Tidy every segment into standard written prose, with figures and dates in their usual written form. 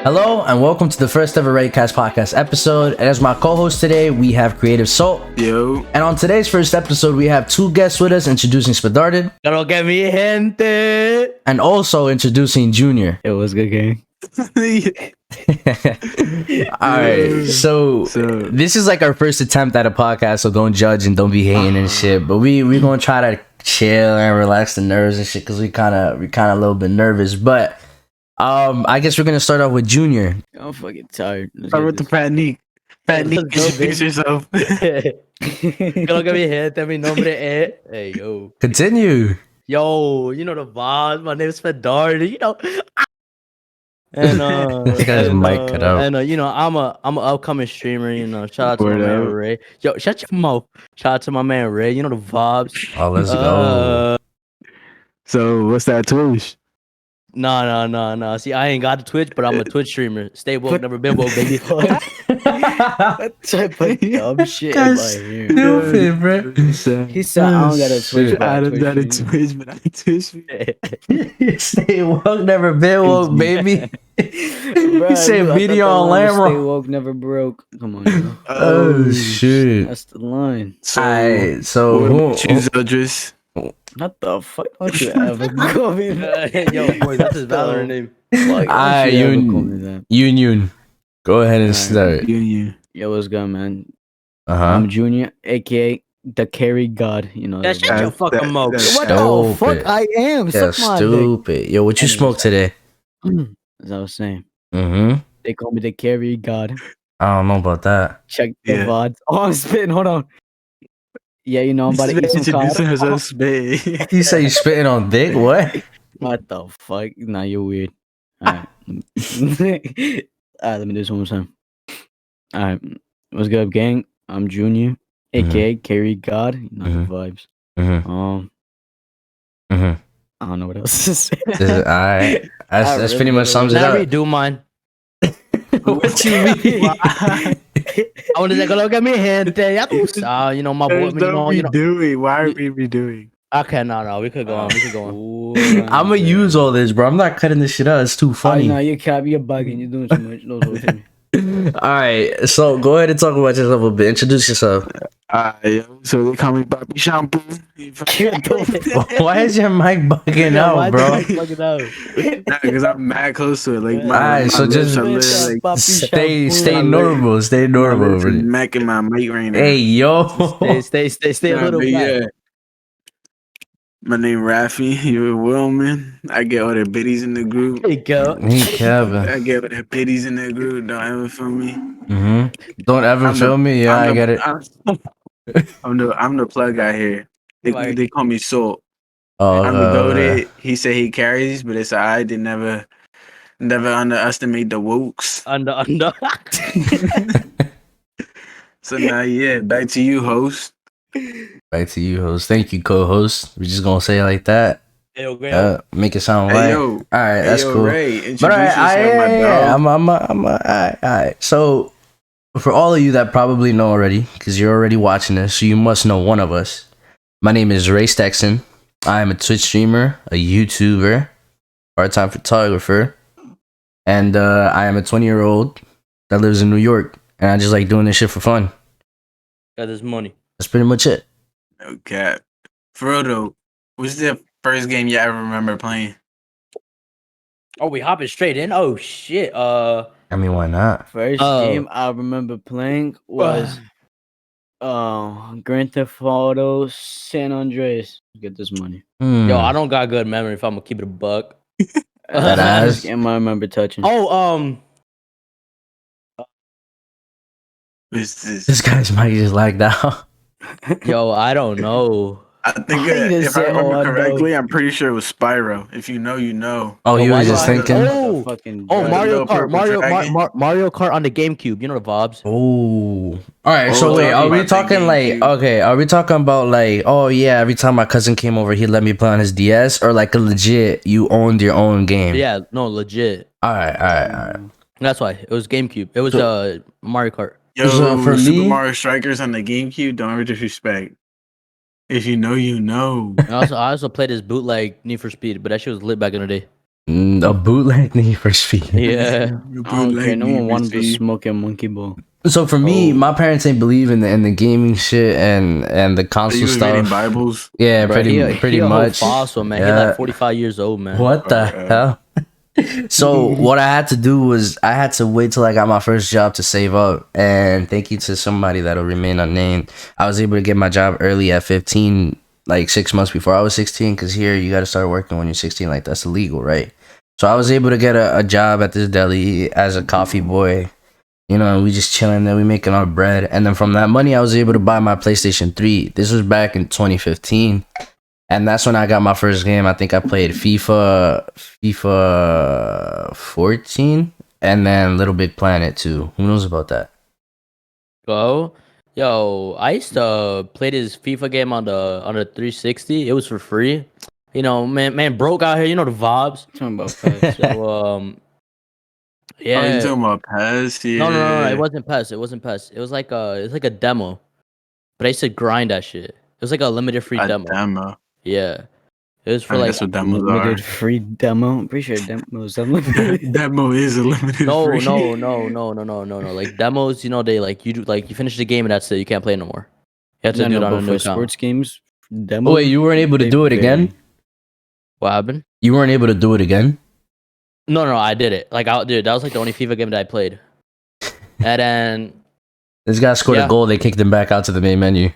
Hello and welcome to the first ever Redcast podcast episode. And as my co-host today, we have CreativeSalt. Yo. And on today's first episode, we have two guests with us introducing Spadarted. Claro que mi gente. And also introducing Junior. It was good game. Alright, so this is like our first attempt at a podcast, so don't judge and don't be hating and shit. But we're gonna try to chill and relax the nerves and shit because we kinda a little bit nervous. But I guess we're gonna start off with Junior. I'm fucking tired. Start with the Fat Neek. Fat Neek, introduce yourself. Claro que mi gente. Mi nombre es. Hey, yo. Continue. Yo, you know the vibes. My name is Spadarted. You know. And This guy's mic cut out. And you know, I'm an upcoming streamer. You know, shout out to my man Ray. Yo, shut your mouth. Shout out to my man Ray. You know the vibes. Oh, let's go. So what's that Twitch? No. See, I ain't got the Twitch, but I'm a Twitch streamer. Stay woke, never been woke, baby. What type of dumb shit am I here? Stupid, bro. He said I don't got a Twitch. I don't got a Twitch, but I Twitch. Stay woke, never been woke, baby. He said video on Stay Lamro. woke, never broke. Come on, yo. Oh shit. That's the line. Alright, so who choose Idris? What the fuck? Don't you ever call me that? Yo, boy, that's his Valorant name. Like, Alright, don't you ever call me that? Union. Go ahead and start. Union. Yo, what's good, man? Uh-huh. I'm Junior, aka the Carry God. You know. Yeah, that shut your That- fucking mouth. that- What Stupid. the fuck? I am. Yeah, Suck my stupid. Yo, what you Anyways. smoked today? dick. As I was saying, Mm-hmm. they call me the Carry God. I don't know about that. Check the Yeah. VODs. Oh, I'm spitting. Hold on. Yeah, you know, I'm about to eat some Introducing cod. herself spit. You say you spitting on dick? What? What the fuck? Nah, you're weird. Alright. Alright, let me do this one more time. Alright. What's good, gang? I'm Junior, aka Carry God. You know the vibes. Mm-hmm. Mm-hmm. I don't know what else to say. Alright. That's pretty much sums it Now up. redo mine. What you mean? I want to say, look at me, gente. Ya tú sabes, you know, my boy, you know. Redoing. Why are we redoing? Okay, no, we could go on. We could go on. Ooh, I'm gonna use all this, bro. I'm not cutting this shit out. It's too funny. No, you're cap, you're bugging. You're doing too much. No, talk to me. All right, so go ahead and talk about yourself a bit. Introduce yourself. So they call me Bobby Shampoo. Why is your mic bugging out, bro? Because I'm mad close to it. Like Alright, so just stay normal. Stay normal. I'm macking my mic right now. Hey, yo. Stay a Nah, little but back. My name Rafi. You're Willman. I get all the biddies in the group. There you go. Me, Kevin. I get all the biddies in the group. Don't ever feel me. Don't ever I'm feel me. Yeah, I get it. I'm the plug guy here. They call me Salt. Oh, I'm the goated. He said he carries, but it's alright. They never underestimate the wokes. Under. So now, yeah, back to you, host. Back to you, host. Thank you, co-host. We're just gonna say it like that. Make it sound Hey right. yo, All right, that's cool. Ray, introduce But yourself, my dog. I'm all right. So, for all of you that probably know already, because you're already watching this, so you must know one of us. My name is Ray Stexon. I am a Twitch streamer, a YouTuber, part-time photographer, and I am a 20-year-old that lives in New York, and I just like doing this shit for fun. Got this money. That's pretty much it. No cap. For real though, what's the first game you ever remember playing? Oh, we hopping straight in. Oh shit. I mean, why not? First game I remember playing was Grand Theft Auto San Andreas. Get this money. Yo, I don't got good memory. If I'm gonna keep it a buck. That ass. game I remember touching. Oh, What's this? This guy's mic just lagged out. yo, I don't know. I think I just if I said, remember I know. correctly, I'm pretty sure it was Spyro. If you know, you know. Oh, you why was do just I- thinking? Oh, Fucking Oh, dragon. Mario Little Kart, purple dragon. Mario Kart on the GameCube. You know the vibes. Oh. All right. Oh, So wait, are talking we about the talking like GameCube. okay? Are we talking about like oh yeah? Every time my cousin came over, he let me play on his DS, or like a legit you owned your own game? Yeah, no, legit. All right. That's why it was GameCube. It was Mario Kart. Yo, So for Super me- Mario Strikers on the GameCube. Don't ever disrespect. If you know, you know. And I also played this bootleg Need for Speed, but that shit was lit back in the day. A bootleg Need for Speed. Yeah. I don't care. No one wanted to smoke a monkey ball. So for me, Oh. my parents ain't believe in the gaming shit and the Are console you reading stuff. Bibles? Yeah, Bro, pretty he a whole much. fossil, man. He Yeah. like 45 years old, man. What the hell? So what I had to do was I had to wait till I got my first job to save up. And thank you to somebody that'll remain unnamed, I was able to get my job early at 15, like 6 months before I was 16. Because here you got to start working when you're 16. Like that's illegal, right? So I was able to get a job at this deli as a coffee boy. You know, we just chilling there, we making our bread. And then from that money, I was able to buy my PlayStation 3. This was back in 2015. And that's when I got my first game. I think I played FIFA 14 and then Little Big Planet 2. Who knows about that? Yo, I used to play this FIFA game on the 360. It was for free. You know, man broke out here. You know the vibes. Talking about PES. So Oh, you yeah. talking about PES? Yeah. No. It wasn't PES. It wasn't PES. It was like a demo. But I used to grind that shit. It was like a limited free A demo. demo. Yeah. It was for I mean, like that's what demos are. Limited free demo. I'm pretty sure demos unlimited. Demo is a limited no. free. Like demos, you know, they like you finish the game and that's it. You can't play no more. You have to do it on a new for account. sports games. Demo. Oh, wait, you weren't able to do it again? What happened? You weren't able to do it again? No, I did it. Like, dude, that was like the only FIFA game that I played. And then This guy scored a goal. They kicked him back out to the main menu.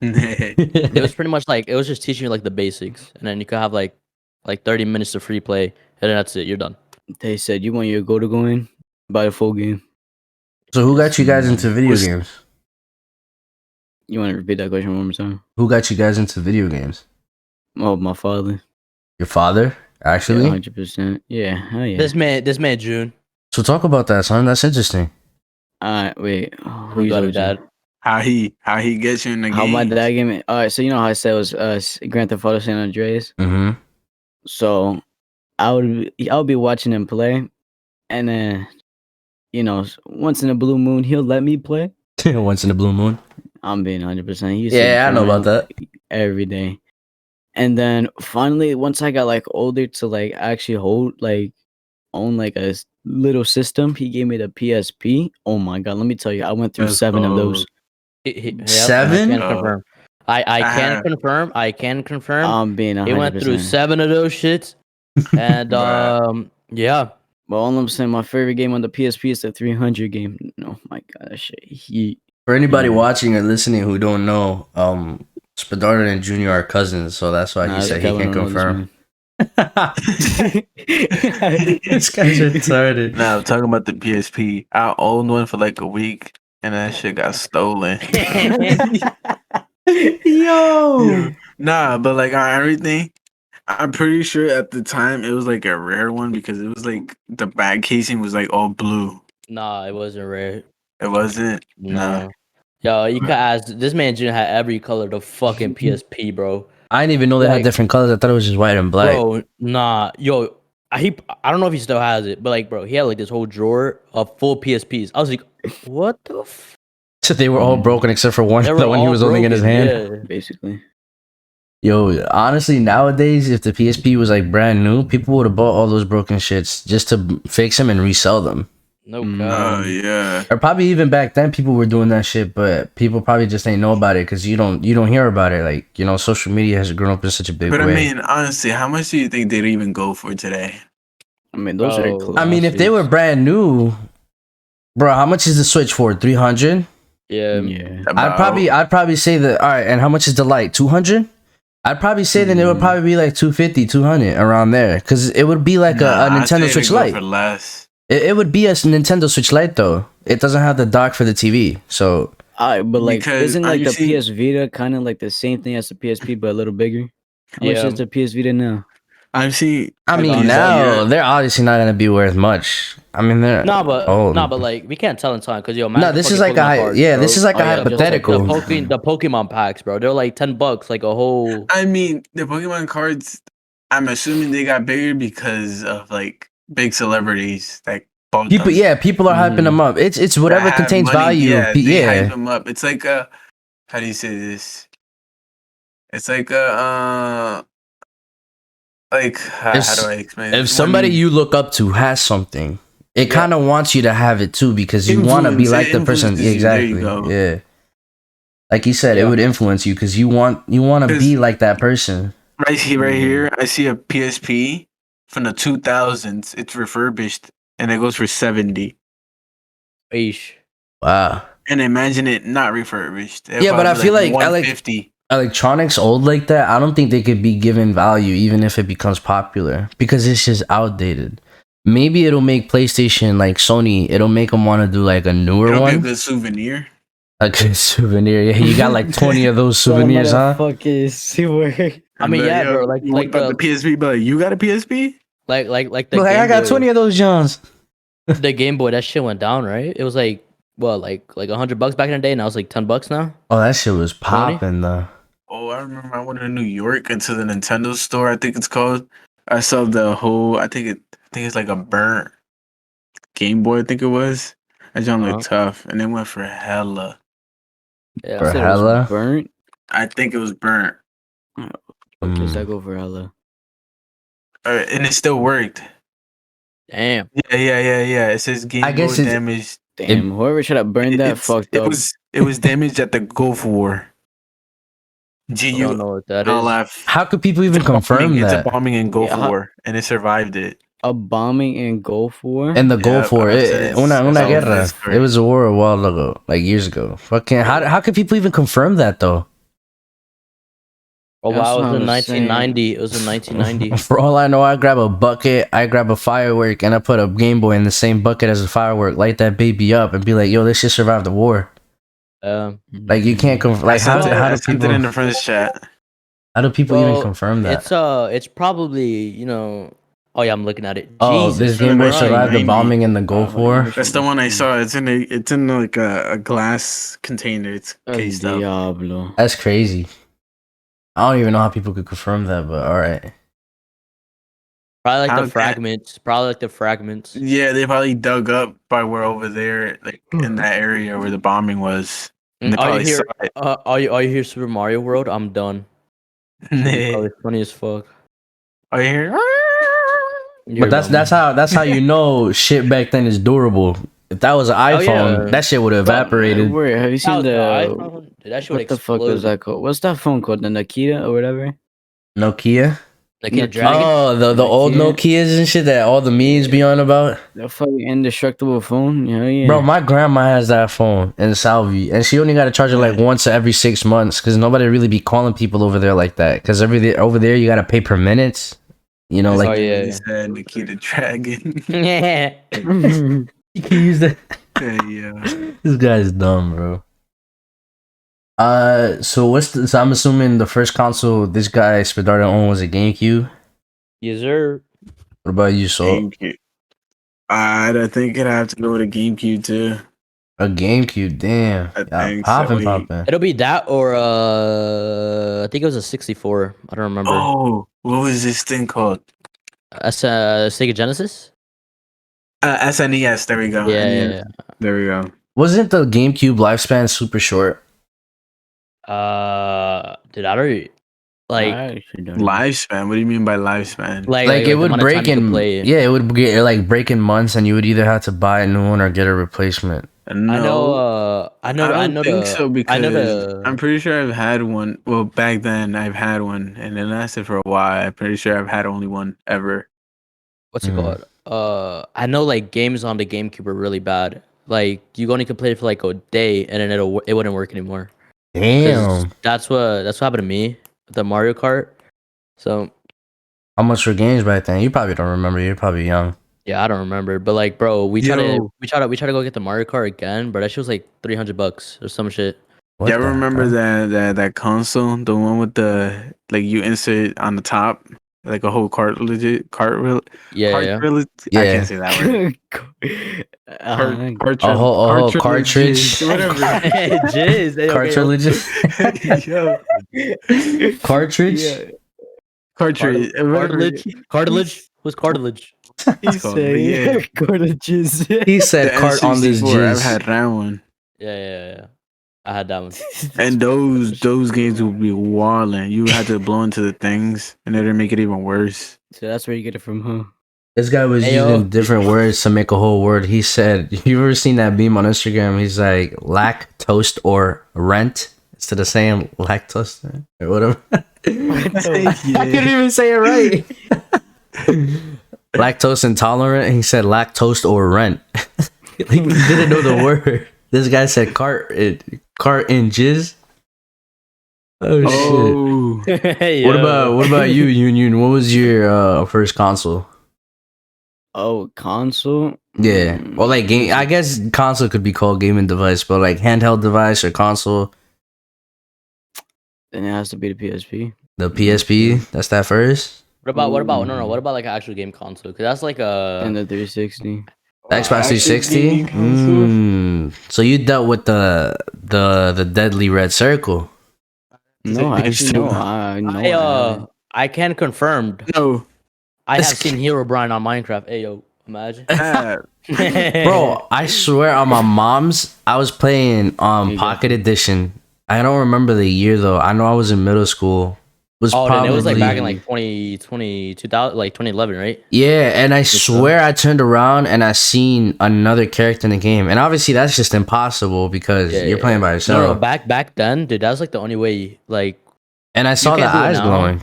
it was pretty much like it was just teaching you like the basics, and then you could have like 30 minutes of free play, and then that's it. You're done. They said you want your goal to go in, buy the full game. So who got you guys into video games? You want to repeat that question one more time? Who got you guys into video games? Oh, my father. Your father, actually? 100%. Yeah, hell yeah. This man June. So talk about that, son. That's interesting. Wait. Who got it, Dad? How he gets you in the game? How my dad gave me. All right, so you know how I said it was Grand Theft Auto San Andreas. Mm-hmm. So I would be watching him play, and then once in a blue moon he'll let me play. Once in a blue moon. I'm being 100%. Yeah, I know about that. Every day, and then finally, once I got like older to like actually own like a little system, he gave me the PSP. Oh my god, let me tell you, I went through 7 of those. Yep, 7? I can confirm. I can confirm. I'm being 100%. He went through 7 of those shits, and yeah. But all I'm saying, my favorite game on the PSP is the 300 game. Oh my god, that shit heat. For anybody watching or listening who don't know, Spadarted and Junior are cousins, so that's why he said he can confirm. This guy's retarded. Nah, I'm talking about the PSP. I owned one for like a week, and that shit got stolen. Yo. Nah, but like on everything, I'm pretty sure at the time it was like a rare one because it was like the back casing was like all blue. Nah, it wasn't rare. It wasn't. No. Yo, you could ask. This man June had every color of the fucking PSP, bro. I didn't even know they had different colors. I thought it was just white and black. Bro, nah. Yo, I don't know if he still has it, but like, bro, he had like this whole drawer of full PSPs. I was like, what the f? So they were all broken except for one, the one he was holding in his hand. Yeah. Basically. Yo, honestly, nowadays, if the PSP was like brand new, people would have bought all those broken shits just to fix them and resell them. No Oh god. yeah. Or probably even back then, people were doing that shit, but people probably just ain't know about it because you don't hear about it. Like, you know, social media has grown up in such a big But way. I mean, honestly, how much do you think they'd even go for today? I mean, those are Bro. I mean, if they were brand new, bro, how much is the Switch for? 300? Yeah. Yeah. I'd probably say that. All right, and how much is the Lite? 200? I'd probably say then it would probably be like 250, 200 around there, because it would be like a Nintendo Switch Lite. For less. It would be a Nintendo Switch Lite though. It doesn't have the dock for the TV, so. Alright, but like, Because isn't like the see- PS Vita kind of like the same thing as the PSP, but a little bigger? How much Yeah. is the PS Vita now? I've seen. I mean, Like, now they're obviously not gonna be worth much. I mean, they're Nah, but old. like we can't tell in time because yo, No, this is like this is like a hypothetical. The Pokemon packs, bro. They're like $10, like a whole. I mean, the Pokemon cards. I'm assuming they got bigger because of like big celebrities that bought People, them. yeah, people are hyping them up. It's whatever That have contains money. value. Yeah, Yeah, they hype them up. It's like a. How do you say this? It's like a. like how do I explain it? If somebody When you look up to has something, it Yeah. kind of wants you to have it too because you want to be Influence, like it the person. influences you. There you Exactly. go. Yeah. Like you said, it Yeah. would influence you because you want to 'Cause be like that person. right here, I see a PSP from the 2000s. It's refurbished and it goes for 70. Eesh. Wow. And imagine it not refurbished. It'll Yeah, but I probably be feel like 150. electronics old like that. I don't think they could be given value even if it becomes popular because it's just outdated. Maybe it'll make PlayStation like Sony. It'll make them want to do like a newer It'll be a one, good souvenir. a good souvenir. Yeah, you got like 20 of those souvenirs, huh? Fucking sewer. I mean, And, yeah, yo, bro. Like what about the PSP? But you got a PSP? like the Like Game I got Boy. 20 of those Johns. The Game Boy, that shit went down, right? It was like like $100 back in the day. Now it's like $10 now. Oh, that shit was popping though. Oh, I remember I went to New York into the Nintendo store. I think it's called. I saw the whole. I think it's like a burnt Game Boy. I think it was. That John looked tough, and it went for hella. Yeah. For Said it was hella? burnt. I think it was burnt, Okay, so I go for hella. and it still worked. Damn. Yeah. It says Game I guess Boy it's- damaged. Damn, whoever should have burned that fucked up. It was damaged at the Gulf War. I don't know what that is. GULF. How could people even confirm It's that? a bombing in Gulf Yeah, War, and it survived it. A bombing in Gulf War. And the Gulf War, it's una all guerra. history. It was a war a while ago, like years ago. Fucking, how could people even confirm that though? Oh That's wow, it what was in I was saying. 1990. It was in 1990. For all I know, I grab a bucket, I grab a firework, and I put a Game Boy in the same bucket as a firework, light that baby up, and be like, "Yo, this shit survived the war." Like you can't confirm. Like I how do sent people? it in the friends chat. How do people even Well, confirm that? It's probably Oh yeah, I'm looking at it. Oh, Jesus this Game Boy Christ. survived the 90. bombing in the Gulf War. That's the one I saw. It's in like a glass container. It's El cased up. Diablo. That's crazy. I don't even know how people could confirm that, but all right. Probably like How the that- fragments. Probably like the fragments. Yeah, they probably dug up by where over there, like in that area where the bombing was. And they Are you probably here? saw it. Are you here? Super Mario World? I'm done. It's probably funny as fuck. Are you here? You're But dumb. that's how you know shit back then is durable. If that was an iPhone, yeah. that shit would have evaporated. Wait, have you That seen was the? iPhone? Dude, that shit would What the fuck was explode. that called? What's that phone called? The Nokia or whatever. Nokia. Like a Nokia. dragon. Oh, the old Nokia. Nokias and shit that all the memes be on about. The fucking indestructible phone. Yeah. Bro, my grandma has that phone in Salvi, and she only got to charge it like once every 6 months because nobody really be calling people over there like that. Because over there you got to pay per minutes. You know, Oh, like yeah. He said Nikita Dragon. Yeah. you can use that. Yeah. This guy's dumb, bro. So so I'm assuming the first console this guy Spadarted owned was a GameCube. Yes, sir. What about you, Salt? GameCube. I think it'd have to go with a GameCube too. A GameCube, damn. I Yeah, think popping, so. popping. It'll be that or I think it was a 64. I don't remember. Oh, what was this thing called? That's Sega Genesis. SNES. There we go. Yeah, NES. yeah, There we go. Wasn't the GameCube lifespan super short? Dude, I don't like I actually don't know. Lifespan. What do you mean by lifespan? like Like it the would amount of break time you could in, play it. yeah, it would get like break in months, and you would either have to buy a new one or get a replacement. No, I know. I don't think so because I know the. I'm pretty sure I've had one. Well, back then I've had one, and it lasted for a while. I'm pretty sure I've had only one ever. What's it called? I know like games on the GameCube are really bad. Like you only can play it for like a day, and then it wouldn't work anymore. 'Cause Damn, That's what happened to me with the Mario Kart. So how much were games back then? You probably don't remember. You're probably young. yeah, I don't remember. But like, bro, we try Yo. to go get the Mario Kart again, but that shit was like $300 or some shit. What Yeah, I the remember hell? that console, the one with the like you insert on the top like a whole cartridge, cartridge. Yeah, yeah. I Yeah. can't say that word. A whole cartridge. whatever. Jizz. Hey, okay, Cartridge. Yo, Cartridge. cartridge. Cartilage. Cartilage. What's cartilage? He It's called, yeah. said, "Go to jizz." He said The cart on this N64, I've jizz. had that one. Yeah. I had that one. And those games would be walling. You had to blow into the things, and it'd make it even worse. So that's where you get it from, huh? This guy was Ayo. using different words to make a whole word. He said, "You ever seen that meme on Instagram?" He's like, "lactose or rent," instead of saying lactose or whatever. I couldn't even say it right. Lactose intolerant. And he said lactose or rent. Like, he didn't know the word. This guy said cart in jizz. Oh, shit. Hey, What yo. about you, Union? What was your first console? Oh, console? Yeah. Well, like game. I guess console could be called gaming device, but like handheld device or console. Then it has to be the PSP. The PSP. That's that first. What about no, what about like an actual game console? Because that's like And a the 360. The Xbox Actual 360. gaming console? So you dealt with the deadly red circle. No, actually, no. I can confirm. No, I have seen Hero Brian on Minecraft. Hey yo, imagine. Bro, I swear on my mom's, I was playing There you go. Pocket Edition. I don't remember the year though. I know I was in middle school. Then it was like back in like 2020, 2000, like 2011, right? Yeah, and I swear I turned around and I seen another character in the game, and obviously that's just impossible because you're playing by yourself. No, back then, dude, that was like the only way. Like, And I saw the can't do it eyes now. glowing.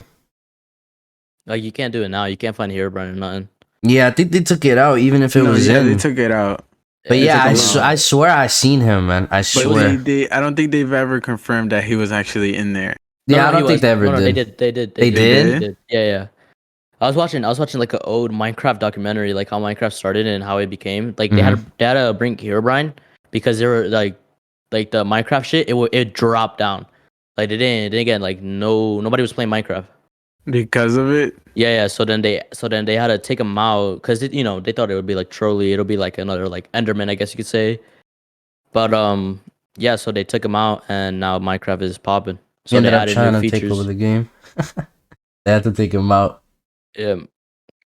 like you can't do it now. You can't find Hero Brian or nothing. Yeah, I think they took it out, even if it was yeah, in. they took it out. But It yeah, took I, a sw- while. I swear I seen him, man. I But swear. I don't think they've ever confirmed that he was actually in there. Yeah, No, I don't he think was. they ever No, did. They did. They did? Yeah. I was watching like an old Minecraft documentary, like how Minecraft started and how it became. Like they had to bring Herobrine because they were like the Minecraft shit. It dropped down. Like they didn't get like nobody was playing Minecraft. Because of it? Yeah. So then they had to take him out because they thought it would be like trolly. It'll be like another like Enderman, I guess you could say. But yeah. So they took him out and now Minecraft is popping. He So ended they up added trying new to features. take over the game. They had to take him out. Yeah.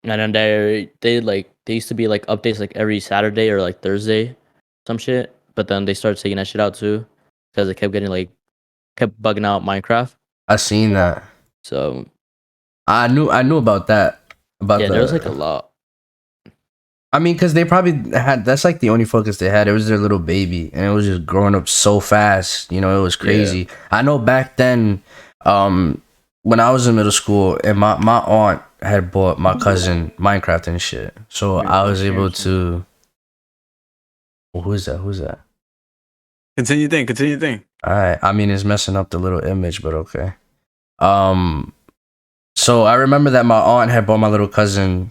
And then they used to be like updates like every Saturday or like Thursday, some shit. But then they started taking that shit out too, because it kept kept bugging out Minecraft. I seen that. So I knew about that. yeah, there was like a lot. I mean, because they probably had, that's like the only focus they had. It was their little baby, and it was just growing up so fast. You know, it was crazy. I know back then, when I was in middle school, and my aunt had bought my cousin Minecraft and shit. So I was able to. Who's that? Continue thing. Alright, I mean, it's messing up the little image, but okay. So I remember that my aunt had bought my little cousin.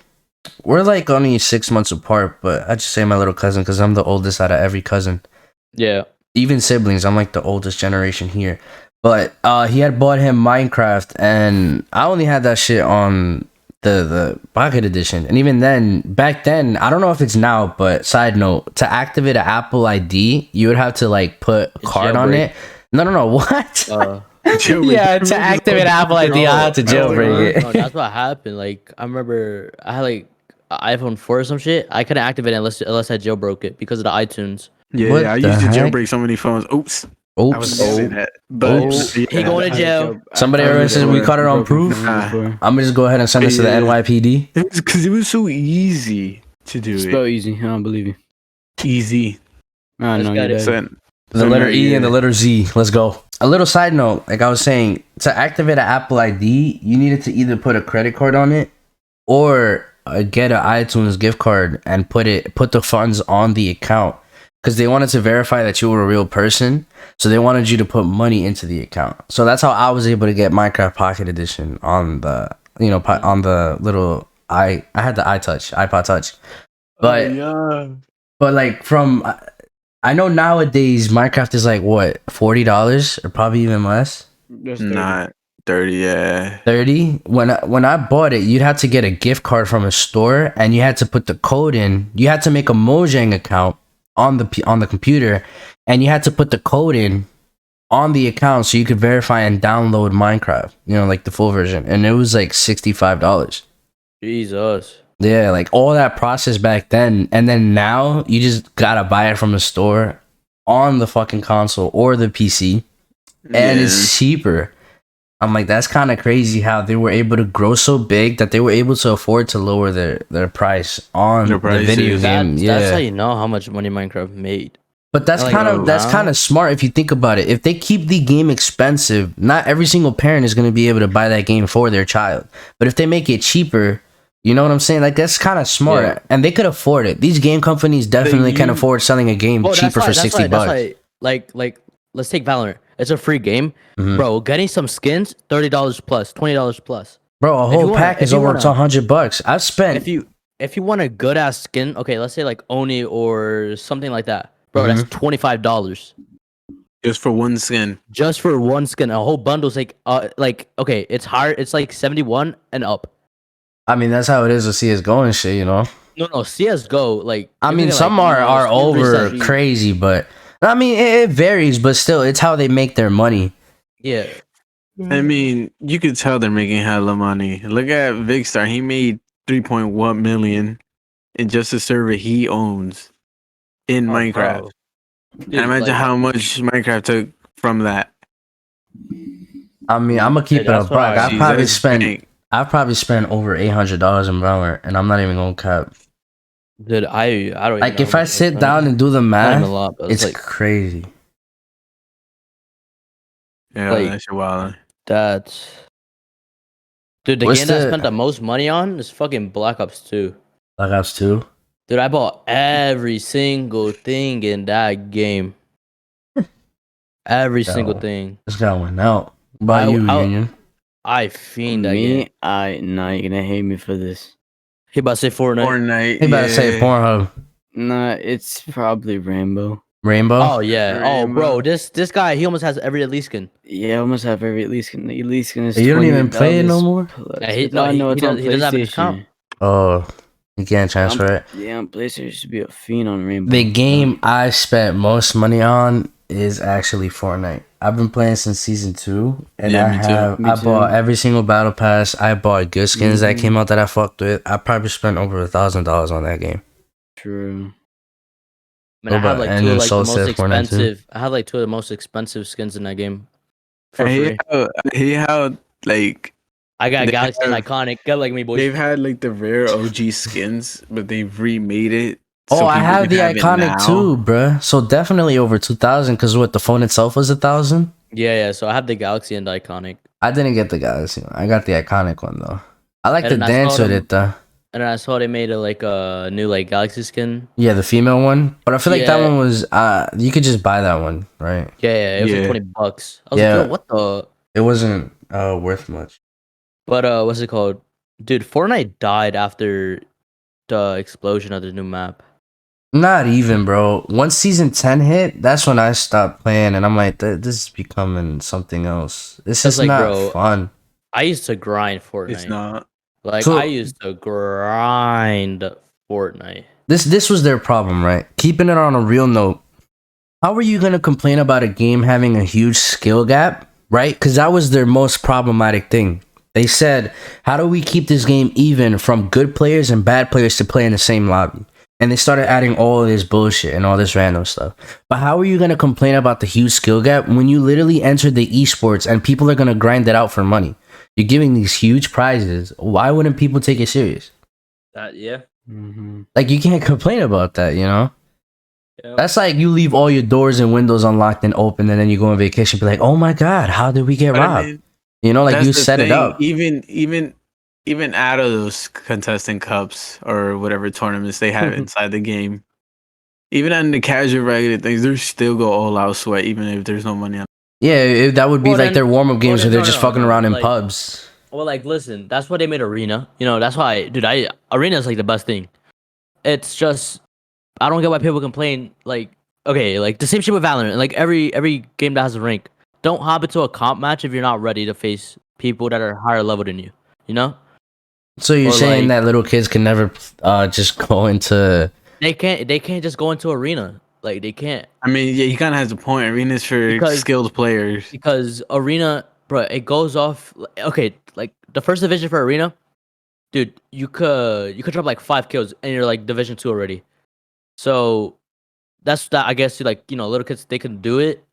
We're like only 6 months apart, but I just say my little cousin because I'm the oldest out of every cousin. Yeah. Even siblings, I'm like the oldest generation here. But he had bought him Minecraft, and I only had that shit on the Pocket Edition. And even then, back then, I don't know if it's now, but side note, to activate an Apple ID, you would have to like put a card on jailbreak. it. No, what? Yeah, To activate Apple ID, I had to jailbreak No, it. that's what happened. Like I remember I had like an iPhone 4 or some shit. I couldn't activate it unless I jailbroke it because of the iTunes. What I the used to heck? jailbreak so many phones. Oops. I was Oops. gonna say that. But Oops. He going to jail. Somebody already said we caught it on proof. I'm gonna just go ahead and send this to the Yeah. NYPD. because it was so easy to do Spell it. easy. I don't believe you. Easy. I Let's know get you're it. dead. The letter E and the letter Z. Let's go. A little side note, like I was saying, to activate an Apple ID, you needed to either put a credit card on it or get an iTunes gift card and put the funds on the account, because they wanted to verify that you were a real person. So they wanted you to put money into the account. So that's how I was able to get Minecraft Pocket Edition on the on the little I had the iPod Touch, but like from. I know nowadays Minecraft is like what, $40 or probably even less. Not 30, yeah. 30. When I bought it, you'd have to get a gift card from a store, and you had to put the code in. You had to make a Mojang account on the computer, and you had to put the code in on the account so you could verify and download Minecraft. You know, like the full version, and it was like $65. Jesus. Yeah, like all that process back then, and then now you just gotta buy it from a store. on the fucking console or the PC, and it's cheaper. I'm like, that's kind of crazy how they were able to grow so big that they were able to afford to lower their price on the video game. That's how you know how much money Minecraft made. But that's Like, kind of smart if you think about it. If they keep the game expensive, not every single parent is going to be able to buy that game for their child. But if they make it cheaper, you know what I'm saying? Like, that's kind of smart. Yeah. And they could afford it. These game companies definitely can afford selling a game cheaper for $60. Like, let's take Valorant. It's a free game, Mhm. bro. Getting some skins, $30 plus, $20 plus. Bro, a whole pack is over $100. I've spent. If you want a good ass skin, okay, let's say like Oni or something like that, bro. That's $25 just for one skin. Just for one skin. A whole bundle's like okay, it's hard. It's like 71 and up. I mean, that's how it is with CS:GO and shit, you know. No, CS:GO, like, I mean, some are over crazy, but I mean, it varies. But still, it's how they make their money. Yeah. I mean, you could tell they're making hella money. Look at Vigstar. He made 3.1 million in just a server he owns in Minecraft. Dude, and imagine how much Minecraft took from that. I mean, I'm gonna keep it up, bro. I've probably spent over $800 in Valorant, and I'm not even gonna cap. Dude, I don't like if I sit down and do the math, it's like crazy. Yeah, like, that's wild. That's dude. The game that I spent the most money on is fucking Black Ops 2. Black Ops 2. Dude, I bought every single thing in that game. Every single thing. This guy went out. By you, Union. I fiend that game. Nah, you're gonna hate me for this. He about to say Fortnite. He about to say Pornhub. Nah, it's probably Rainbow. Rainbow? Oh yeah. Rainbow. Oh bro, this guy, he almost has every elite skin. Yeah, I almost have every elite skin. The elite skin is. You don't even play it no more. Yeah, he doesn't have his account. Oh, you can't transfer it. Yeah, on PlayStation should be a fiend on Rainbow. The game I spent most money on is actually Fortnite. I've been playing since season 2, and I bought every single battle pass. I bought good skins that came out that I fucked with. I probably spent over $1,000 on that game. True. Man, I had like two of like the most expensive. I had like 2 of the most expensive skins in that game. For free. How like I got Galaxy and Iconic. Get like me, boys. They've had like the rare OG skins, but they've remade it. Oh, I have the Iconic too, bruh. So definitely over 2,000. Because what, the phone itself was 1,000? Yeah. So I have the Galaxy and the Iconic. I didn't get the Galaxy one. I got the Iconic one though. I like to dance with it though. And then I saw they made a new like Galaxy skin. Yeah, the female one. But I feel like that one was you could just buy that one, right? Yeah, it was like $20. I was like, what the? It wasn't worth much. But what's it called? Dude, Fortnite died after the explosion of the new map. Not even, bro. Once season 10 hit, that's when I stopped playing, and I'm like, this is becoming something else. This is like, not fun. I used to grind Fortnite. It's not. Like, I used to grind Fortnite. This was their problem, right? Keeping it on a real note. How are you going to complain about a game having a huge skill gap, right? Because that was their most problematic thing. They said, how do we keep this game even from good players and bad players to play in the same lobby? And they started adding all of this bullshit and all this random stuff. But how are you going to complain about the huge skill gap when you literally entered the esports and people are going to grind it out for money? You're giving these huge prizes. Why wouldn't people take it serious? Yeah. Mm-hmm. Like, you can't complain about that, you know? Yep. That's like you leave all your doors and windows unlocked and open, and then you go on vacation and be like, oh my God, how did we get robbed? I mean, you know, like you set it up. Even out of those contestant cups or whatever tournaments they have inside the game, even on the casual regular things, they still go all out sweat, even if there's no money on. Yeah, that would be like their warm-up games where they're just fucking around in pubs. Well, like, listen, that's why they made Arena. You know, that's why, dude, Arena is like the best thing. It's just, I don't get why people complain. Like, okay, like the same shit with Valorant. Like every game that has a rank, don't hop into a comp match if you're not ready to face people that are higher level than you. You know? So you're saying that little kids can never just go into? They can't just go into Arena. Like, they can't. I mean, yeah, he kind of has a point. Arena's for skilled players. Because Arena, bro, it goes off. Okay, like the first division for Arena, dude, you could drop like 5 kills and you're like Division 2 already. So that's that. I guess like little kids they can do it,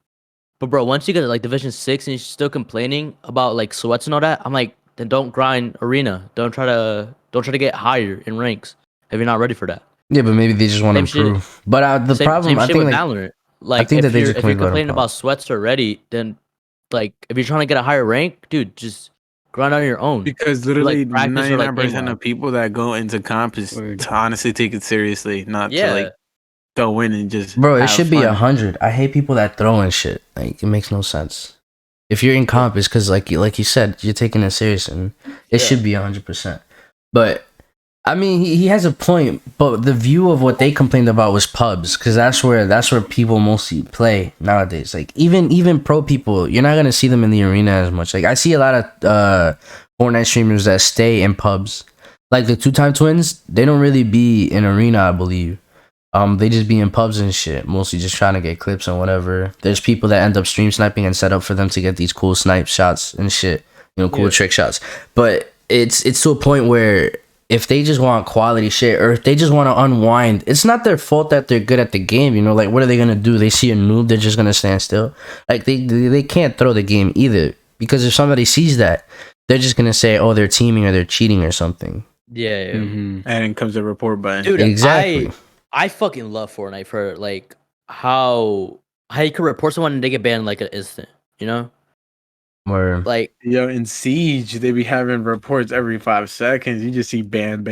but bro, once you get to, like Division 6 and you're still complaining about like sweats and all that, I'm like, then don't grind arena. Don't try to get higher in ranks if you're not ready for that. Yeah, but maybe they just want to Same shit. improve. But the problem, Same I shit think, with like, Valorant. I Like think that they just if you're complain about complaining improve. about sweats already, then like if you're trying to get a higher rank, dude, just grind on your own. Because Do, like, literally practice or like 99% aim of people that go into comp is Word. to honestly take it seriously, not to Yeah. like go in and just Bro, it have should be fun. 100. I hate people that throw in shit. Like, it makes no sense. If you're in comp, it's because like you said, you're taking it serious, and it should be 100%. But I mean, he has a point. But the view of what they complained about was pubs, because that's where people mostly play nowadays. Like even pro people, you're not gonna see them in the arena as much. Like I see a lot of Fortnite streamers that stay in pubs. Like the Two Time Twins, they don't really be in arena, I believe. They just be in pubs and shit, mostly just trying to get clips and whatever. There's people that end up stream sniping and set up for them to get these cool snipe shots and shit, cool trick shots. But it's to a point where if they just want quality shit or if they just want to unwind, it's not their fault that they're good at the game. Like what are they gonna do? They see a noob, they're just gonna stand still. Like they can't throw the game either, because if somebody sees that, they're just gonna say, oh, they're teaming or they're cheating or something. Yeah. And then comes the report button. Dude, Exactly. I fucking love Fortnite for like how you can report someone and they get banned like an instant, Or like Yo, in Siege, they be having reports every 5 seconds. You just see ban.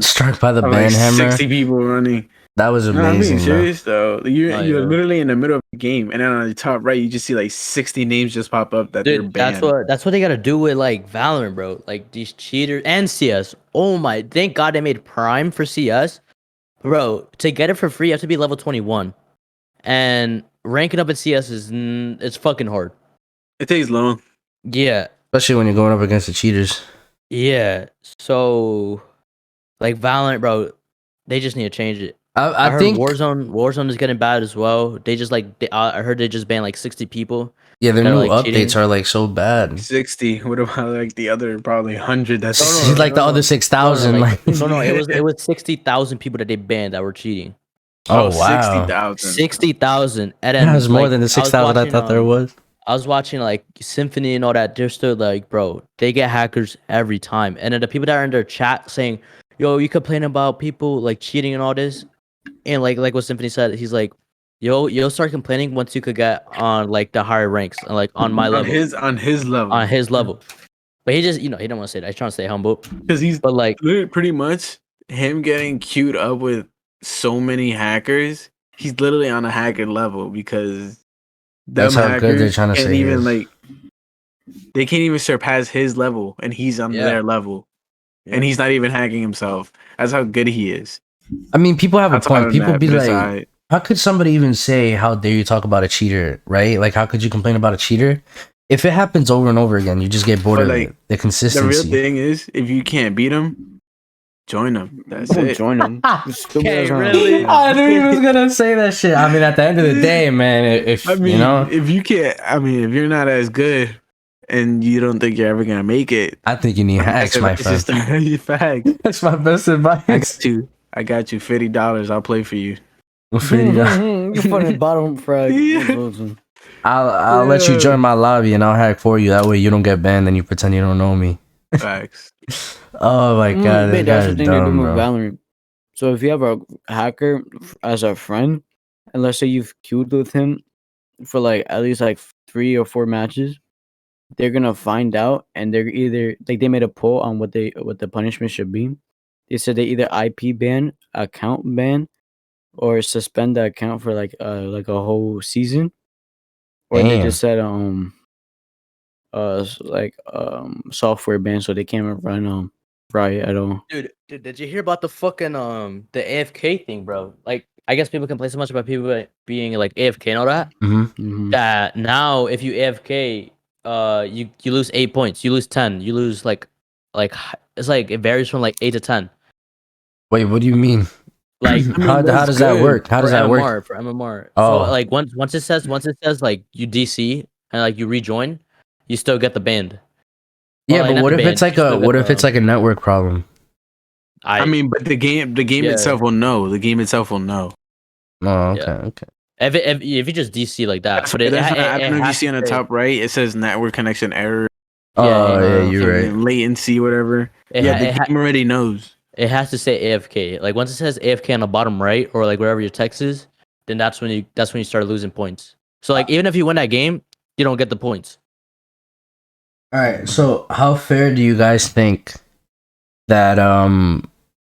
struck by the Of, ban hammer. 60 people running. That was No, I'm amazing. being serious though. You're yeah. literally in the middle of the game, and then on the top right, you just see like 60 names just pop up that they're dude, banned. that's what they gotta do with like Valorant, bro. Like these cheaters and CS. Oh my, thank God they made Prime for CS, bro. To get it for free, you have to be level 21, and ranking up in CS is it's fucking hard. It takes long. Yeah, Especially when you're going up against the cheaters. yeah. So, like Valorant, bro, they just need to change it. I I heard think Warzone is getting bad as well. They just I heard they just banned like 60 people. their that are, new like, updates cheating. are like so bad. 60. What about like the other probably 100? That's It's like the other 6,000. Like, Like, no, it was 60,000 people that they banned that were cheating. oh wow, 60,000. 60,000. And then that was more like, than the 6,000 I thought there was. I was watching like Symphony and all that. They're still like, bro, they get hackers every time. And then the people that are in their chat saying, yo, you complain about people like cheating and all this. And like what Symphony said, he's like, you'll start complaining once you could get on like the higher ranks and like on my level. On his level. On his level. But he just, he don't want to say that. He's trying to stay humble. Because he's But like, pretty much him getting queued up with so many hackers. He's literally on a hacker level because That's them how good they're hackers trying to can't say he even is. like they can't even surpass his level, and he's on Yeah. their level, and he's not even hacking himself. That's how good he is. I mean, people have a Outside point. of People that, be but like, aside- how could somebody even say, how dare you talk about a cheater, right? Like, how could you complain about a cheater? If it happens over and over again, you just get bored But, of like, it. The the consistency. real thing is, if you can't beat him, join him. That's Don't it. join them. Okay, really? I knew he was gonna say that shit. I mean, at the end of the day, man, if I mean, you know, if you can't, I mean, if you're not as good and you don't think you're ever gonna make it, I think you need hacks, my friend. Fact. That's my best I advice. got you $50. I'll play for you. We'll figure it out. You're fucking bottom frag. Yeah. I'll let you join my lobby and I'll hack for you. That way you don't get banned and you pretend you don't know me. Facts. Oh my god, this That's guy's the thing they do dumb, with bro. Valorant. So if you have a hacker as a friend, and let's say you've queued with him for like at least like 3 or 4 matches, they're gonna find out, and they're either like they made a poll on what the punishment should be. They said they either IP ban, account ban, or suspend the account for like a whole season, or they Damn. just said software ban, so they can't run Riot at all. Dude, did you hear about the fucking the AFK thing, bro? Like, I guess people complain so much about people being like AFK and all that. Mm-hmm. That now if you AFK, you lose 8 points, you lose 10, you lose like it's like it varies from like 8 to 10. Wait, what do you mean? Like How does that work? How does that work? For MMR? Oh. So like once it says like you DC and like you rejoin, you still get the band. Yeah, Well, but not what the if band, it's like you still what get if it's like a network problem? I mean, but the game Yeah. itself will know. The game itself will know. Oh, okay, Yeah. okay. If you just DC like that, That's but why- that's it, why I it don't know if you has see on to the say- top right, it says network connection error, Oh, yeah, you're right. and latency, whatever. It Yeah, ha- the it ha- game already knows. It has to say AFK. Like once it says AFK on the bottom right or like wherever your text is, then that's when you start losing points. So like even if you win that game, you don't get the points. All right. So, how fair do you guys think that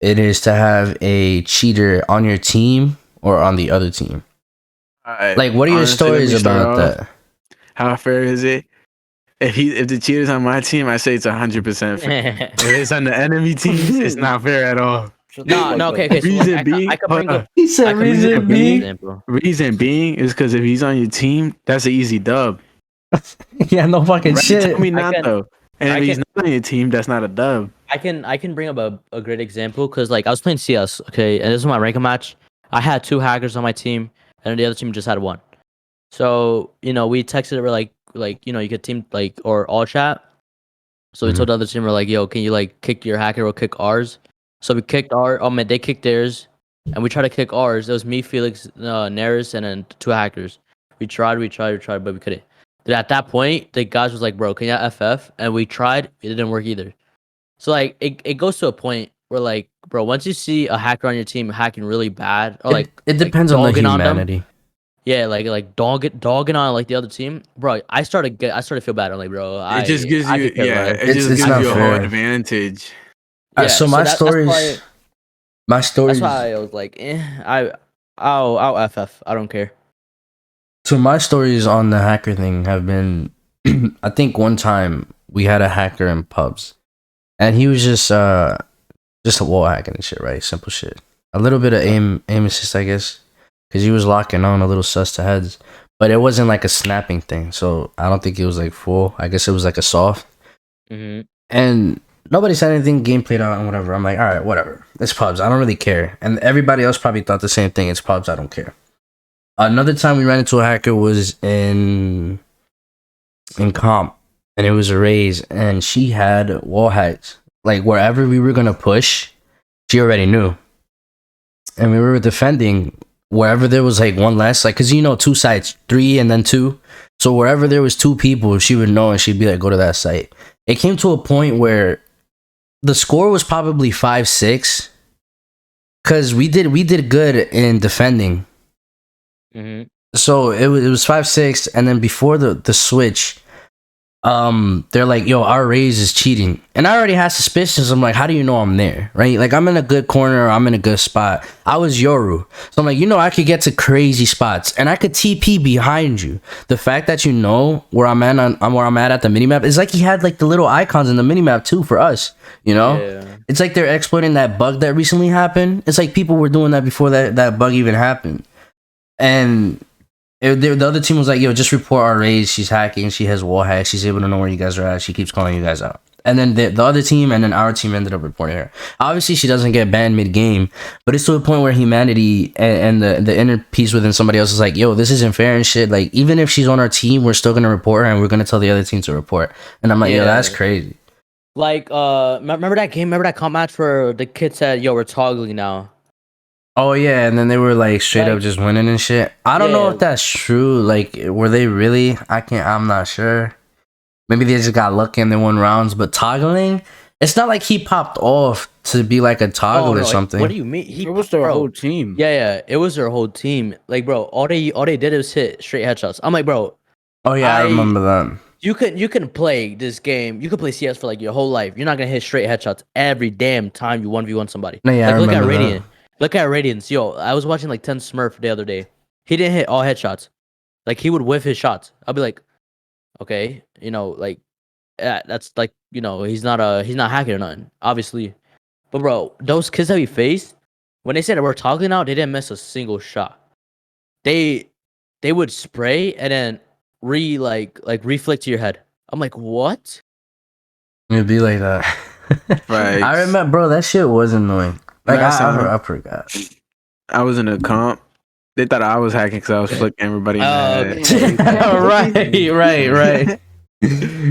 it is to have a cheater on your team or on the other team? Like, what are your Honestly, let me stories start about off. that? How fair is it? If the cheater's on my team, I say it's 100% fair. If it's on the enemy teams, it's not fair at all. Shut the fuck no, up. okay. So Reason I being, could hold bring up. on. He said I could bring reason up a good being- example. Reason being is because if he's on your team, that's an easy dub. Yeah, no fucking Right? shit. Tell me I not can- though. And I if he's can- not on your team, that's not a dub. I can bring up a great example because like I was playing CS, okay, and this is my ranking match. I had 2 hackers on my team, and the other team just had 1. So we texted, we're like you could team like or all chat. So we Mhm. told the other team, we're like, yo, can you like kick your hacker or kick ours? So we kicked our, man, they kicked theirs, and we tried to kick ours. It was me, Felix, Neris, and then 2 hackers. We tried, but we couldn't. Then at that point, the guys was like, bro, can you FF? And we tried, it didn't work either. So like it goes to a point where like, bro, once you see a hacker on your team hacking really bad, or like It depends on the dogging on them, humanity. yeah, like dogging on like the other team, bro. I started to feel bad. I'm like, bro, It just gives I you, could care yeah, less. it just It's gives not you a whole fair. advantage. Alright, so my that's stories, why- my stories. That's why I was like, I'll FF. I don't care. So my stories on the hacker thing have been, I think one time we had a hacker in pubs, and he was just a wall hacking and shit, right? Simple shit. A little bit of aim assist, I guess, because he was locking on a little sus to heads, but it wasn't like a snapping thing. So I don't think it was like full. I guess it was like a soft. Mm-hmm. And nobody said anything. Game played out and whatever. I'm like, all right, whatever. It's pubs. I don't really care. And everybody else probably thought the same thing. It's pubs. I don't care. Another time we ran into a hacker was in comp, and it was a raise, and she had wall hacks. Like wherever we were gonna push, she already knew. And we were defending wherever there was like one less, like, cause 2 sites, 3 and then 2. So wherever there was 2 people, she would know, and she'd be like, go to that site. It came to a point where the score was probably 5-6, cause we did good in defending. Mm-hmm. So it was 5-6, and then before the switch, they're like, yo, our raise is cheating. And I already had suspicions. I'm like, how do you know I'm there? Right? Like, I'm in a good corner, or I'm in a good spot. I was Yoru. So I'm like, I could get to crazy spots, and I could TP behind you. The fact that you know where I'm at the minimap is like he had like the little icons in the minimap too for us, Yeah. It's like they're exploiting that bug that recently happened. It's like people were doing that before that bug even happened. And the other team was like, yo, just report our raise. She's hacking. She has wall hacks. She's able to know where you guys are at. She keeps calling you guys out. And then the other team and then our team ended up reporting her. Obviously, she doesn't get banned mid-game, but it's to a point where humanity and the inner peace within somebody else is like, yo, this isn't fair and shit. Like, even if she's on our team, we're still going to report her, and we're going to tell the other team to report. And I'm like, yo, that's crazy. Like, remember that game? Remember that comp match where the kid said, yo, we're toggling now? Oh, yeah, and then they were, like, straight up Like- just winning and shit. I don't know Yeah. if that's true. Like, were they really? I'm not sure. Maybe they just got lucky and they won rounds, but toggling, it's not like he popped off to be like a toggle or like, something. what do you mean? It was their bro, whole team. Yeah, it was their whole team. Like, bro, all they did was hit straight headshots. I'm like, bro, Oh yeah, I remember that. you can play this game. You can play CS for like your whole life. You're not gonna hit straight headshots every damn time you 1v1 somebody. No, yeah, I like, look at remember that. Radiant. Look at Radiance. Yo, I was watching like 10 Smurf the other day. He didn't hit all headshots. Like, he would whiff his shots. I'll be like, okay, like, that's like, he's not hacking or nothing, obviously. But bro, those kids that we faced, when they said that we're toggling out, they didn't miss a single shot. They would spray and then reflect to your head. I'm like, what? It'd be like that. Right. I remember, bro. That shit was annoying. Like I forgot. I was in a comp. They thought I was hacking because I was flicking everybody in the head. right.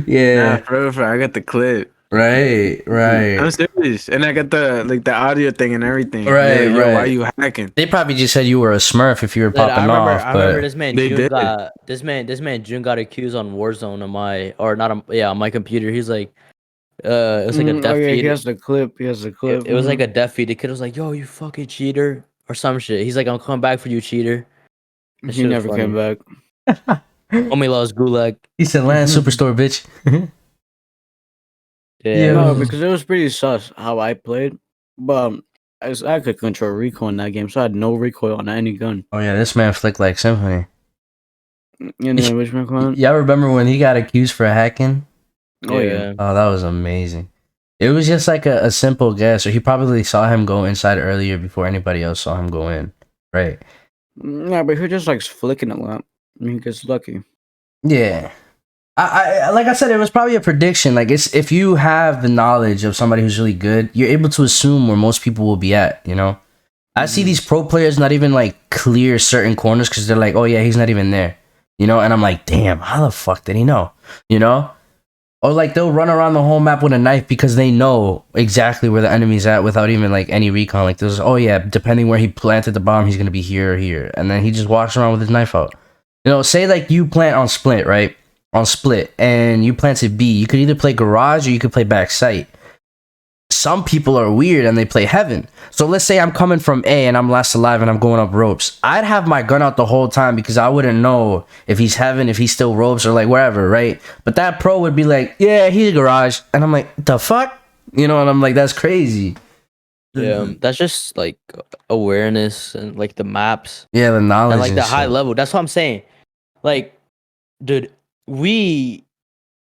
Yeah. Nah, for real, I got the clip. Right, right, I'm serious, and I got the audio thing and everything. right, They're like, yo, why right. you hacking? They probably just said you were a Smurf if you were Dude, popping off, I remember but this man They June did. got this man June got accused on Warzone on my or not on on my computer. He's like it was like a Oh death yeah, feed. he has the clip. He has the clip. It was like a death feed. The kid was like, "Yo, you fucking cheater," or some shit. He's like, "I'm coming back for you, cheater." That He shit was never came funny. back. Homie loves gulag. he said, "Land Superstore, bitch." Yeah. No, Yeah. because it was pretty sus how I played, but I could control recoil in that game, so I had no recoil on any gun. Oh yeah, this man flicked like Symphony. And then which one? Y'all remember when he got accused for hacking? Oh yeah. Oh, that was amazing. It was just like a simple guess, or he probably saw him go inside earlier before anybody else saw him go in. Right. Yeah, but he just likes flicking a lot. I mean, he gets lucky. Yeah. I like I said, it was probably a prediction. Like it's if you have the knowledge of somebody who's really good, you're able to assume where most people will be at, you know? I see these pro players not even like clear certain corners because they're like, oh yeah, he's not even there. You know, and I'm like, damn, how the fuck did he know? You know? Or like they'll run around the whole map with a knife because they know exactly where the enemy's at without even like any recon. Like there's, oh yeah, depending where he planted the bomb, he's gonna be here or here. And then he just walks around with his knife out. You know, say like you plant on split, right? On split, and you planted B. You could either play garage or you could play back sight. Some people are weird and they play heaven. So let's say I'm coming from A and I'm last alive and I'm going up ropes. I'd have my gun out the whole time because I wouldn't know if he's heaven, if he's still ropes or like wherever, right? But that pro would be like, yeah, he's garage. And I'm like, the fuck? You know, and I'm like, that's crazy. Yeah, that's just like awareness and like the maps Yeah, the knowledge and like the and high shit. level. That's what I'm saying. Like, dude, we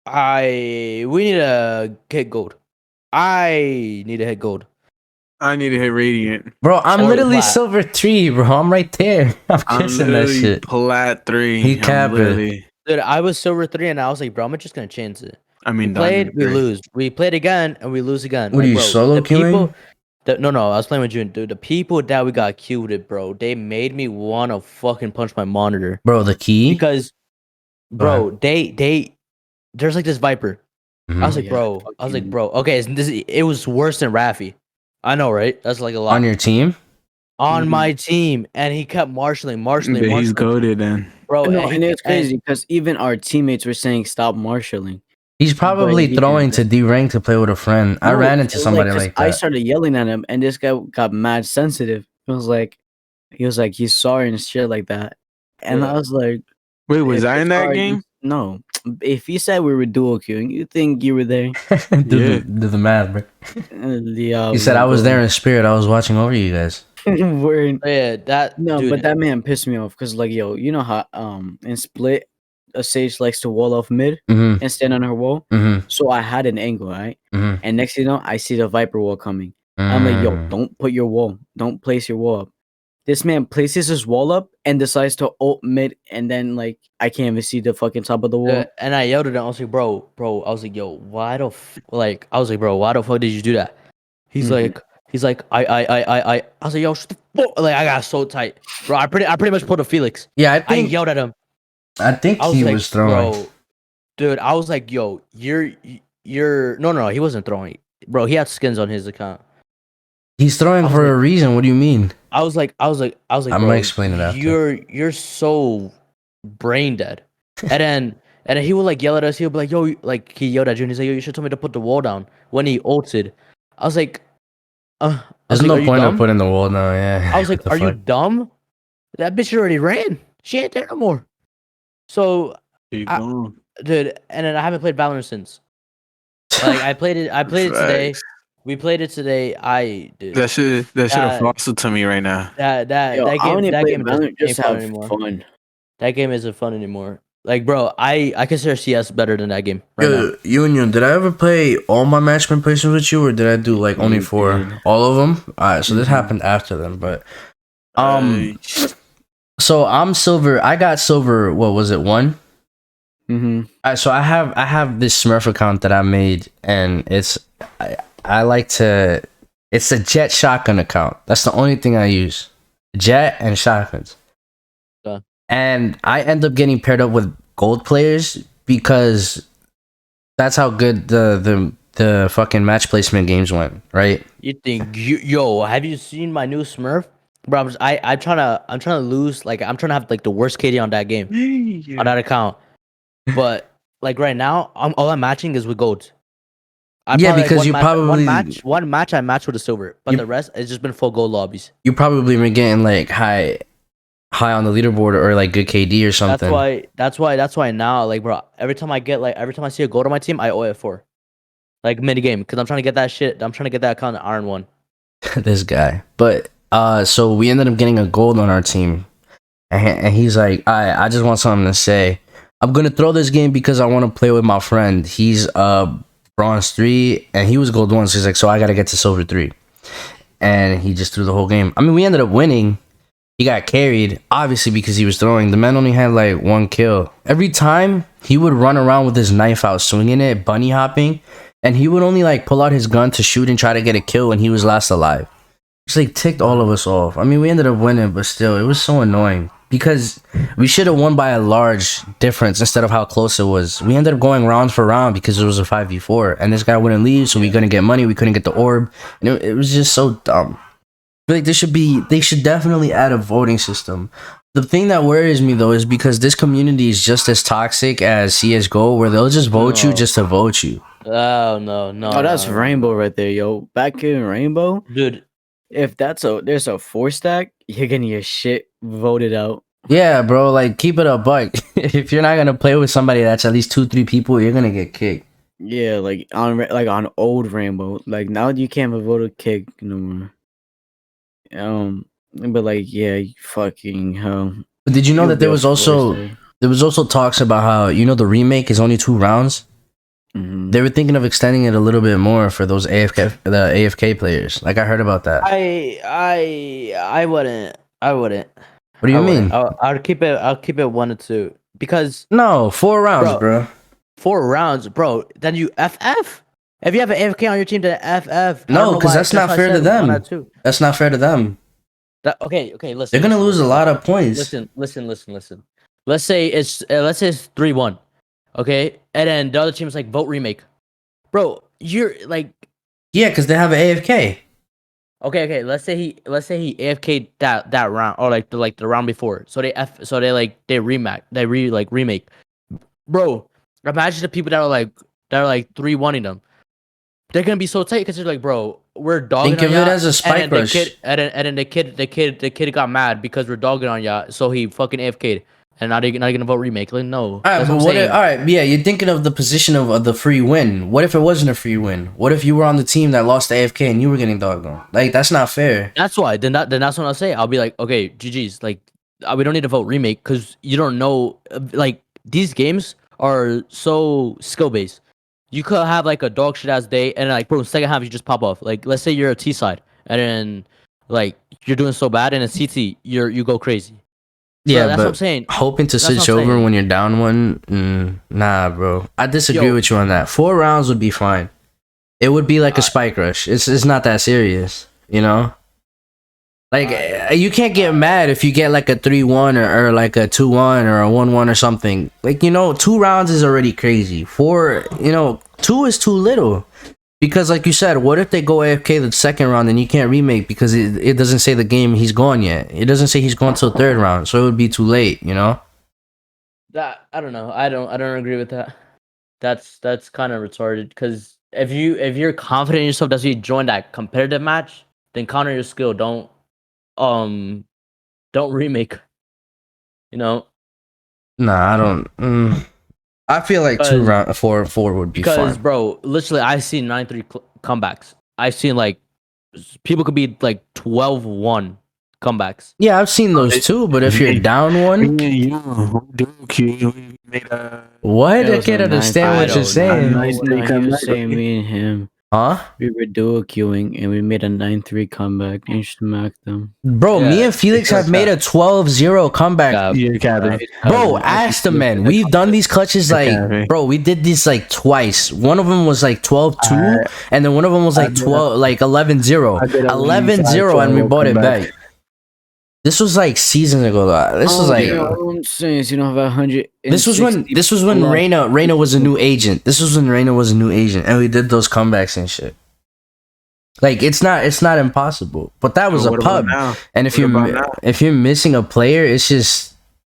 need to get gold. I need to hit gold. I need to hit Radiant. Bro, I'm Or literally plat. silver 3, bro. I'm right there. I'm I'm kissing that literally shit. plat 3. He I'm capping. literally- Dude, I was silver 3 and I was like, bro, I'm just gonna chance it. I We mean, played, diamond we 3. lose. We played again and we lose again. What are Like, you, bro, solo the queuing? people no, I was playing with June, dude. The people that we got queued with, bro, they made me wanna fucking punch my monitor. Bro, the key? Because bro, there's like this Viper. Mhm. I was Oh, like, yeah, bro, bro, okay, it was worse than Rafi. I know, right? That's like a lot. On your team? On Mhm. my team, and he kept marshalling. But he's goaded then. Bro, No, and it's and crazy because even our teammates were saying stop marshalling. He's probably he throwing didn't. to D-rank to play with a friend. I No, ran into it was somebody 'cause like I that. started yelling at him, and this guy got mad sensitive. He was like, he's sorry and shit like that. And I Yeah. was like, Wait, was if I in you're that sorry, game? no. If he said we were dual queuing, you think you were there? do the math, bro. Yeah, He said I was there in spirit. I was watching over you guys. We're yeah, that no, dude. but that man pissed me off because, like, yo, you know how in Split, a Sage likes to wall off mid Mm-hmm. and stand on her wall. Mm-hmm. So I had an angle, right? Mm-hmm. And next thing you know, I see the Viper wall coming. I'm like, yo, Mm. don't put your wall. Don't place your wall up. This man places his wall up and decides to ult mid, and then like I can't even see the fucking top of the wall. And I yelled at him. I was like, bro. I was like, yo, why the I was like, bro, why the fuck did you do that? He's Mhm. like, I was like, yo, shut the fuck. Like, I got so tight, bro. I pretty much pulled a Felix. Yeah, I yelled at him. I think I was he like, was throwing. bro, dude. I was like, yo, you're no, he wasn't throwing, bro. He had skins on his account. He's throwing I was for a like- reason. What do you mean? I was like, I'm bro, gonna explain it after. You're so brain dead. And then he would like yell at us. He would be like, yo, like he yelled at June. He's like, yo, you should tell me to put the wall down when he ulted. I was like, There's like, no "Are you point of dumb?" putting the wall now. Yeah. I was like, What the are you fuck? dumb? That bitch already ran. She ain't there no more. So, Keep I- going. dude, and then I haven't played Valorant since. Like I played it today. Facts. We played it today. Dude, That should have Uh, fossil to me right now. that Yo, I only game play just Valorant ain't just to fun have anymore. fun. That game isn't fun anymore. Like, bro, I consider CS better than that game right now. Yo, Union, did I ever play all my matchman places with you, or did I do like only You 4? did. All of them. All right, so this Mhm. happened after them, but so I'm silver. I got silver. What was it? 1. Mm-hmm. So I have this Smurf account that I made, and I like to. It's a Jet shotgun account. That's the only thing I use. Jet and shotguns. And I end up getting paired up with gold players because that's how good the the fucking match placement games went, right? You think yo? Have you seen my new Smurf, bro? I'm trying to lose. Like I'm trying to have like the worst KD on that game on that account. But like right now, all I'm matching is with golds. Yeah, because you probably one match I match with a silver, but the rest it's just been full gold lobbies. You probably been getting like high on the leaderboard or like good KD or something. That's why now, like, bro, every time I see a gold on my team, I owe it for like mini game because I'm trying to get that shit. I'm trying to get that account Iron 1. This guy, but so we ended up getting a gold on our team, and he's like, I just want something to say. I'm gonna throw this game because I want to play with my friend. He's bronze 3 and he was gold 1, so he's like, so I gotta get to silver 3, and he just threw the whole game. I mean, we ended up winning. He got carried, obviously, because he was throwing. The man only had like 1 kill. Every time he would run around with his knife out, swinging it, bunny hopping, and he would only like pull out his gun to shoot and try to get a kill when he was last alive. It's like ticked all of us off. I mean, we ended up winning, but still, it was so annoying because we should have won by a large difference instead of how close it was. We ended up going round for round because it was a 5v4, and this guy wouldn't leave, so we couldn't get money. We couldn't get the orb, and it was just so dumb. I feel like they should definitely add a voting system. The thing that worries me though is because this community is just as toxic as CS:GO, where they'll just vote you just to vote you. Oh no! Oh, that's Rainbow right there, yo. Back in Rainbow, dude. If there's a 4 stack, you're getting your shit voted out. Yeah, bro. Like, keep it a buck. If you're not gonna play with somebody that's at least 2-3 people, you're gonna get kicked. Yeah, like on old Rainbow, like now you can't vote a kick no more. But like, yeah, fucking hell. But did you know that there was also talks about how, you know, the remake is only 2 rounds? Mm-hmm. They were thinking of extending it a little bit more for those AFK players. Like, I heard about that. I wouldn't. What do you mean? I'll keep it 1 or 2 because no, 4 rounds, bro. 4 rounds, bro. Then you FF. If you have an AFK on your team, then FF. No, because that's not fair to them. That's not fair to them. Okay, listen. They're gonna lose a lot of points. Listen. Let's say it's 3-1. Okay, and then the other team is like vote remake, bro. You're like, yeah, because they have an AFK. Okay. Let's say he AFK'd that round or like the round before. So they remake, bro. Imagine the people that are like 3-1ing them. They're gonna be so tight because they're like, bro, we're dogging. Think of it as a spike rush. And then the kid got mad because we're dogging on ya, so he fucking AFK'd. And now they're not gonna vote remake. Like, no. All right, all right, yeah, you're thinking of the position of the free win. What if it wasn't a free win? What if you were on the team that lost the AFK and you were getting dogged on? Like, that's not fair. That's why. Then that's what I'll say. I'll be like, okay, GG's. Like, we don't need to vote remake because you don't know. Like, these games are so skill based. You could have like a dog shit ass day, and like, bro, second half you just pop off. Like, let's say you're a T side, and then like you're doing so bad, and a CT you go crazy. Yeah, that's but what I'm saying. Hoping to switch over when you're down 1, nah, bro. I disagree with you on that. 4 rounds would be fine. It would be like a spike rush. It's not that serious, you know. Like, you can't get mad if you get like a 3-1 or like a 2-1 or a 1-1 or something. Like, you know, 2 rounds is already crazy. 4, you know, 2 is too little. Because like you said, what if they go AFK the second round and you can't remake because it doesn't say the game he's gone yet. It doesn't say he's gone till 3rd round, so it would be too late, you know? That I don't know. I don't agree with that. That's kind of retarded because if you're confident in yourself that you join that competitive match, then counter your skill. Don't remake. You know? Nah, I don't. I feel like 4 would be fine. Because, bro, literally, I've seen 9-3 comebacks. I've seen, like, people could be, like, 12-1 comebacks. Yeah, I've seen those too, but if you're down 1... What? I can't understand what you're saying. He was saying me and him. Huh? We were duo queuing and we made a 9-3 comeback and smacked them. Bro, me and Felix have made a 12-0 comeback. Bro, ask the man. We've done these clutches like, bro, we did this like twice. One of them was like 12-2, and then one of them was like 11-0. 11-0, and we bought it back. This was like seasons ago. Though. This was like. all I'm saying is you don't have 100. This was when Reina was a new agent. This was when Reina was a new agent, and we did those comebacks and shit. Like it's not impossible, but that was a pub. And if you're missing a player, it's just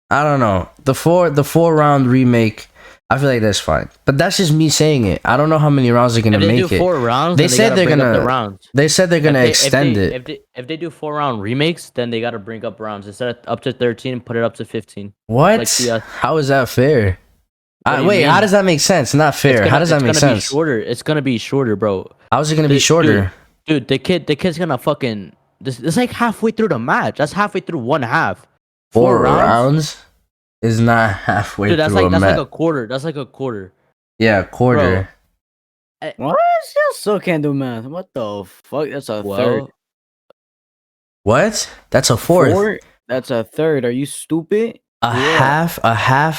I don't know. The four round remake, I feel like that's fine, but that's just me saying it. I don't know how many rounds they're gonna make it. If they do 4 rounds, they said they're gonna. They said they're gonna extend it. If they do 4 round remakes, then they gotta bring up rounds instead of up to 13, put it up to 15. What? Like how is that fair? Wait, how does that make sense? Not fair. How does that make sense? It's gonna be shorter, bro. How is it gonna be shorter? Dude, the kid's gonna fucking. This is like halfway through the match. That's halfway through one half. 4 rounds is not halfway through a match. That's like a quarter. That's like a quarter. Yeah, quarter. Bro. What? You still can't do math. What the fuck? That's a third. What? That's a fourth. That's a third. Are you stupid? A half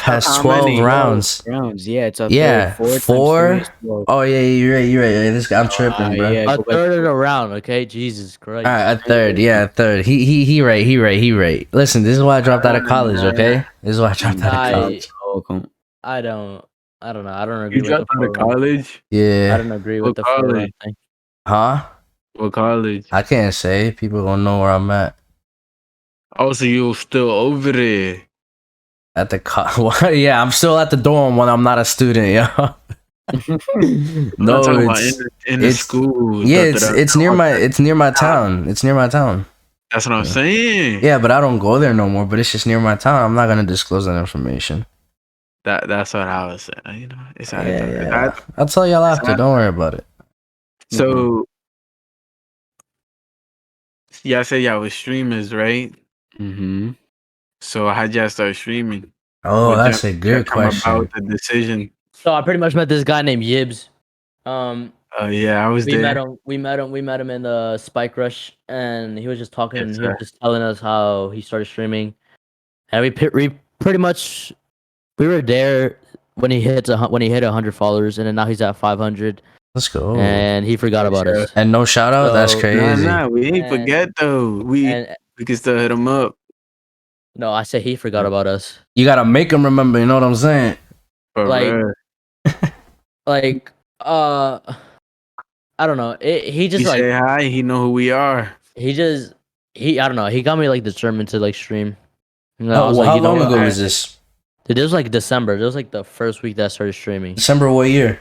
has 12 rounds. Yeah, it's a third. 4. Oh yeah, you're right. This guy, I'm tripping, bro. Yeah, a third of the round, okay? Jesus Christ. All right, a third. Yeah, a third. He right. Listen, this is why I dropped out of college, okay? This is why I dropped out of college. I don't know. I don't agree with the 4 out of college? Yeah. I don't agree with the 4 round thing. Huh? What college? I can't say. People gonna know where I'm at. Oh, so you're still over there? At the yeah, I'm still at the dorm when I'm not a student, yo. No, it's in the school. Yeah, it's near my town. It's near my town. That's what I'm saying. Yeah, but I don't go there no more. But it's just near my town. I'm not gonna disclose that information. That's what I was saying. You know, it's I'll tell y'all after. Don't worry about it. So, y'all say y'all was streamers, right? Mm-hmm. So how'd y'all start streaming? Oh, that's a good question. About the decision. So I pretty much met this guy named Yibs. Yeah, I was there. We met him in the Spike Rush, and he was just talking. He was just telling us how he started streaming, and we pretty much we were there when he hit 100 followers, and then now he's at 500. Let's go. And he forgot about us. And no shout out. That's crazy. Nah, we ain't forget though. We can still hit him up. No, I said he forgot about us. You gotta make him remember. You know what I'm saying? Like, I don't know. He just like say hi. He know who we are. I don't know. He got me like determined to like stream. How long ago was this? Dude, it was like December. It was like the first week that I started streaming. December what year?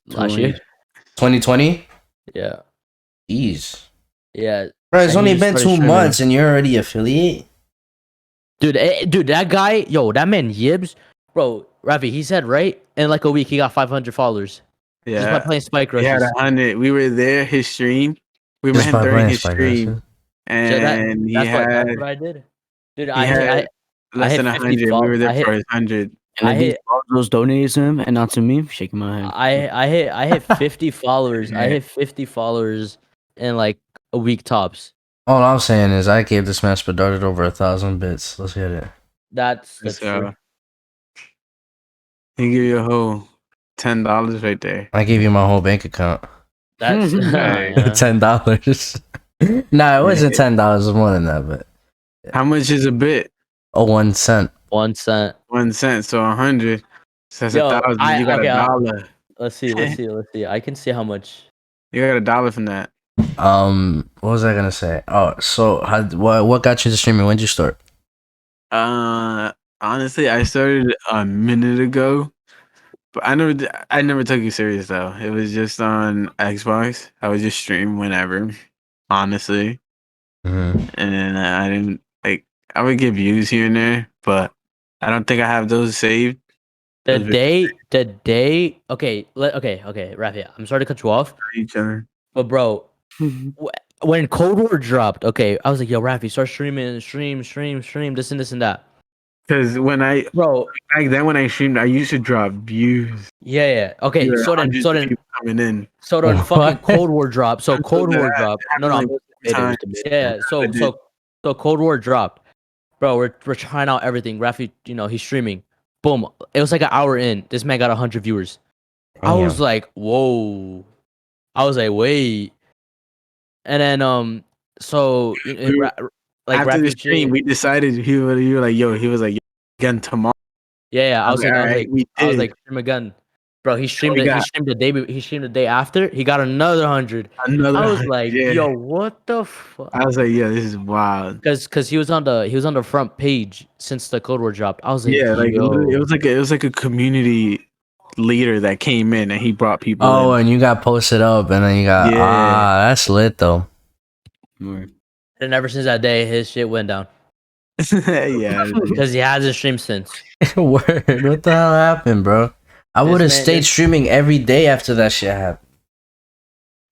Last year. 2020. Yeah. Jeez. Yeah. Bro, it's only been 2 months and you're already affiliate. Dude, that guy, that man Yibs, bro, Rafi, he said right in like a week he got 500 followers. Yeah, just by playing Spike Rush. He had 100. We were there. His stream. We met him during his stream, and that's what I did. Dude, I had less than 100. We were there for his 100. And I hit those donated to him and not to me. Shaking my head. I hit 50 followers. I hit 50 followers in like a week tops. All I'm saying is I gave this man Spadarted over 1,000 bits. Let's get it. That's true. He give you a whole $10 right there. I gave you my whole bank account. That's $10. Nah, it wasn't $10. It was more than that, but how much is a bit? Oh, 1 cent. 1 cent. 1 cent. So 100. So that's 1,000. You got $1. Let's see. I can see how much. You got $1 from that. What was I gonna say? Oh, so what got you to streaming? When did you start? Honestly, I started a minute ago, but I never took it serious though. It was just on Xbox. I would just stream whenever, honestly, and I didn't like. I would get views here and there, but I don't think I have those saved. The day. Okay, Rafi, I'm sorry to cut you off. Each other, but bro. When Cold War dropped, okay, I was like, yo, Rafi, start streaming, stream, this and that. Because back then when I streamed, I used to drop views. Yeah. Okay, so then coming in. So then fucking Cold War dropped. So Cold War dropped. No. Yeah. So Cold War dropped. Bro, we're trying out everything. Rafi, he's streaming. Boom. It was like an hour in. This man got 100 viewers. I was like, whoa. I was like, wait. And then so like after the rapping stream, shit. we decided he were like, yo, he was like, yo, again tomorrow. Yeah. I was like, alright, we I was did. like, stream again, bro. He streamed we it. He got streamed the day. He streamed the day after. He got another 100. another. I was like, yeah. yo, what the fuck? I was like, yeah, this is wild. Cause he was on the front page since the code word dropped. I was like, Yeah, like yo, it was like a community leader that came in and he brought people Oh, in. and you got posted up, and then you got Yeah. that's lit though. Word. and ever since that day, his shit went down. yeah. Cause he hasn't streamed since. Word, what the hell happened, bro? I This would have man- stayed this- streaming every day after that shit happened.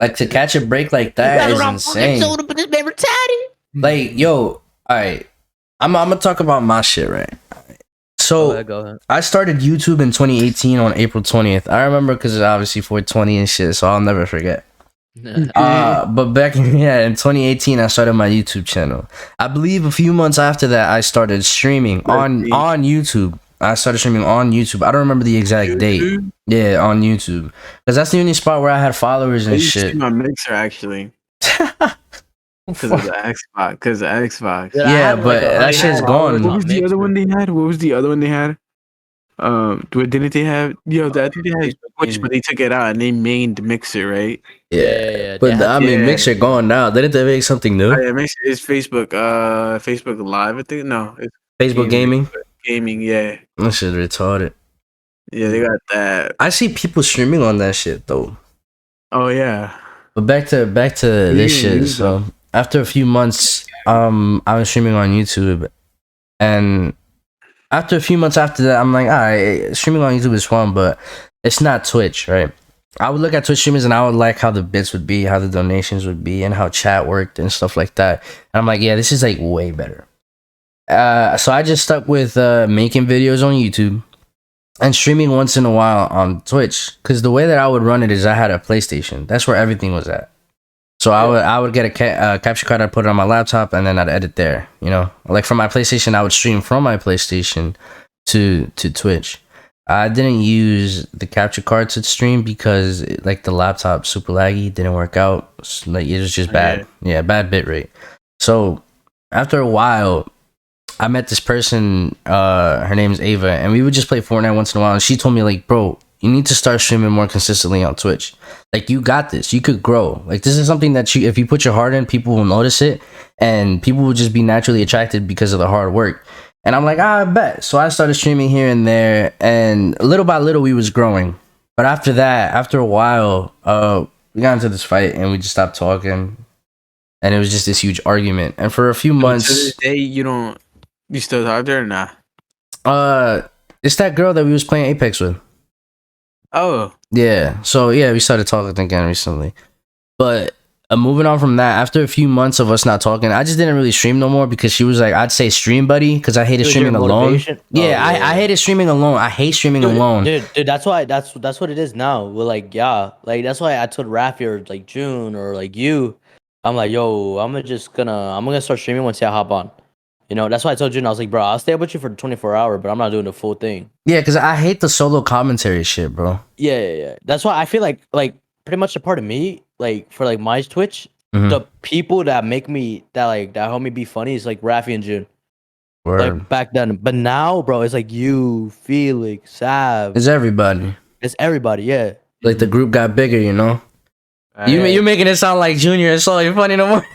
Like to catch a break like that is insane. This man retarded. Like, yo, alright. I'm gonna talk about my shit, right? So Go ahead. I started YouTube in 2018 on April 20th. I remember because it's obviously 420 and shit, so I'll never forget. But back in 2018, I started my YouTube channel. I believe a few months after that, I started streaming on YouTube. I started streaming on YouTube. I don't remember the exact date. Yeah, on YouTube, because that's the only spot where I had followers I and used to shit. see my mixer actually because of the Xbox. Because of Xbox. Dude, I Yeah, had, but like, that shit's gone. What was the other one they had? What was the other one they had? Didn't they have? Yo, I think they had Twitch, but they took it out and they mained Mixer, right? Yeah. But They had- I mean, yeah. Mixer gone now. Didn't they make something new? Oh, yeah, Mixer is Facebook. Facebook Live. I think no, it's Facebook Gaming. gaming. Yeah, That shit retarded. yeah, they got that. I see people streaming on that shit though. Oh yeah, But back to this Yeah, shit. yeah. So after a few months, I was streaming on YouTube, and after a few months after that, I'm like, all right, streaming on YouTube is fun, but it's not Twitch, right? I would look at Twitch streamers and I would like how the bits would be, how the donations would be, and how chat worked and stuff like that. And I'm like, yeah, this is like way better. So I just stuck with making videos on YouTube and streaming once in a while on Twitch, because the way that I would run it is I had a PlayStation. That's where everything was at. So I would get a capture card, I'd put it on my laptop, and then I'd edit there. You know, like from my PlayStation, I would stream from my PlayStation to Twitch. I didn't use the capture card to stream because like the laptop super laggy, didn't work out. Like it was just bad. Yeah, bad bit rate. So after a while, I met this person, her name's Ava, and we would just play Fortnite once in a while, and she told me like, bro, you need to start streaming more consistently on Twitch. Like, you got this. You could grow. Like, this is something that you, if you put your heart in, people will notice it, and people will just be naturally attracted because of the hard work. And I'm like, I bet. So I started streaming here and there, and little by little, we was growing. But after that, after a while, we got into this fight, and we just stopped talking, and it was just this huge argument. And for a few months, to this day, you still talk to her or nah? it's that girl that we was playing Apex with. Oh, Yeah. So yeah, we started talking again recently. But moving on from that, after a few months of us not talking, I just didn't really stream no more because she was like, I'd say stream buddy, because I hated Was streaming your alone. motivation? Yeah, Oh, I hated streaming alone. I hate streaming alone. Dude, that's why that's what it is now. We're like, yeah, like that's why I told Rafi or like June or like you, I'm like, yo, I'm gonna start streaming once I hop on. You know, that's why I told June, I was like, bro, I'll stay up with you for 24 hours, but I'm not doing the full thing. Yeah, because I hate the solo commentary shit, bro. Yeah. That's why I feel like pretty much a part of me, like for like my Twitch, Mhm. the people that make me that help me be funny is like Rafi and June. Word. Like back then. But now, bro, it's like you, Felix, Sav. It's everybody. It's everybody, yeah. Like the group got bigger, you know? You're making it sound like Junior is so funny no more.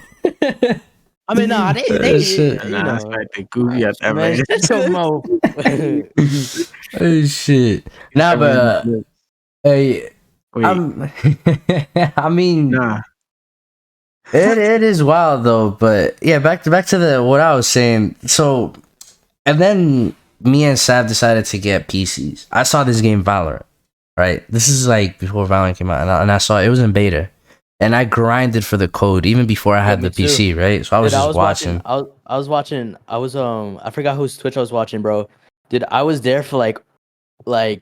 I mean, nah, they Shit. you nah, that's know, right. They goofy at that man, man. shut your mouth. Oh shit. Nah, but hey, Wait, I mean, nah. it is wild though. But yeah, back to the what I was saying. So, and then me and Sav decided to get PCs. I saw this game Valorant, right? This is like before Valorant came out, and I saw it was in beta, and I grinded for the code even before I had me the PC, right? So I was Dude, just watching. I was watching. I forgot whose Twitch I was watching, bro. Dude, I was there for like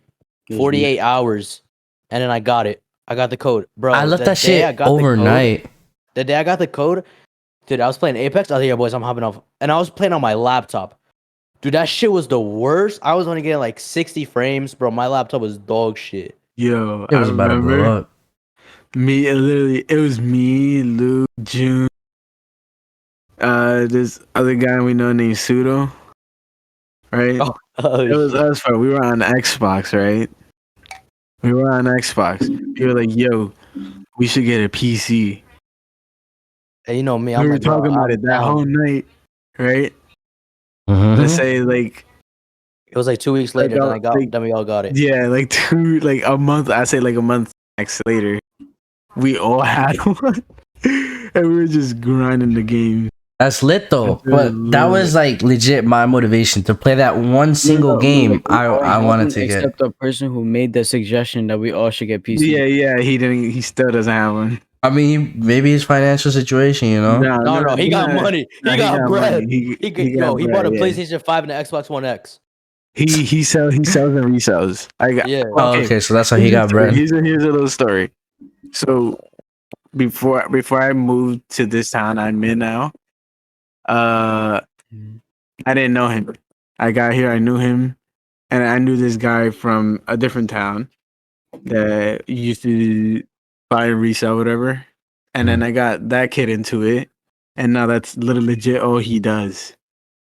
48 hours, and then I got it. I got the code, bro. I left the that day I shit got the code- overnight. The day I got the code, dude, I was playing Apex. I was like, yeah, boys, I'm hopping off, and I was playing on my laptop. Dude, that shit was the worst. I was only getting like 60 frames, bro. My laptop was dog shit. Yo, It was I about to remember blow up. it was me, Lou, June, this other guy we know named Pseudo, right? Oh, It was shit. us, bro. We were on Xbox, right? We were on Xbox. We were like, yo, we should get a PC. And you know me, We I'm were like, bro, talking about I'm it that down. whole night, right? Mhm. Let's say like It was like 2 weeks later, then we all got it. yeah, like a month. I say like a month next later, we all had one, and we were just grinding the game. That's lit though. That's But that lit. was like legit my motivation to play that one single game. Like, we all I had wanted one to get. except the person who made the suggestion that we all should get PC. Yeah. He didn't. He still doesn't have one. I mean, maybe his financial situation, you know. No, he got money. He got bread. Money. He got he bought a bread, yeah. PlayStation 5 and an Xbox One X. He sells and resells. I got Yeah. Oh, okay, so that's how he here's got a story. bread. Here's a little story. So before I moved to this town I'm in now, I didn't know him. I got here, I knew him, and I knew this guy from a different town that used to buy and resell whatever. And then I got that kid into it, and now that's literally legit all he does.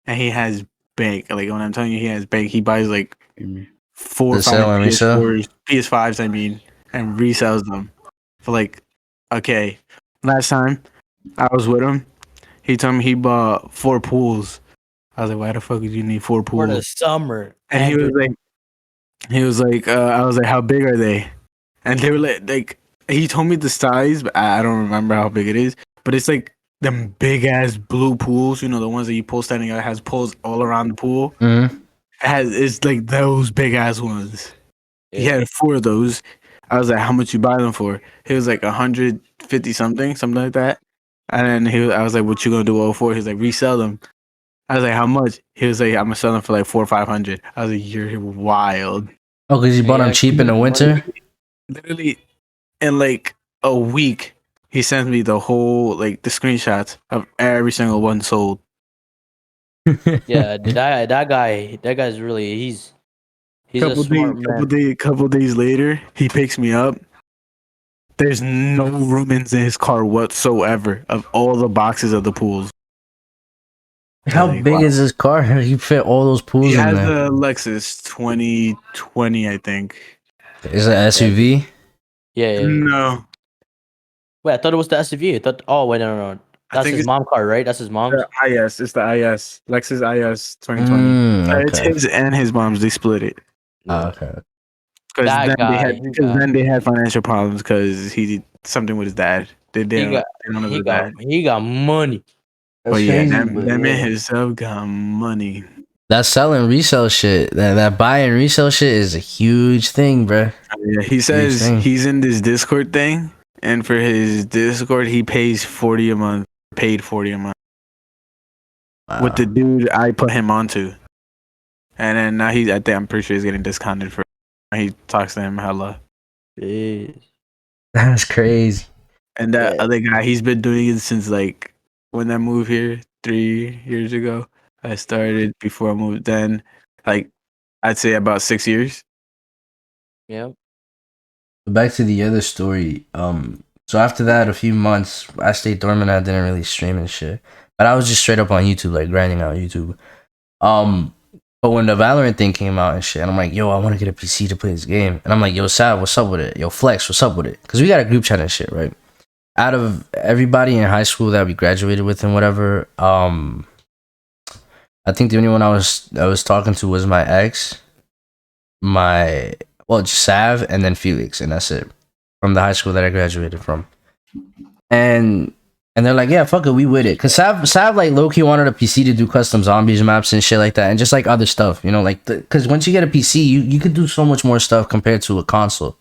And he has bank. Like when I'm telling you, he has bank. He buys like 4 or To sell 5 and resell? PS4s, PS5s, I mean, and resells them for like, okay. Last time I was with him, he told me he bought 4 pools. I was like, why the fuck would you need 4 For the pools? summer. And he was like, I was like, how big are they? And they were like, he told me the size, but I don't remember how big it is. But it's like them big ass blue pools, you know, the ones that you pull standing out, has pools all around the pool. Mhm. It's like those big ass ones. He Yeah. had 4 of those. I was like, how much you buy them for? He was like 150 something like that. And then I was like, what you gonna do all for? He was like, resell them. I was like, how much? He was like, I'm gonna sell them for like 400 or 500. I was like, you're wild. Oh, because you bought Yeah, them cheap in the winter. Literally, in like a week, he sent me the whole the screenshots of every single one sold. Yeah, that guy's really he's a smart man. Couple days later, he picks me up. There's no room in his car whatsoever of all the boxes of the pools. How Like, big wow. is his car? He fit all those pools He in has there. the Lexus 2020, I think. Is it SUV? Yeah. No, Wait, I thought it was the SUV. I thought. Oh wait, no. I That's think his it's mom car, right? That's his mom's. the IS. It's the IS. Lexus IS 2020. It's Okay. his and his mom's. They split it. Oh, okay. Because That then guy, then they had financial problems because he did something with his dad. They don't live with his dad. he got money. That's But yeah, crazy, that but man yeah. himself got money. That selling resale shit, that buy and resale shit is a huge thing, bruh. Yeah, he says thing. he's in this Discord thing, and for his Discord, he pays 40 a month. Paid 40 a month Wow. with the dude I put him onto, and then now I'm pretty sure he's getting discounted for. He talks to him hella, Jeez. That's crazy. and that Yeah. other guy, he's been doing it since like when I moved here 3 years ago. I started before I moved. Then, like, I'd say about 6 years. Yeah. Back to the other story. So after that, a few months, I stayed dormant. I didn't really stream and shit, but I was just straight up on YouTube, like grinding out YouTube. But when the Valorant thing came out and shit, and I'm like, yo, I want to get a PC to play this game, and I'm like, yo, Sav, what's up with it? Yo, Flex, what's up with it? Because we got a group chat and shit, right? Out of everybody in high school that we graduated with and whatever, I think the only one I was talking to was my ex, just Sav, and then Felix, and that's it, from the high school that I graduated from. And they're like, yeah, fuck it, we with it. Cause Sav like low key wanted a PC to do custom zombies maps and shit like that, and just like other stuff, you know, like cause once you get a PC, you could do so much more stuff compared to a console.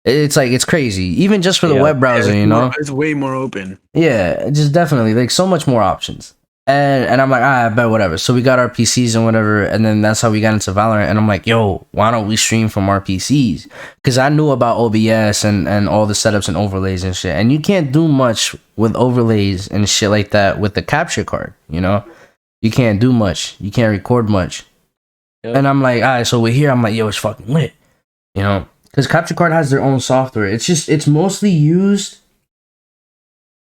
It's like it's crazy, even just for the web browser, you know. It's way more open. Yeah, just definitely like so much more options. And I'm like, I bet whatever. So we got our PCs and whatever, and then that's how we got into Valorant. And I'm like, yo, why don't we stream from our PCs? Because I knew about OBS and all the setups and overlays and shit. And you can't do much with overlays and shit like that with the capture card, you know? You can't do much. You can't record much. Yep. And I'm like, all right, so we're here. I'm like, yo, it's fucking lit, you know? Because capture card has their own software. It's mostly used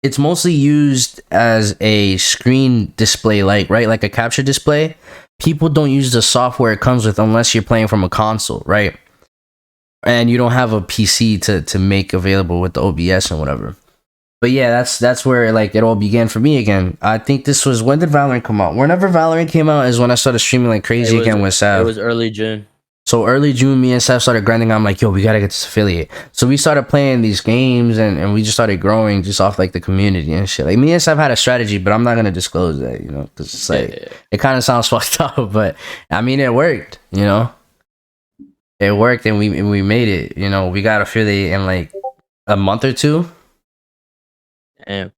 it's mostly used as a screen display, right, like a capture display. People don't use the software it comes with unless you're playing from a console, right? And you don't have a PC to make available with the OBS and whatever. But yeah, that's where like it all began for me again. I think this was, when did Valorant come out? Whenever Valorant came out is when I started streaming like crazy again with Sav. It was early June. So early June, me and Sav started grinding. I'm like, yo, we gotta get this affiliate. So we started playing these games and we just started growing just off like the community and shit. Like me and Sav had a strategy, but I'm not gonna disclose that, you know, because it's like it kind of sounds fucked up, but I mean it worked, you know. It worked and we made it. You know, we got affiliate in like a month or two. Damn.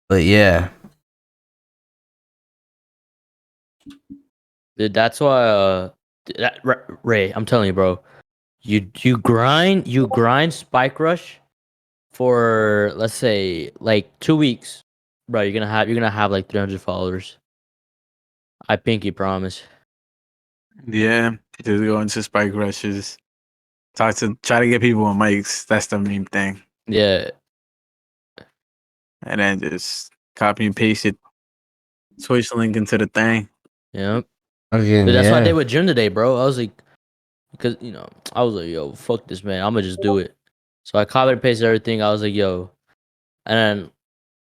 But yeah. Dude, that's why Ray, I'm telling you, bro. You grind Spike Rush for, let's say, like 2 weeks. Bro, you're gonna have like 300 followers. I pinky promise. Yeah, just go into spike rushes. Try to get people on mics. That's the main thing. Yeah. And then just copy and paste it. Switch link into the thing. Yep. Okay, Dude, that's what I yeah. did with Jim today, bro. I was like, because I was like, yo, fuck this, man. I'm gonna just do it. So I copied and pasted everything. I was like, yo, and then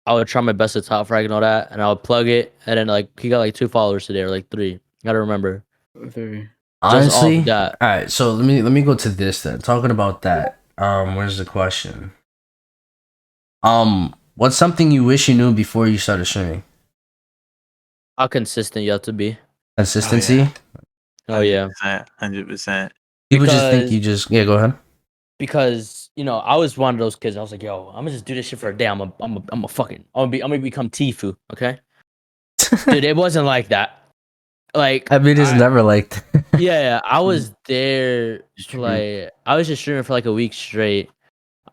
I would try my best to top frag and all that, and I would plug it, and then like he got like 2 followers today or like 3. Gotta remember. 3. Honestly, off that. all right. So let me go to this then. Talking about that. Where's the question? What's something you wish you knew before you started streaming? How consistent you have to be. Consistency. Oh yeah. 100%. People just think you just go ahead. Because I was one of those kids. I was like, yo, I'm gonna just do this shit for a day. I'm gonna become Tfue. Okay. Dude, it wasn't like that. Like, I mean, it's never like that. yeah, I was there for like, I was just streaming for like a week straight.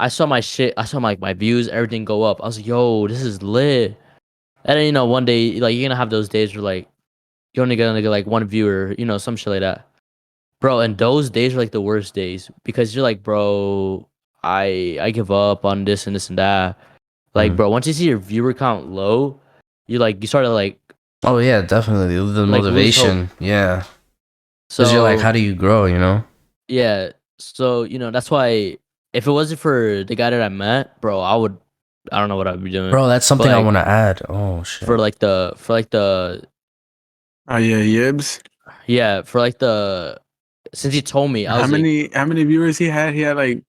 I saw my shit. I saw my views, everything go up. I was like, yo, this is lit. And then one day, like, you're gonna have those days where like you're only gonna get like 1 viewer, some shit like that, bro. And those days are like the worst days because you're like, bro, I give up on this and this and that. Like, bro, once you see your viewer count low, you start to like. Oh yeah, definitely the like, motivation. Yeah. So you're like, how do you grow? Yeah. So that's why if it wasn't for the guy that I met, bro, I don't know what I'd be doing. Bro, that's something I like, want to add. Oh shit. For like the Oh yeah, Yibs. Yeah, for like the since he told me, I was how many viewers he had? He had like,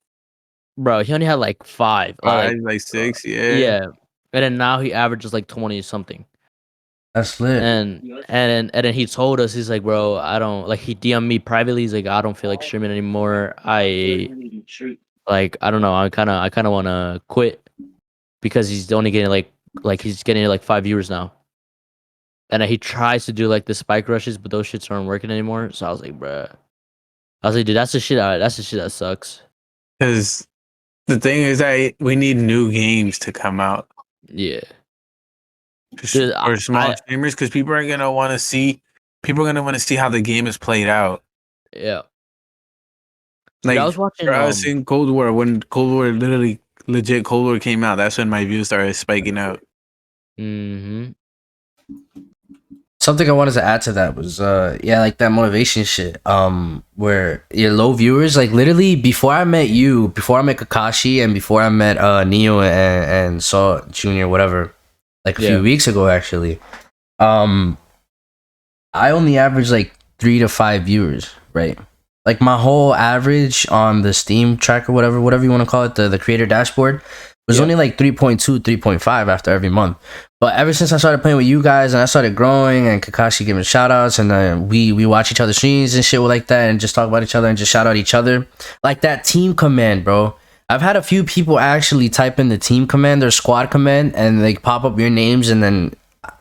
bro, he only had like 5. like 6, yeah. Yeah. And then now he averages like 20 something. That's lit. And then he told us, he's like, bro, I don't like, he DM'd me privately, he's like, I don't feel like streaming anymore. I don't know, I kinda wanna quit because he's only getting like he's getting like 5 viewers now. And then he tries to do like the spike rushes, but those shits aren't working anymore. So I was like, bruh. I was like, dude, that's the shit that sucks. Because the thing is that we need new games to come out. Yeah. Dude, for small streamers, because people are gonna want to see how the game is played out. Yeah. Like, dude, I was watching. I was seeing Cold War when Cold War legit Cold War came out. That's when my views started spiking out. Mm-hmm. Something I wanted to add to that was like that motivation shit. Where your low viewers, like literally before I met you, before I met Kakashi, and before I met Neo and Saw Junior, whatever, like a few weeks ago actually. I only averaged like 3 to 5 viewers, right? Like my whole average on the Steam tracker, whatever you want to call it, the creator dashboard, was only like 3.2, 3.5 after every month. But ever since I started playing with you guys and I started growing and Kakashi giving shout outs and we watch each other's streams and shit like that and just talk about each other and just shout out each other, like that team command, bro. I've had a few people actually type in the team command or squad command and like pop up your names, and then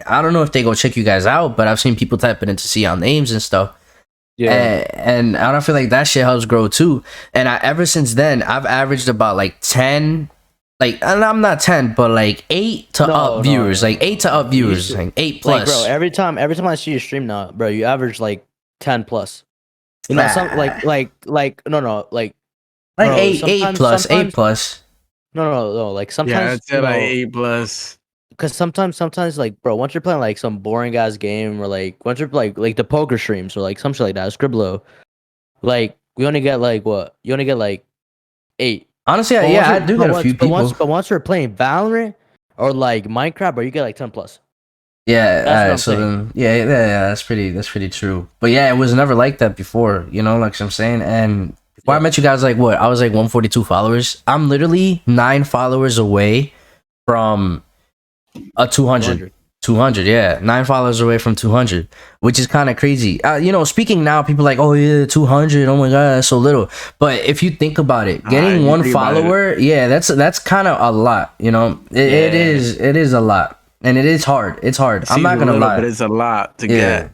I don't know if they go check you guys out, but I've seen people type it in to see our names and stuff. Yeah, and I don't feel like that shit helps grow too. And ever since then, I've averaged about like 10. Like, and I'm not 10, but like 8 to up viewers. Like 8 to up viewers. Like 8 plus. Like, bro, every time I see you stream now, bro, you average like 10 plus. Some like no, like bro, 8 plus. No. Like Yeah, sometimes, I'd say like 8+. because sometimes, like, bro, once you're playing like some boring ass game, or like once you're like the poker streams or like some shit like that, Scribblo, like we only get like what? You only get like 8. Honestly, But yeah, I once you're- do but get a once- few but once people. but once you're playing Valorant or like Minecraft, bro, you get like 10+. Yeah, That's what I'm so saying. then yeah, that's pretty true. But yeah, it was never like that before, you know, like I'm saying. And before I Yeah. met you guys, like what, I was like 142 followers. I'm literally 9 followers away from a 200. 200, yeah, 9 followers away from 200, which is kind of crazy. You know, speaking now, people like, oh yeah, 200, oh my god, that's so little. But if you think about it, getting you one think about it. follower, yeah, that's kind of a lot. You know, it is a lot. And it is hard. It's hard. I'm Seems not a gonna little, lie. but it's a lot to Yeah. get.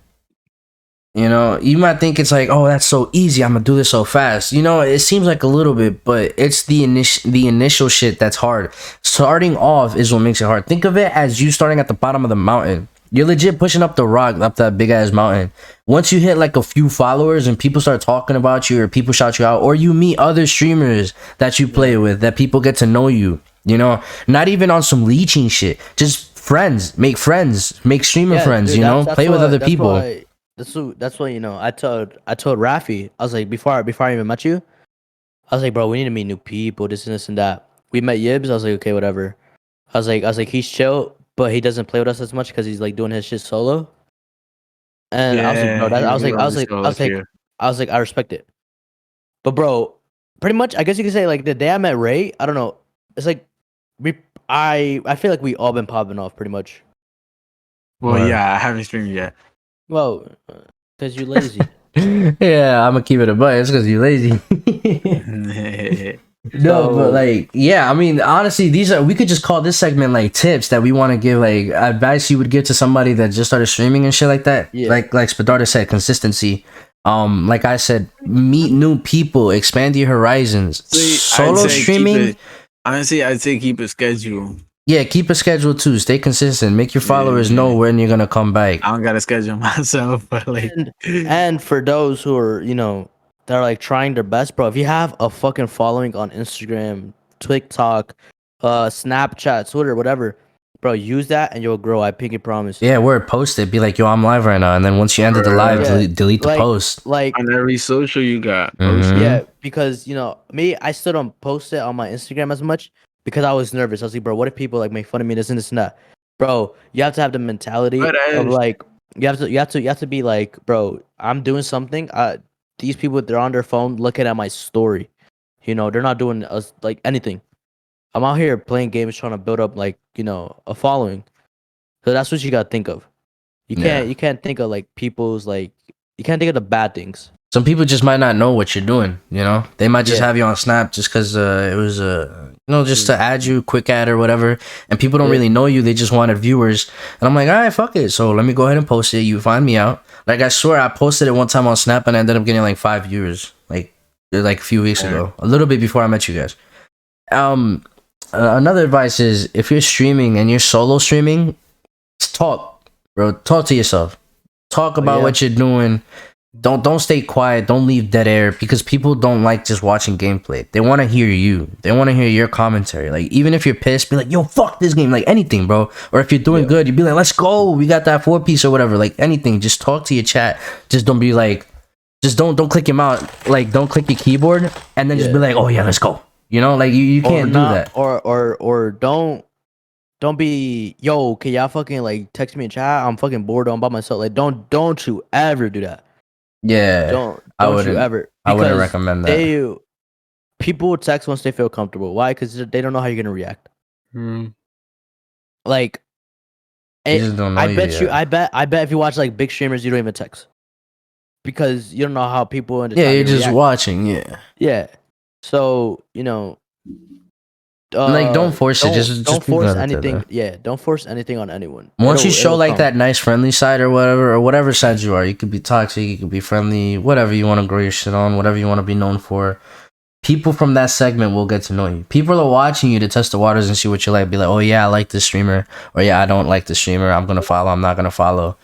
You know, you might think it's like, oh, that's so easy. I'm gonna do this so fast. You know, it seems like a little bit, but it's the initial shit that's hard. Starting off is what makes it hard. Think of it as you starting at the bottom of the mountain. You're legit pushing up the rock, up that big ass mountain. Once you hit like a few followers and people start talking about you, or people shout you out, or you meet other streamers that you play with, that people get to know you. You know, not even on some leeching shit. Just friends, make streamer friends. Dude, you know, that's play with why- other people. That's why, you know, I told Rafi, I was like, before I even met you, I was like, bro, we need to meet new people, this and this and that. We met Yibs. I was like, okay, whatever. I was like, he's chill, but he doesn't play with us as much because he's like doing his shit solo. And I was like, bro, I was like, I respect it. But bro, pretty much, I guess you could say like the day I met Ray, I don't know. It's like I feel like we all been popping off pretty much. Well, Right. yeah, I haven't streamed yet. Well, because you're lazy. Yeah, I'm gonna keep it a butt. It's because you're lazy. No, but like, yeah, I mean, honestly, we could just call this segment like tips that we want to give, like advice you would give to somebody that just started streaming and shit like that. Yeah. Like Spadarted said, consistency. Like I said, meet new people, expand your horizons. Solo streaming. Honestly, I'd say keep a schedule. Yeah, keep a schedule too. Stay consistent. Make your followers know when you're gonna come back. I don't got a schedule myself, but like, and for those who are, you know, that are like trying their best, bro, if you have a fucking following on Instagram, TikTok, Snapchat, Twitter, whatever, bro, use that and you'll grow. I pinky promise. Yeah, word, post it. Be like, yo, I'm live right now, and then once you enter the live, Yeah. delete the Like- post. Like, on every social you got. Mhm. yeah, because, you know, me, I still don't post it on my Instagram as much because I was nervous. I was like, bro, what if people like make fun of me, this and this and that? Bro, you have to have the mentality But of like, you have to be like, bro, I'm doing something. These people, they're on their phone looking at my story. You know, they're not doing like anything. I'm out here playing games, trying to build up like, you know, a following. So that's what you gotta think of. You can't think of like people's like, you can't think of the bad things. Some people just might not know what you're doing, you know? They might just Yeah. have you on Snap just because it was, you know, just to add you, quick ad or whatever. And people don't Yeah. really know you. They just wanted viewers. And I'm like, all right, fuck it. So let me go ahead and post it. You find me out. Like, I swear I posted it one time on Snap and I ended up getting like 5 viewers. Like a few weeks ago. A little bit before I met you guys. Another advice is if you're streaming and you're solo streaming, just talk, bro. Talk to yourself. Talk about what you're doing. Don't stay quiet. Don't leave dead air because people don't like just watching gameplay. They want to hear you. They want to hear your commentary. Like even if you're pissed, be like, "Yo, fuck this game." Like anything, bro. Or if you're doing good, you'd be like, "Let's go. We got that 4-piece or whatever." Like anything. Just talk to your chat. Just don't be like, just don't click your mouth. Like don't click your keyboard and then just be like, "Oh yeah, let's go." You know, like you can't do that. Or don't be, yo, can y'all fucking like text me in chat? I'm fucking bored. I'm by myself. Like don't you ever do that. Yeah, Don't I you wouldn't. ever. I wouldn't Because recommend that. People will text once they feel comfortable. Why? Because they don't know how you're gonna react. Like, They just don't know I you bet you. yet. I bet if you watch like big streamers, you don't even text because you don't know how people in the Yeah, chat you're just react. watching. Yeah. Yeah. So you know. Like, don't force it, just don't be force glad it's anything. there. Yeah, don't force anything on anyone. Once you show it'll like come. that nice friendly side or whatever side you are, you could be toxic, you could be friendly, whatever you want to grow your shit on, whatever you want to be known for. People from that segment will get to know you. People are watching you to test the waters and see what you like. Be like, oh yeah, I like this streamer, or yeah, I don't like this streamer. I'm gonna follow. I'm not gonna follow.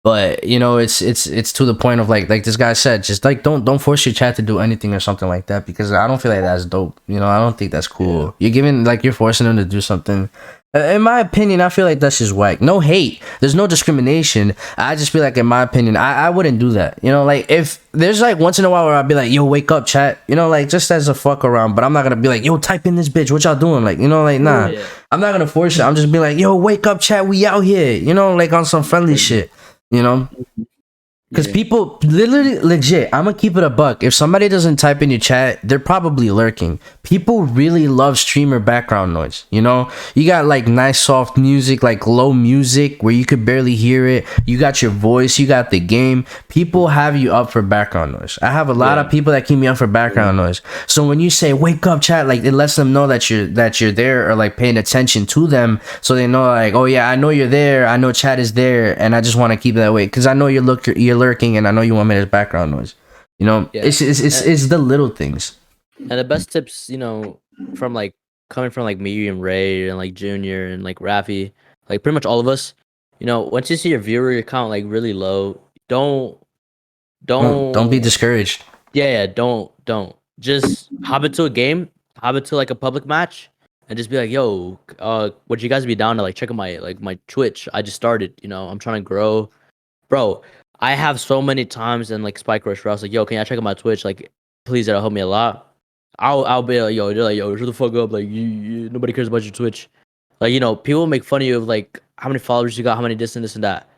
But you know, it's to the point of like this guy said, just like don't force your chat to do anything or something like that, because I don't feel like that's dope. You know, I don't think that's cool. You're giving, like, you're forcing them to do something. In my opinion, I feel like that's just whack. No hate. There's no discrimination. I just feel like, in my opinion, I wouldn't do that. You know, like, if there's like once in a while where I'd be like, yo, wake up, chat. You know, like, just as a fuck around. But I'm not gonna be like, yo, type in this bitch. What y'all doing? Like, you know, like, nah. Yeah. I'm not gonna force it. I'm just be like, yo, wake up, chat. We out here. You know, like, on some friendly shit. You know, because people literally, legit, I'm gonna keep it a buck. If somebody doesn't type in your chat, they're probably lurking. People really love streamer background noise. You know, you got like nice soft music, like low music where you could barely hear it. You got your voice, you got the game. People have you up for background noise. I have a lot of people that keep me up for background noise. So when you say wake up, chat, like, it lets them know that you're there, or like paying attention to them, so they know, like, oh yeah, I know you're there. I know chat is there, and I just want to keep it that way because I know you're lurking, and I know you want me as background noise. You know, it's the little things. And the best tips, you know, from like coming from like me and Ray and like Junior and like Rafi, like pretty much all of us, you know, once you see your viewer count like really low, don't Don't be discouraged. Yeah, don't just hop into a game, hop into like a public match, and just be like, yo, would you guys be down to like check out my Twitch? I just started, you know, I'm trying to grow, bro. I have so many times in like Spike Rush where I was like, yo, can I check out my Twitch? Like, please, that'll help me a lot. I'll be like, yo, they're like, yo, shut the fuck up. Like, you nobody cares about your Twitch. Like, you know, people make fun of you of like how many followers you got, how many this and that.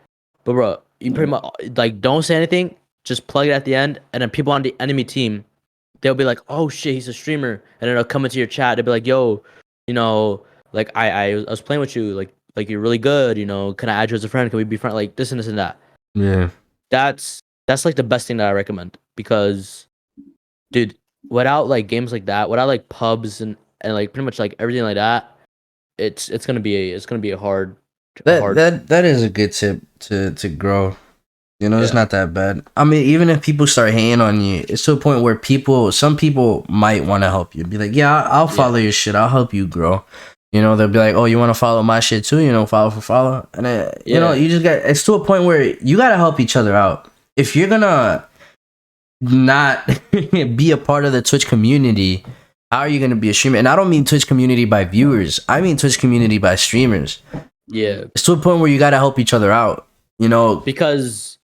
But bro, you pretty much like don't say anything. Just plug it at the end, and then people on the enemy team, they'll be like, oh shit, he's a streamer, and then they'll come into your chat. They'll be like, yo, you know, like I was playing with you, like you're really good. You know, can I add you as a friend? Can we be friends? Like this and this and that. Yeah. That's like the best thing that I recommend, because, dude, without like games like that, without like pubs and like pretty much like everything like that, it's gonna be a hard. That is a good tip to grow. You know, it's not that bad. I mean, even if people start hating on you, it's to a point where some people might want to help you. Be like, yeah, I'll follow your shit. I'll help you grow. You know, they'll be like, oh, you want to follow my shit too? You know, follow for follow. And then, you know, you just it's to a point where you got to help each other out. If you're going to not be a part of the Twitch community, how are you going to be a streamer? And I don't mean Twitch community by viewers. I mean Twitch community by streamers. Yeah. It's to a point where you got to help each other out, you know? Because,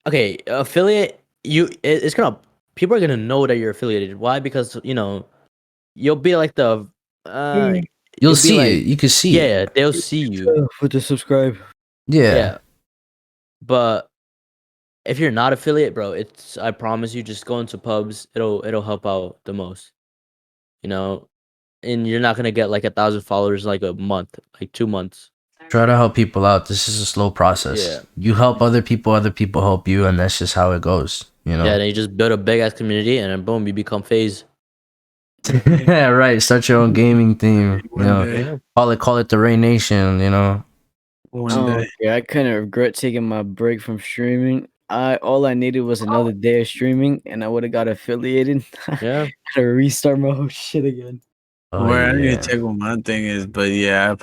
okay, affiliate, it's going to, people are going to know that you're affiliated. Why? Because, you know, you'll be like the, You'll see like, it. You can see it. Yeah, they'll see you. With the subscribe. Yeah. But if you're not affiliate, bro, I promise you, just go into pubs. It'll help out the most. You know, and you're not gonna get like 1,000 followers like a month, like 2 months. Try to help people out. This is a slow process. Yeah. You help other people help you, and that's just how it goes. You know. Yeah, then you just build a big ass community, and then boom, you become FaZe. Yeah, right. Start your own gaming theme. You know, call it the Ray Nation. You know. Yeah, I kind of regret taking my break from streaming. All I needed was another day of streaming, and I would have got affiliated. Yeah, to restart my whole shit again. I need to check what my thing is, but yeah,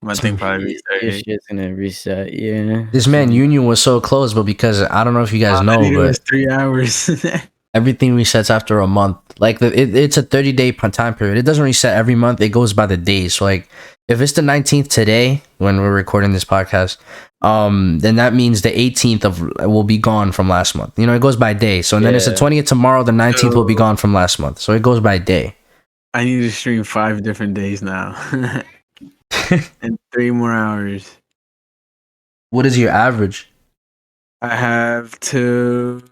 my thing probably restarted. Your shit's gonna reset. Yeah. This man Union was so close, but because I don't know if you guys know, but it was 3 hours. Everything resets after a month. Like it's a 30-day time period. It doesn't reset every month. It goes by the days. So like if it's the 19th today when we're recording this podcast, then that means the 18th will be gone from last month. You know, it goes by day. So and then it's the 20th tomorrow. The 19th will be gone from last month. So it goes by day. I need to stream 5 different days now, and 3 more hours. What is your average? I have to.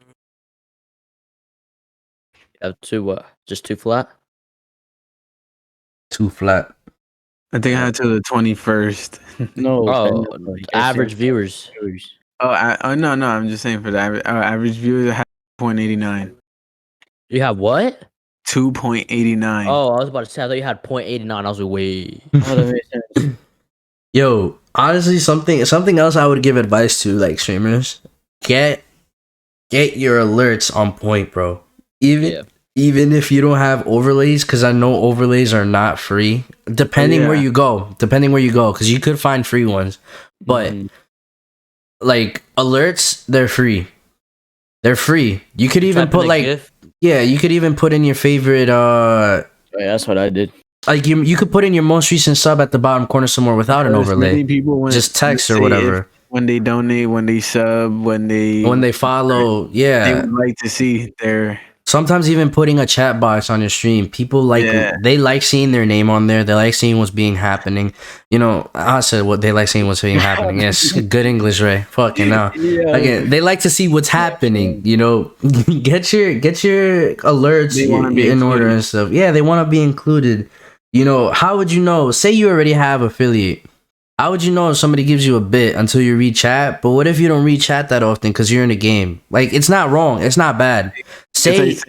what? Just 2 flat? 2 flat. I think I have to the 21st. No. Average viewers. Oh no! I'm just saying for the average viewers, I have 2.89. You have what? 2.89. Oh, I was about to say I thought you had 0.89. I was like, wait. Yo, honestly, something else I would give advice to like streamers: get your alerts on point, bro. Even if you don't have overlays, because I know overlays are not free. Depending where you go, because you could find free ones. But like alerts, they're free. They're free. You could even Type in put a like GIF. yeah, you could even put in your favorite Yeah, that's what I did. like you could put in your most recent sub at the bottom corner somewhere without an There's overlay. many people Just text or say whatever. when they donate, when they sub, when they follow, they yeah. would like to see their Sometimes even putting a chat box on your stream, people like Yeah. they like seeing their name on there. They like seeing what's being happening. You know, I said what they like seeing what's being happening. Yes, good English, Ray. Fucking now. Yeah. Again, they like to see what's happening. You know, get your alerts They wanna be in order included. and stuff. Yeah, they want to be included. You know, how would you know? Say you already have affiliate. How would you know if somebody gives you a bit until you read chat? But what if you don't read chat that often because you're in a game? Like, it's not wrong. It's not bad. It's like Say, saying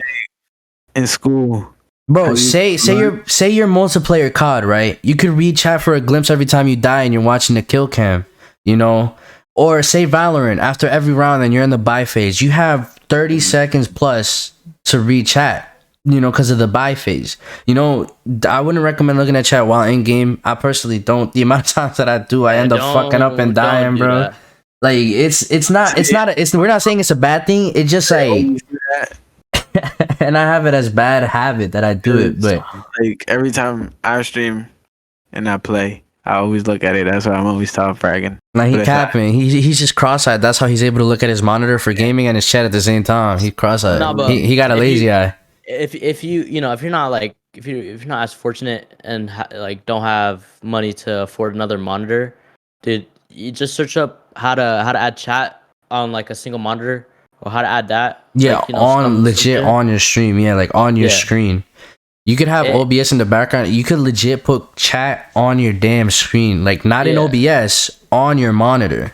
in school. bro, have you say your multiplayer COD, right? You could read chat for a glimpse every time you die and you're watching the kill cam, you know? Or say Valorant, after every round and you're in the buy phase, you have 30 seconds plus to read chat. You know, because of the buy phase. You know, I wouldn't recommend looking at chat while in game. I personally don't. The amount of times that I do, I end up fucking up and dying, Don't do bro. that. Like we're not saying it's a bad thing. It's just like, Always do that. and I have it as bad habit that I do it. But Like every time I stream and I play, I always look at it. That's why I'm always top fragging. now he But it's not- capping. He's just cross-eyed. That's how he's able to look at his monitor for gaming and his chat at the same time. He's cross-eyed. No, but he got a if lazy you- eye. If you if you're not like if you're not as fortunate and like don't have money to afford another monitor, dude, you just search up how to add chat on like a single monitor or how to add that. Yeah, like, on legit shit. on your stream. Yeah, like on your Yeah. screen. You could have It- OBS in the background. You could legit put chat on your damn screen, like not in Yeah. OBS on your monitor.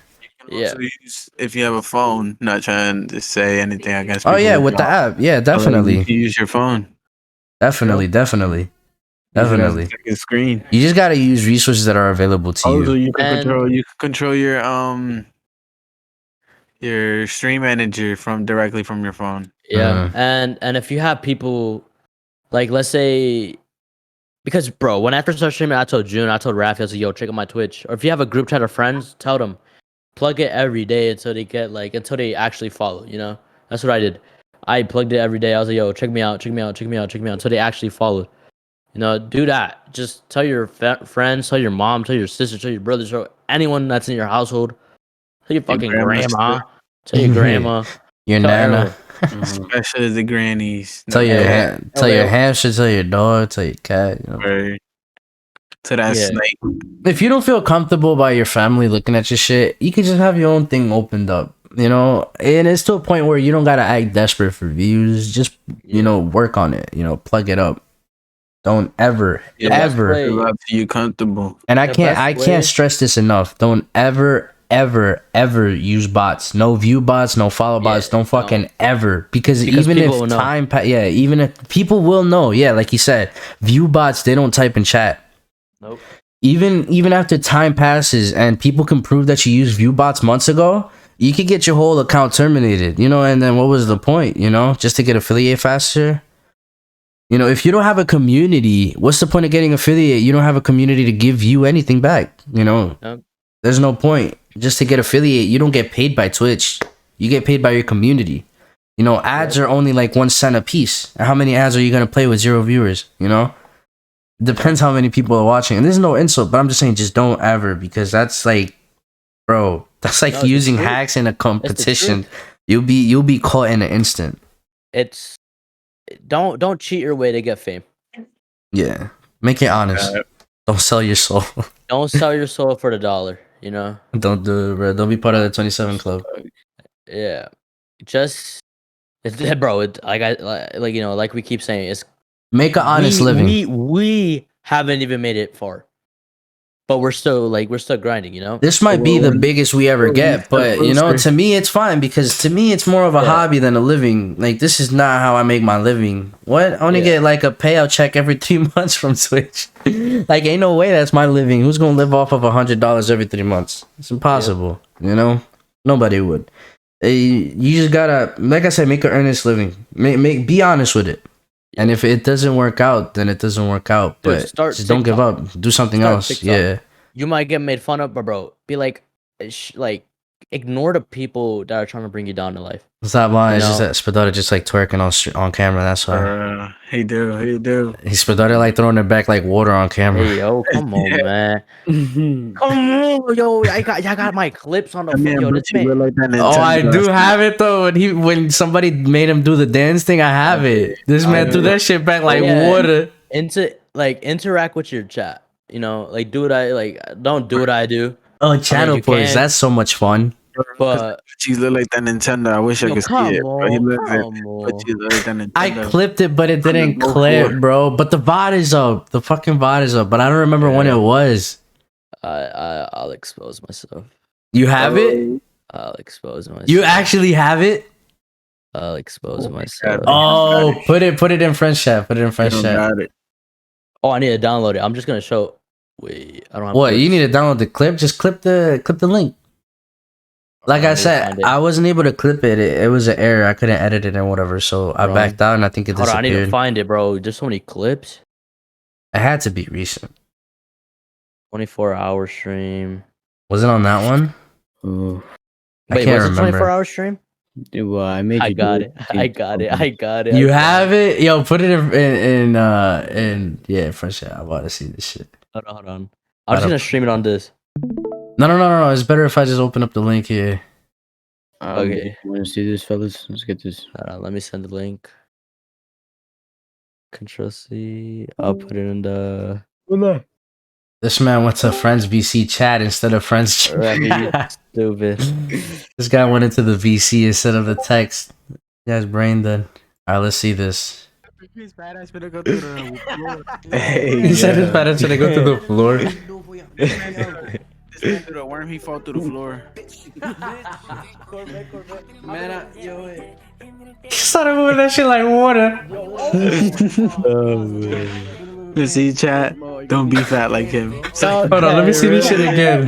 Yeah. Also use, if you have a phone, not trying to say anything against. Oh people yeah, who with the don't, app. Yeah, but, like, definitely, you can use your phone. definitely. Use it as a second screen. You just gotta use resources that are available to Also, you. you can And- control your stream manager from directly from your phone. Yeah, and if you have people, like let's say, because bro, when I first started streaming, I told June, I told Rafi, I was like, yo, check out my Twitch. Or if you have a group chat of friends, tell them, plug it every day until they actually follow. You know, that's what I did. I plugged it every day. I was like, yo, check me out until they actually followed. You know, do that. Just tell your friends, tell your mom, tell your sister, tell your brother, tell anyone that's in your household. Tell your fucking grandma, grandma. Tell your grandma. Your Tell nana. everyone. Especially the grannies. Tell your Yeah. tell your Yeah. hamster. Tell your dog. Tell your cat. You know. Or to that Yeah. snake. If you don't feel comfortable by your family looking at your shit, you can just have your own thing opened up. You know, and it's to a point where you don't gotta act desperate for views. Just work on it. You know, plug it up. Don't ever, Yeah, ever. Hey. Up to you comfortable. And I The can't, best I way- can't stress this enough. Don't ever, ever use bots. No view bots, no follow bots. Yeah, Don't fucking ever. Because Because even people if will know. even if people will know. Yeah, like you said, view bots. They don't type in chat. Nope. Even after time passes and people can prove that you used view bots months ago, you could get your whole account terminated. You know, and then what was the point? You know, just to get affiliate faster. You know, if you don't have a community, what's the point of getting affiliate? You don't have a community to give you anything back. You know, Yep. there's no point. Just to get affiliate, you don't get paid by Twitch. You get paid by your community. You know, ads are only like 1 cent a piece. How many ads are you gonna play with 0 viewers? You know, depends how many people are watching. And there's no insult, but I'm just saying, just don't ever, because that's like, bro, that's like No, it's the using truth. hacks in a competition. truth. You'll be caught in an instant. It's don't cheat your way to get fame. Yeah, make it honest. Don't sell your soul. Don't sell your soul for the dollar. You know. Don't do it, bro. Don't be part of the 27 club. Yeah. Just bro. Like we keep saying, it's Make an honest we, living. We haven't even made it far, but we're still grinding. You know. This might be the biggest we ever get, but you know, closer. to me, it's fine, because to me, it's more of a Yeah. hobby than a living. Like, this is not how I make my living. What? I only Yeah. get like a payout check every 3 months from Twitch. Like, ain't no way that's my living. Who's gonna live off of $100 every 3 months? It's impossible. You know, nobody would. You just gotta, like I said, make an earnest living. Be honest with it. And if it doesn't work out, then it doesn't work out. Dude, But start just don't give TikTok. up. Do something Start else. TikTok. Yeah. You might get made fun of, but bro, be like ignore the people that are trying to bring you down in life. It's not mine. You It's just know? that Spadarted just like twerking on camera. That's why. He do. He's Spadarted like throwing it back like water on camera. Hey yo, come on, man. Come on, yo. I got my clips on the That man yo. This Bucci look man. like that Nintendo. Oh, I do have it though. When somebody made him do the dance thing, I have it. This man threw that shit back like Yeah. water. Interact with your chat. You know, like do what I like. Don't do what I do. Oh, channel you points. can. That's so much fun. But She look like that Nintendo. I wish I yo, could see come it. Bro. He on, looks like come on. She look like that Nintendo. I clipped it, but it didn't Go clip, for it. bro. But the VOD is up. The fucking VOD is up. But I don't remember when it was. I'll expose myself. You have it? I'll expose myself. You actually have it? I'll expose myself. Oh, put it in French chat. Put it in French You chat. got it. Oh, I need to download it. I'm just gonna show. Wait, I don't have. What? clips. You need to download the clip. Just clip the link. Like I I need to said, find it. I wasn't able to clip it. It was an error. I couldn't edit it and whatever. So I Bro. backed out, and I think it Hold on, I need to disappeared. find it, bro. There's so many clips. It had to be recent. 24-hour stream. Was it on that one? Oh, I Wait, can't was it remember. 24-hour stream? dude, well, I made I you got do it. I got it. I got it. You have it? Yo, put it in yeah, French chat. I want to see this shit. Hold on. I'm just gonna stream it on this. No. It's better if I just open up the link here. Okay. Want to see this, fellas? Let's get this. Hold on, let me send the link. Control C. I'll put it in the. This man went to Friends VC chat instead of Friends chat. Stupid. This guy went into the VC instead of the text. You guys brain dead. Alright, let's see this. His fat ass finna go through the floor. He said his parents gonna go to the floor. This man through the worm, he fall through the floor. Man, He started moving that shit like water. you see chat? Don't be fat like him. Hold on, let me see this shit again.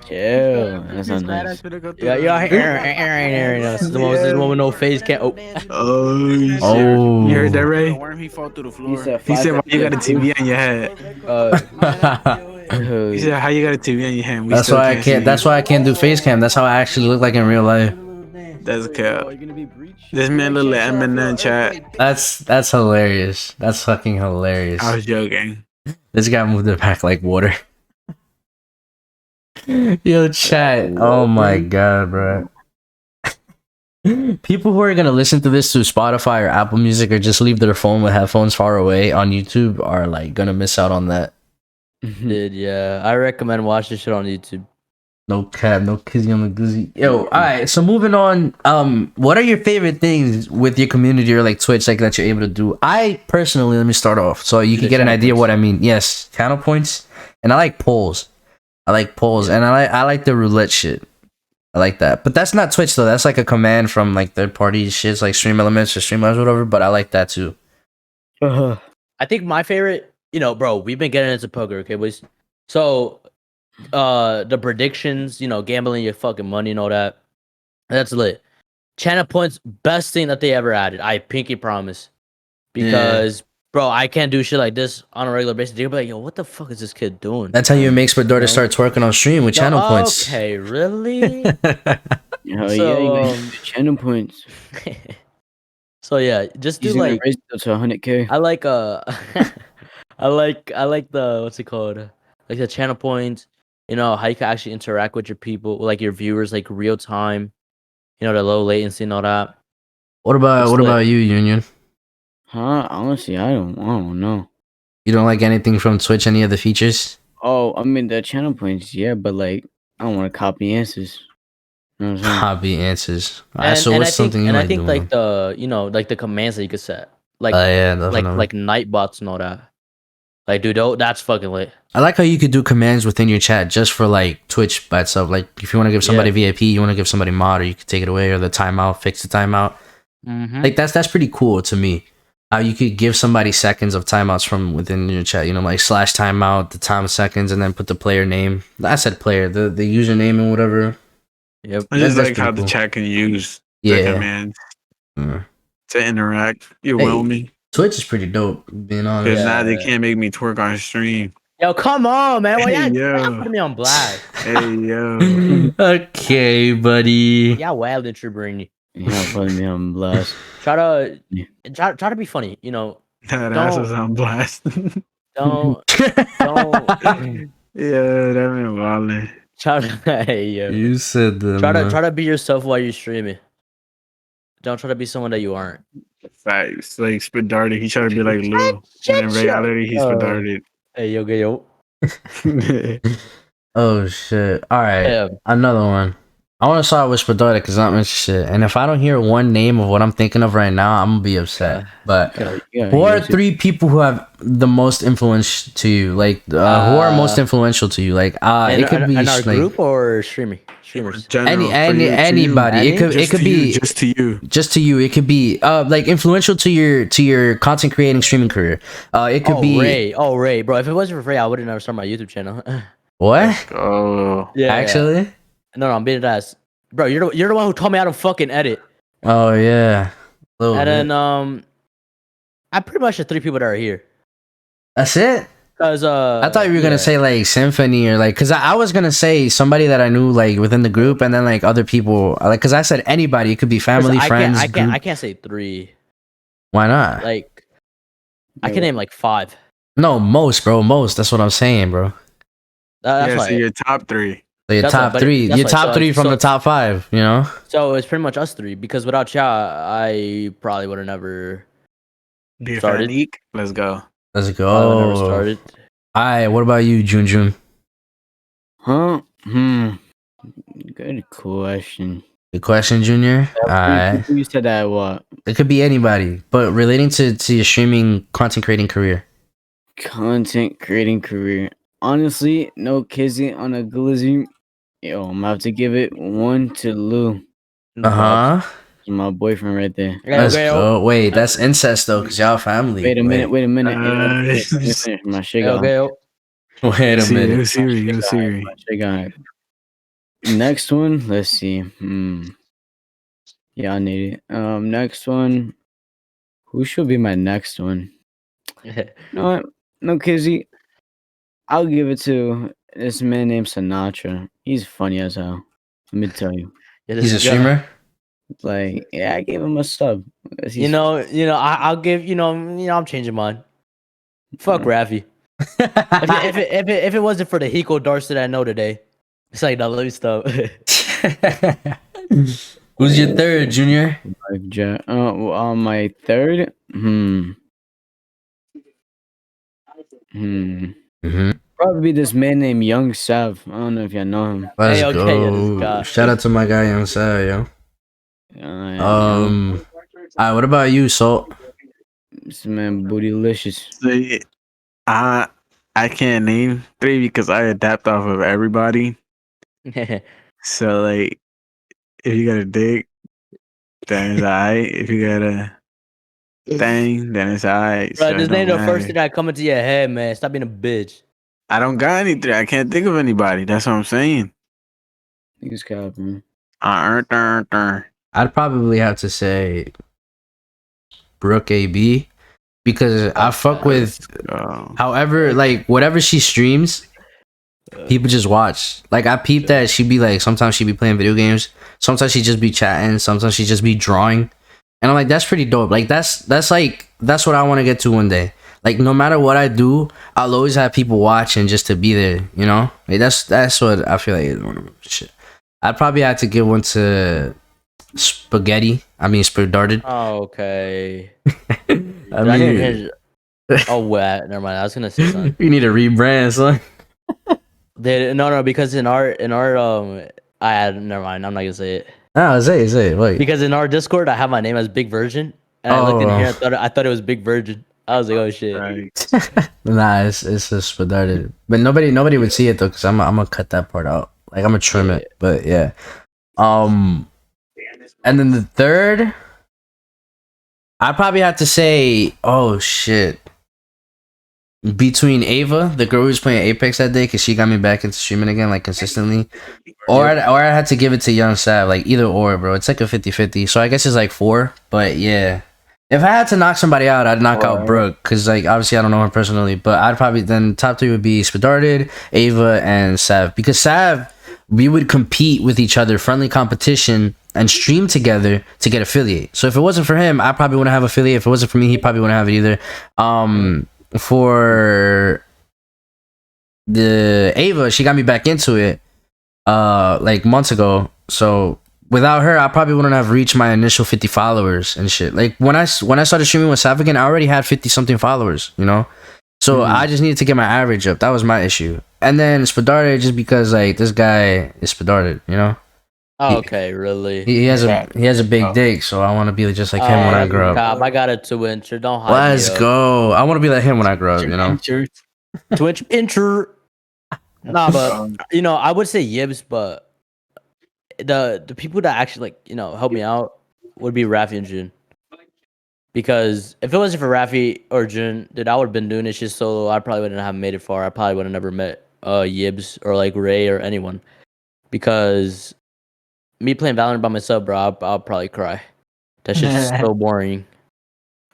Chill. That's not nice. Yeah, Aaron. This is the one with no face. Can't. Oh, Oh, shit. Oh. You heard that, Ray? Worm, he fall through the floor. He said, "Why you got a TV on your head?" He said, "How you got a TV on your head?" We That's still why I can't. That's why I can't do face cam. That's how I actually look like in real life. That's cap. This man look like Eminem chat. That's hilarious. That's fucking hilarious. I was joking. This guy moved it back like water. Yo, chat. Oh my god, bro. People who are gonna listen to this through Spotify or Apple Music or just leave their phone with headphones far away on YouTube are like gonna miss out on that. dude, yeah. I recommend watching shit on YouTube. No cap, no kizzy on the goozy. Yo, alright, so moving on. What are your favorite things with your community or like Twitch like that you're able to do? I personally, let me start off so you can get an idea what I mean. Yes, channel points. And I like polls. And I like the roulette shit. I like that. But that's not Twitch though. That's like a command from like third party shits like Stream Elements or Streamlabs or whatever, but I like that too. I think my favorite, bro, we've been getting into poker, okay, boys? So the predictions, gambling your fucking money and all that. That's lit. Channel points, best thing that they ever added. I pinky promise. Because bro, I can't do shit like this on a regular basis. You'll be like, yo, what the fuck is this kid doing? That's how you make Spadarted start twerking on stream with channel points. Okay, really? Oh So, yeah, you got channel points. So yeah, just do He's gonna like raise it to 100K. I like I like the what's it called? Like the channel points, how you can actually interact with your people, like your viewers, like real time, the low latency and all that. What about you, Union? Huh? Honestly, I don't know. You don't like anything from Twitch, any of the features? Oh, I mean the channel points, yeah, but like I don't want to copy answers. You know what I'm saying? Hobby answers. And, So and what's I think, something you and like I think doing? like the like the commands that you could set, like Yeah, definitely. like night bots and all that. Like, dude, that's fucking lit. I like how you could do commands within your chat just for like Twitch by itself. Like if you want to give somebody VIP, you want to give somebody mod, or you could take it away, or the timeout, fix the timeout. Mm-hmm. Like that's pretty cool to me. How you could give somebody seconds of timeouts from within your chat. Like slash timeout, the time seconds, and then put the player name. I said player, the username and whatever. Yep. I just That's like how pretty the cool. chat can use the Yeah. commands Mm. to interact. You Hey. will me. Twitch is pretty dope, being honest. Because Yeah. now they can't make me twerk on stream. Yo, come on, man. Why Hey, y'all yo. putting me on blast? Hey, yo. Okay, buddy. Y'all wild at your brain. Yeah, putting me on blast. Try to Yeah. try to be funny. You know, That ass was on blast. don't Yeah, that man wildin'. try to hey yo. You said them. Try to be yourself while you're streaming. Don't try to be someone that you aren't. Facts. Like Spadarted, he tried to be like Lou. And in reality, he's Spadarted. Hey yo. Oh shit! All right, Yeah. another one. I want to start with Spadarted because I'm interested, and if I don't hear one name of what I'm thinking of right now, I'm gonna be upset. But who are 3 people who have the most influence to you? Like, who are most influential to you? Like, it could be in our like group or streamers. anybody. It could be just to you. just to you. It could be like influential to your content creating streaming career. It could be Ray, bro. If it wasn't for Ray, I would have never started my YouTube channel. what? Oh. Yeah, Actually? no, I'm being ass, bro. You're the one who told me how to fucking edit. Oh yeah. Little And bit. then I pretty much the 3 people that are here. That's it. Cause I thought you were gonna say like Symphony or like, cause I was gonna say somebody that I knew like within the group, and then like other people, like, cause I said anybody. It could be family, friends. I group. can't say 3. Why not? Like, I can name like 5. No, most, bro. Most. That's what I'm saying, bro. That's Yeah, why. so your top 3. So your That's top what- but 3. that's Your what- top so- 3 from so- the top 5. You know. So it's pretty much us 3 because without y'all, I probably would have never Be a Started. Fanique. Let's go. Let's probably would never go. started. All right. What about you, Jun? Huh? Good question. Good question, Junior. All right. You said that what? It could be anybody, but relating to your streaming content creating career. Content creating career. Honestly, no kissing on a glizzy. Yo, I'm about to give it 1 to Lou. Uh huh. My boyfriend right there. Let's go. Wait, that's incest though, cause y'all family. Wait a minute. Wait a minute. Nice. Let me finish my shit. Okay. Wait a minute. Yo, Siri. Yo, Siri. My shit guy. Next one. Let's see. Yeah, I need it. Next one. Who should be my next one? You know what? No kizzy. I'll give it to this man named Sinatra. He's funny as hell. Let me tell you. He's a streamer. Like, yeah, I gave him a sub. You know, I'll give. I'm changing mine. Fuck Raffy. If it wasn't for the Hiko darts that I know today, it's like, no, let me stop. Who's your third, Junior? My third. Mm-hmm. Probably this man named Young Sav. I don't know if y'all know him. Let's Hey, okay, go. yeah, this guy. Shout out to my guy Young Sal, yo. All right, what about you, Salt? This man bootylicious. See, I can't name 3 because I adapt off of everybody. So like, if you got a dick, then it's alright. If you got a thing, then it's alright. Bro, So this it ain't don't the first matter. thing that come into your head, man. Stop being a bitch. I don't got any 3. I can't think of anybody. That's what I'm saying. Niggas cap, man. I'd probably have to say Brooke AB because I fuck with. However, like whatever she streams, people just watch. Like I peep that she be like sometimes she be playing video games, sometimes she just be chatting, sometimes she just be drawing, and I'm like that's pretty dope. Like that's what I want to get to one day. Like no matter what I do, I'll always have people watching just to be there. You know, like that's what I feel like is one of them. Shit. I'd probably have to give one to Spadarted. Oh, okay. I mean, Oh, what? Never mind. I was gonna say something. you need to rebrand, son. No, because in our never mind. I'm not gonna say it Ah, say it. Wait. because in our Discord I have my name as Big Virgin, and I looked in here. I thought it was Big Virgin. I was like, oh shit. Nah, it's just Spadarted. But nobody would see it though, cause I'm gonna cut that part out. Like I'm gonna trim it. But yeah. And then the third, I probably have to say, oh shit. Between Ava, the girl who was playing Apex that day, cause she got me back into streaming again, like consistently, or I had to give it to Young Sav, like either or, bro. It's like a 50-50. So I guess it's like 4, but yeah, If I had to knock somebody out, I'd knock out Alright. Brooke, because like obviously I don't know her personally, but I'd probably then top 3 would be Spadarted, Ava, and Sav. Because Sav, we would compete with each other, friendly competition, and stream together to get affiliate. So if it wasn't for him, I probably wouldn't have affiliate. If it wasn't for me, he probably wouldn't have it either. For the Ava, she got me back into it like months ago. So without her, I probably wouldn't have reached my initial 50 followers and shit. Like when I started streaming with Sav again, I already had 50 something followers, you know. So I just needed to get my average up. That was my issue. And then Spadarted, just because like this guy is Spadarted, you know. Oh, okay, really? He has a big dick, so I want to be just like him when I grow up. Cop, I got a Twitcher. Don't hide Let's me up. go. I want to be like him when I grow up, you know. Twitch pincher. Nah, but you know, I would say Yibs, but the people that actually like, you know, help me out would be Rafi and Jun. Because if it wasn't for Rafi or Jun, dude, I would have been doing this shit solo. I probably wouldn't have made it far. I probably would have never met Yibs or like Ray or anyone. Because me playing Valorant by myself, bro, I'll probably cry. That shit's so boring.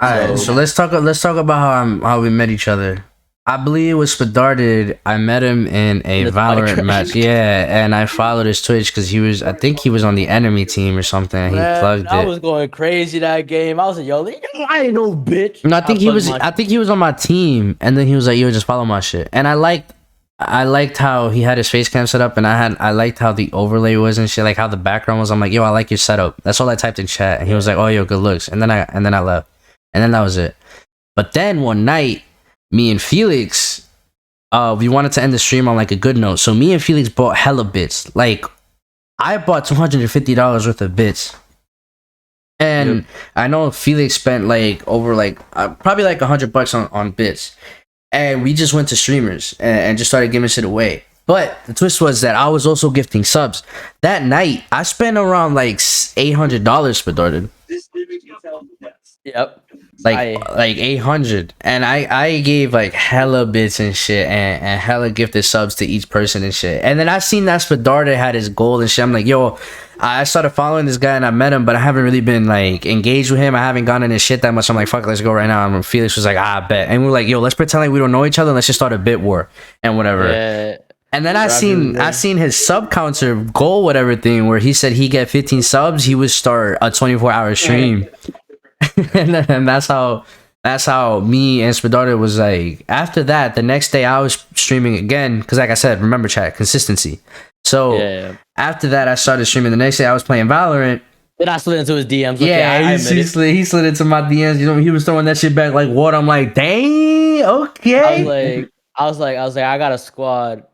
All right, so let's talk about how we met each other. I believe it was Spadarted. I met him in a Valorant match. Yeah, and I followed his Twitch because I think he was on the enemy team or something. He plugged it. I was going crazy that game. I was like, yo, I ain't no bitch. No, I think he was on my team, and then he was like, yo, just follow my shit. And I liked how he had his face cam set up, and I liked how the overlay was and shit, like how the background was. I'm like, yo, I like your setup. That's all I typed in chat, and he was like, oh, yo, good looks. And then I left, and then that was it. But then one night, me and Felix, we wanted to end the stream on like a good note. So me and Felix bought hella bits. Like I bought $250 worth of bits. And I know Felix spent like over like probably like $100 on bits. And we just went to streamers and just started giving shit away. But the twist was that I was also gifting subs. That night, I spent around like $800 for Darted. Yep. Like 800, and I gave like hella bits and shit, and hella gifted subs to each person and shit. And then I seen that Spadarted had his gold and shit. I'm like, yo, I started following this guy and I met him, but I haven't really been like engaged with him. I haven't gone in his shit that much. I'm like, fuck, let's go right now. And Felix was like, I bet. And we're like, yo, let's pretend like we don't know each other. Let's just start a bit war and whatever. Yeah. And then I seen his sub counter goal whatever thing where he said he get 15 subs, he would start a 24-hour stream. and that's how me and Spadarted was like. After that, the next day I was streaming again because, like I said, remember chat consistency. So after that, I started streaming. The next day, I was playing Valorant. Then I slid into his DMs. Okay, Yeah, he slid into my DMs. You know, he was throwing that shit back like what? I'm like, dang, okay. I was like, I got a squad.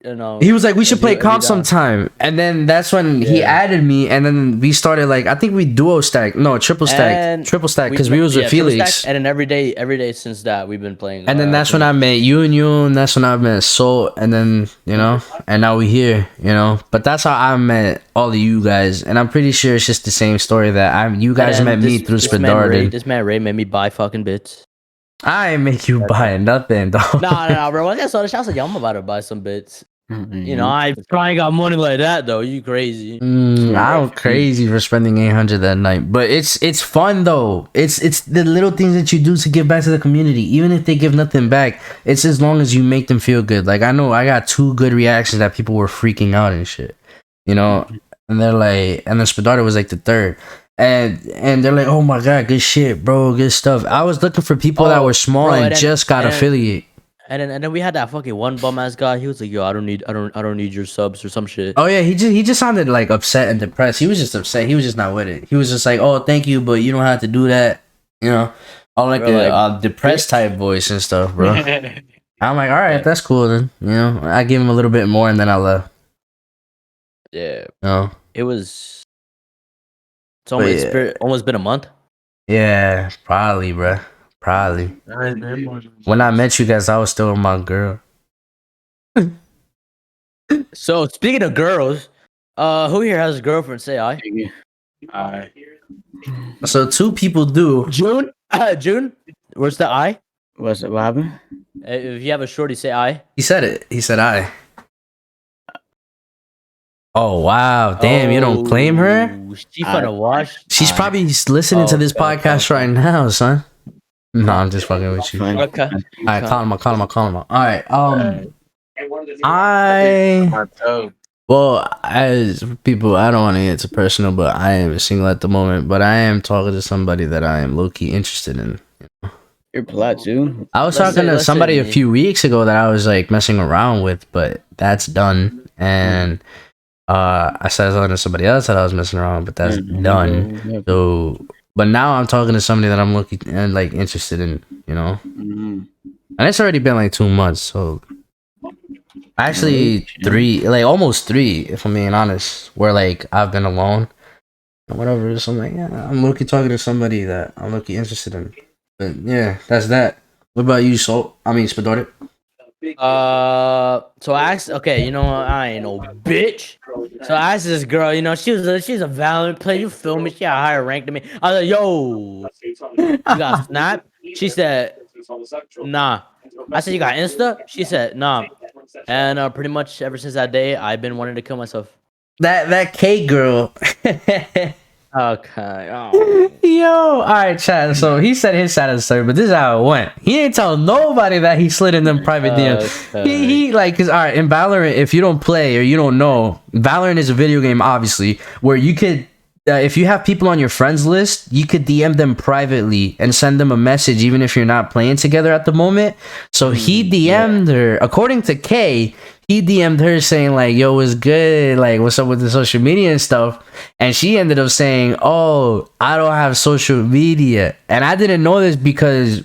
You know, he was like, we should play comp sometime, and then that's when he added me, and then we started like, I think we triple stack because we was with Felix, and then every day since that we've been playing. And then that's when I met you, and that's when I met Salt, and then you know, and now we here, you know. But that's how I met all of you guys, and I'm pretty sure it's just the same story that you guys met me through Spadarted. This man Ray made me buy fucking bits. I ain't make you buy nothing, dog. Nah, bro. When I saw the shit, I was like, yo, I'm about to buy some bits. You know, I ain't got money like that though. You crazy? I'm crazy for spending 800 that night, but it's fun though. It's the little things that you do to give back to the community, even if they give nothing back. It's as long as you make them feel good. Like I know I got 2 good reactions that people were freaking out and shit, you know, and they're like, and then Spadarted was like the 3rd. And they're like, oh my god, good shit, bro, good stuff. I was looking for people that were small and just got affiliate. And then we had that fucking one bum ass guy. He was like, "Yo, I don't need your subs or some shit." Oh yeah, he just sounded like upset and depressed. He was just upset. He was just not with it. He was just like, "Oh, thank you, but you don't have to do that." You know, all like a depressed type voice and stuff, bro. I'm like, all right, that's cool then. You know, I give him a little bit more and then I left. Yeah. No. It was. It's almost been a month. Yeah, probably, bro. Probably. When I met you guys, I was still with my girl. So speaking of girls, who here has a girlfriend? Say I. I. So 2 people do. June. June. Where's the I? What happened? If you have a shorty, say I. He said it. He said I. Oh wow, damn! You don't claim her? Oh, She finna watch. She's probably listening to this podcast right now, son. No, I'm just fucking with you. All Okay. right, call him. All right. I well, as people, I don't want to get too personal, but I am single at the moment. But I am talking to somebody that I am low key interested in. You're plat too. I was talking to let's somebody a say- few weeks ago that I was like messing around with, but that's done. And I said talking to somebody else that I was messing around, but that's done. So, but now I'm talking to somebody that I'm looking and like interested in, you know. And it's already been like 2 months, so actually 3, like almost 3, if I'm being honest. Where like I've been alone, or whatever. So I'm like, yeah, I'm looking talking to somebody that I'm looking interested in. But yeah, that's that. What about you, Salt? I mean, Spadarted. So I asked. Okay, you know what? I ain't no bitch. So I asked this girl. You know, she's a Valorant player. You feel me? She got a higher rank than me. I was like, yo, you got Snap? She said, nah. I said, you got Insta? She said, nah. And pretty much ever since that day, I've been wanting to kill myself. That K girl. Okay. Oh. Yo, all right, Chad. So he said his side of the story, but this is how it went. He didn't tell nobody that he slid in them private DMs. He like, cause all right, in Valorant, if you don't play or you don't know, Valorant is a video game, obviously, where you could, if you have people on your friends list, you could DM them privately and send them a message, even if you're not playing together at the moment. So he DM'd her, according to Kay. He DM'd her saying like, yo, what's good? Like, what's up with the social media and stuff? And she ended up saying, oh, I don't have social media. And I didn't know this because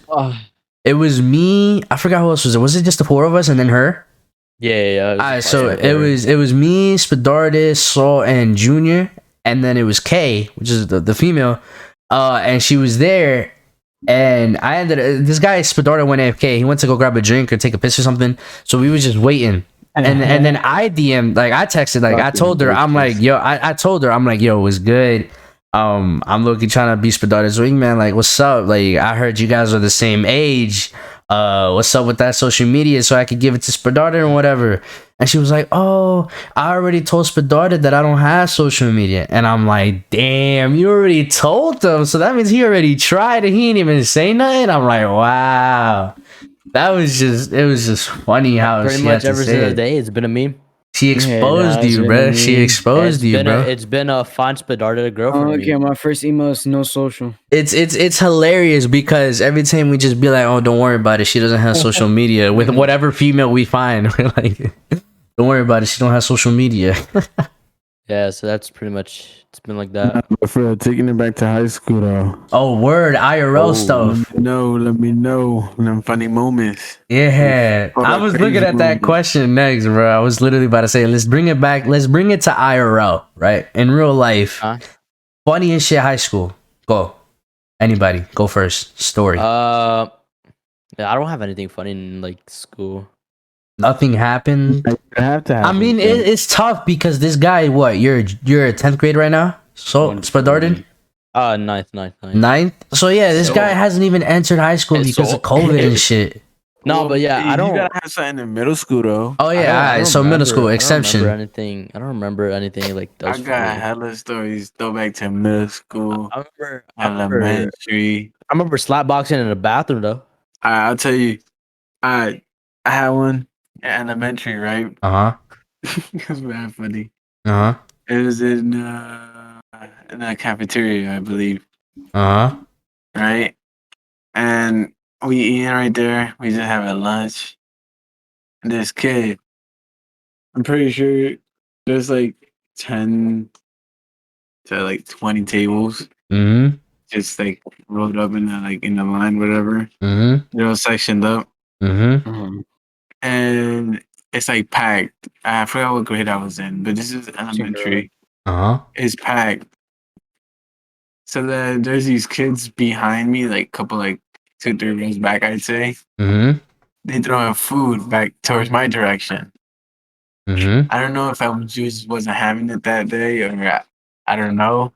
it was me. I forgot who else was it. Was it just the 4 of us and then her? Yeah. All right, so it was me, Spadarted, Saul, and Junior. And then it was Kay, which is the female. And she was there. And I ended this guy Spadarted went AFK. He went to go grab a drink or take a piss or something. So we was just waiting. And then I DM'd, like I texted, like I told her, I'm like, yo, I told her, I'm like, yo, what's good? I'm looking trying to be Spadarted's wingman. Like, what's up? Like, I heard you guys are the same age. What's up with that social media so I could give it to Spadarted or whatever? And she was like, oh, I already told Spadarted that I don't have social media. And I'm like, damn, you already told them. So that means he already tried and he didn't even say nothing. I'm like, wow. It was just funny how Pretty much ever since the day, it's been a meme. she exposed you, bro. She exposed you, bro. It's been a fun Spadarted girl for me. Okay, my first email is no social. It's hilarious because every time we just be like, oh, don't worry about it. She doesn't have social media with whatever female we find. We're like, don't worry about it. She don't have social media. Yeah, so that's pretty much. It's been like that. But for taking it back to high school though. Oh, word, IRL stuff. Let me know them funny moments. Yeah, Oh, I was looking at that crazy question next, bro. I was literally about to say, let's bring it back. Let's bring it to IRL, right? In real life, funniest shit high school. Go, anybody, go first. Story. Yeah, I don't have anything funny in like school. Nothing happened. You have to have I mean, it's tough because this guy, what? You're a 10th grade right now. So Spadarted. Ninth. So yeah, this guy hasn't even entered high school because of COVID and shit. No, but yeah, I don't. You gotta have something in middle school though. Oh yeah, alright, so middle school exception. I don't remember anything like those. I got hella stories. Go back to middle school, I elementary. remember slapboxing in the bathroom though. I'll tell you. I had one in elementary, right? It was bad funny. It was in a cafeteria, I believe. Right? And we eating right there. We just having lunch. And this kid, I'm pretty sure there's like 10 to like 20 tables. Just like rolled up in the line, whatever. They're all sectioned up. And it's like packed. I forgot what grade I was in, but this is elementary. It's packed. So then there's these kids behind me, like a couple, like 2-3 rows back, I'd say. They throwing food back towards my direction. I don't know if I just wasn't having it that day or I don't know.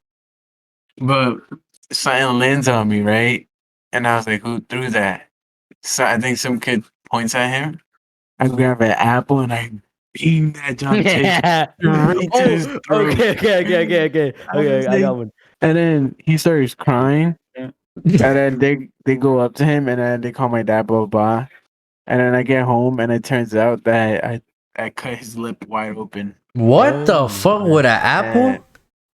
But something lands on me, right? And I was like, who threw that? So I think some kid points at him. I grab an apple and I beamed that John Tate Yeah. right to his Oh, throat. okay. I got one. And then he starts crying. Yeah. And then they go up to him and then they call my dad, blah, blah. And then I get home and it turns out that I cut his lip wide open. What the Oh, fuck with an apple? And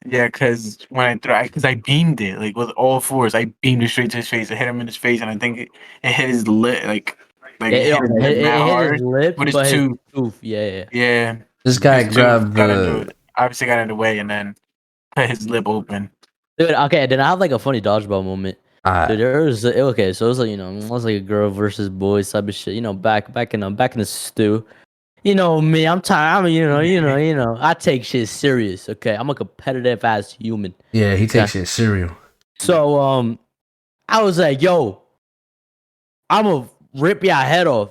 yeah, because I beamed it like with all fours. I beamed it straight to his face. I hit him in his face, and I think it hit his lip, like it, it hit his lip it mad hit hard. his lips, But his but his tooth, tooth. Yeah. yeah, This guy his tooth grabbed got the. obviously got in the way, and then cut his lip open. Dude, okay, then I have like a funny dodgeball moment. Alright. Dude, there was okay, so it was like it was like a girl versus boys type of shit. Back in the stew. You know me, I'm tired. I take shit serious. Okay, I'm a competitive ass human. Yeah, he takes shit cereal. So I was like, yo, I'm gonna rip your head off.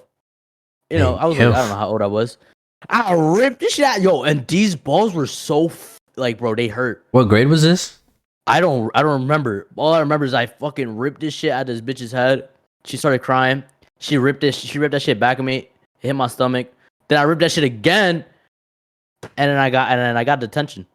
I was like, I don't know how old I was. I ripped this shit out, yo, and these balls were so bro, they hurt. What grade was this? I don't remember. All I remember is I fucking ripped this shit out of this bitch's head. She started crying. She ripped that shit back at me. It hit my stomach. Then I ripped that shit again, and then I got detention.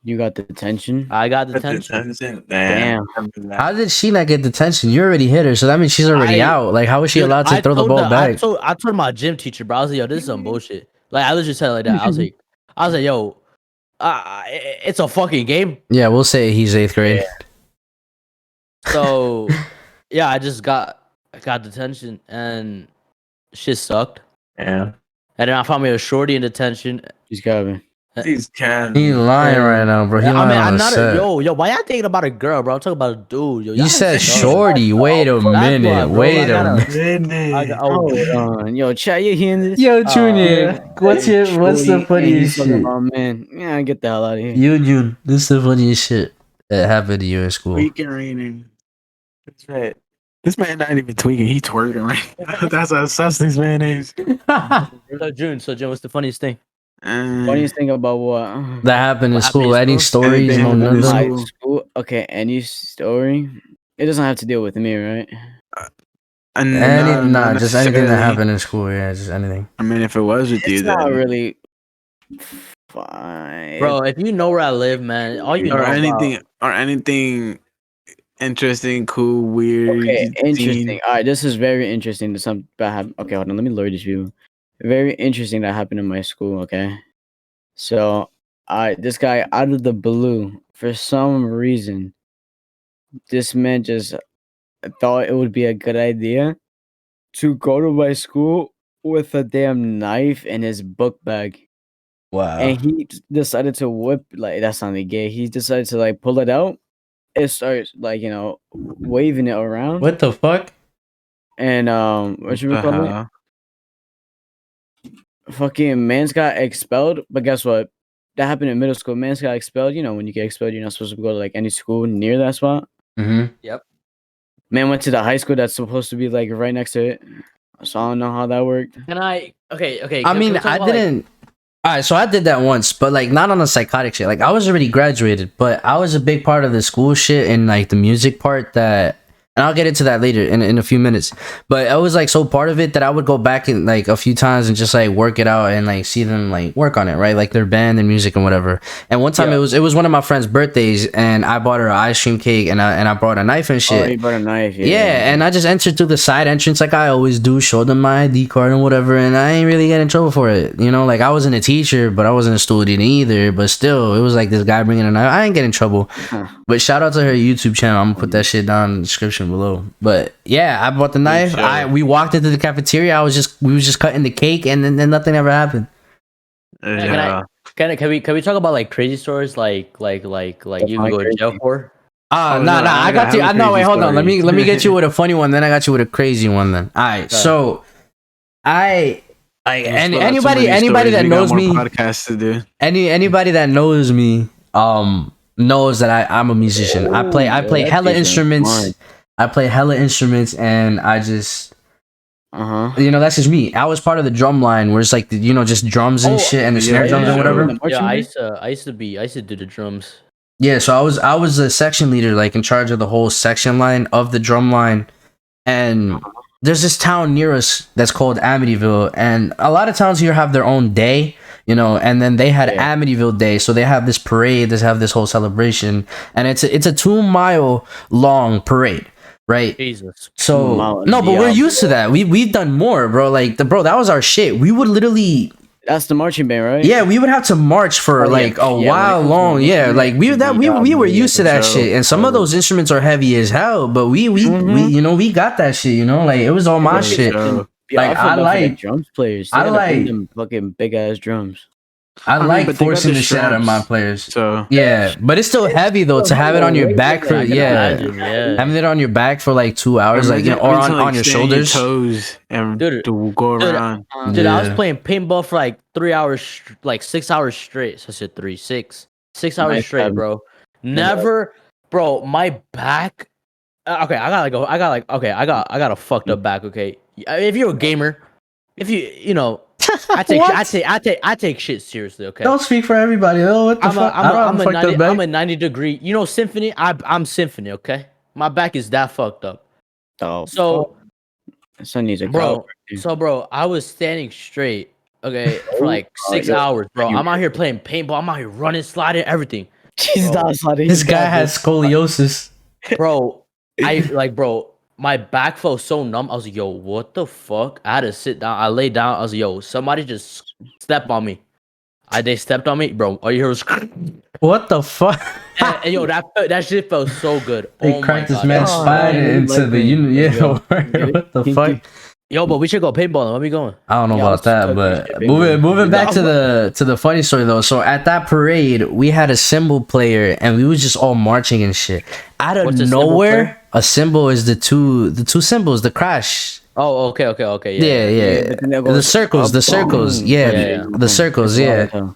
You got detention? I got detention. Damn. How did she not get detention? You already hit her, so that means she's already out. Like, how was she allowed to throw the ball back? I told my gym teacher, bro. I was like, yo, this is some bullshit. Like, I literally said it like that. I was like, yo, it's a fucking game. Yeah, we'll say he's 8th grade. So, yeah, I got detention, and shit sucked. Yeah, And then I found me a shorty in detention. He's got me. he's can. He lying right now, bro. He lying on I'm the not set. yo. Why y'all thinking about a girl, bro? I'm talking about a dude. Yo, You said shorty. Wait a minute. Wait a minute. Hold on. Yo, chat, you hearing this? Yo, Junior, what's the funniest shit? Oh, man. Yeah, get the hell out of here. You, this is the funniest shit that happened to you in school. Tweaking raining. That's right. This man not even tweaking. He twerking right now. That's how sus this man is. So June, what's the funniest thing? Funniest thing about what? That happened in school. Any stories? Anything No, happened in nothing. school. School? Okay, any story? It doesn't have to deal with me, right? Just anything that happened in school. Yeah, just anything. I mean, if it was with you, It's not then really fine. Bro, if you know where I live, man, all you know or anything interesting, cool, weird. Okay, interesting. seen. All right, this is very interesting. Okay, hold on. Let me lower this view. Very interesting that happened in my school. Okay, so this guy out of the blue, for some reason, this man just thought it would be a good idea to go to my school with a damn knife in his book bag. Wow. And he decided to whip, like, that sounded gay. He decided to, like, pull it out. It starts, like, waving it around. What the fuck? And what you call it? Fucking man's got expelled. But guess what? That happened in middle school. Man's got expelled. When you get expelled, you're not supposed to go to, like, any school near that spot. Mm-hmm. Yep. Man went to the high school that's supposed to be, like, right next to it. So I don't know how that worked. Can I? Okay. I mean, I didn't. Alright, so I did that once, but like not on a psychotic shit. Like I was already graduated, but I was a big part of the school shit and like the music part that, and I'll get into that later in a few minutes. But I was like so part of it that I would go back and like a few times and just like work it out and like see them like work on it, right? Like their band and music and whatever. And one time it was one of my friend's birthdays and I bought her an ice cream cake and I brought a knife and shit. Oh, you brought a knife. Yeah, and I just entered through the side entrance like I always do, showed them my ID card and whatever, and I ain't really get in trouble for it. Like I wasn't a teacher, but I wasn't a student either. But still, it was like this guy bringing a knife. I ain't get in trouble. Huh. But shout out to her YouTube channel. I'm gonna put that shit down in the description below. But yeah, I bought the knife. We walked into the cafeteria. We was just cutting the cake, and then nothing ever happened. Yeah. Can we talk about like crazy stories like you can go to jail for? Oh, No, I got you. have a Wait, crazy hold on. Let story. me get you with a funny one. Then I got you with a crazy one. Then all right. So anybody that knows me, podcasts to do. anybody that knows me, knows that I'm a musician. I play hella instruments. I play hella instruments, and I just. That's just me. I was part of the drum line where it's like just drums and shit and the snare drums and whatever. Yeah, I used to do the drums. Yeah, so I was a section leader, like in charge of the whole section line of the drum line, and there's this town near us that's called Amityville, and a lot of towns here have their own day, you know, and then they had Amityville Day, so they have this parade, they have this whole celebration, and it's a 2 mile long parade, right? Jesus. So no, but we're used to that. We've done more, bro. Like bro, that was our shit. We would literally. That's the marching band, right? Yeah, we would have to march for a while long. Yeah, like we were used to that shit. And some of those instruments are heavy as hell, but we you know, we got that shit, you know, like it was all my shit. Like I like drums players. I like them fucking big ass drums. I like forcing the shit out of my players. So yeah, but it's still heavy though to have it on your back for having it on your back for like 2 hours, like, you know, or on your shoulders. Your toes and to go around. Dude, I was playing paintball for like 3 hours, like 6 hours straight. So I said 6 hours straight, bro. Never, bro. My back. Okay, I got a fucked up back. Okay, if you're a gamer, you know. I take shit seriously. Okay. Don't speak for everybody. Oh, what the fuck? I'm a 90 degree. You know, Symphony. I'm Symphony. Okay. My back is that fucked up. Oh. So, son needs a bro. So, bro, I was standing straight. Okay, for like 6 hours, bro. I'm out here playing paintball. I'm out here running, sliding, everything. He's not sliding. This guy has scoliosis, bro. Bro. My back felt so numb. I was like, yo, what the fuck? I had to sit down. I laid down. I was like, yo, somebody just stepped on me. They stepped on me, bro. All you hear was what the fuck? and yo, that shit felt so good. They cracked this man's spine into the what the fuck? Yo, but we should go paintballing. Where we going? I don't know about that, but moving back to the funny story though. So at that parade, we had a cymbal player, and we was just all marching and shit. Out of nowhere, a cymbal is the two cymbals, the crash. Oh, okay, yeah. The circles, the circles, the circles, yeah.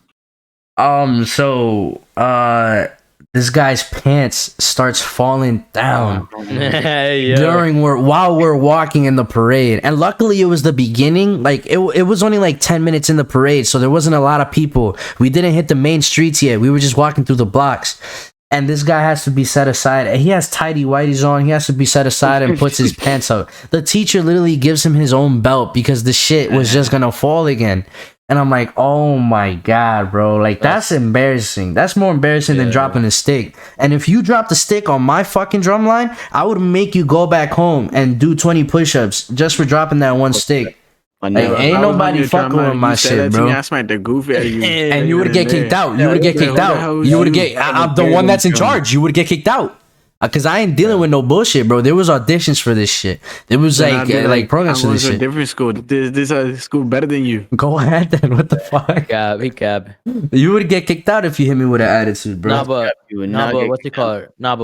This guy's pants starts falling down while we're walking in the parade, and luckily it was the beginning. Like it was only like 10 minutes in the parade, so there wasn't a lot of people. We didn't hit the main streets yet. We were just walking through the blocks, and this guy has to be set aside. And he has tidy whities on. He has to be set aside and puts his pants up. The teacher literally gives him his own belt because the shit was just gonna fall again. And I'm like, oh my god, bro. Like, that's embarrassing. That's more embarrassing than dropping a stick. And if you dropped a stick on my fucking drum line, I would make you go back home and do 20 push-ups just for dropping that one stick. Like, ain't nobody fucking with my shit, bro. I smacked the goofy out of you. And you would get kicked out. You would get kicked out. You would get... I'm the one that's in charge. You would get kicked out. Cause I ain't dealing with no bullshit, bro. There was auditions for this shit. There was like programs for this shit. Different school. This school better than you. Go ahead then. What the fuck? Cab. You would get kicked out if you hit me with an attitude, bro. Nah, but what's it called? I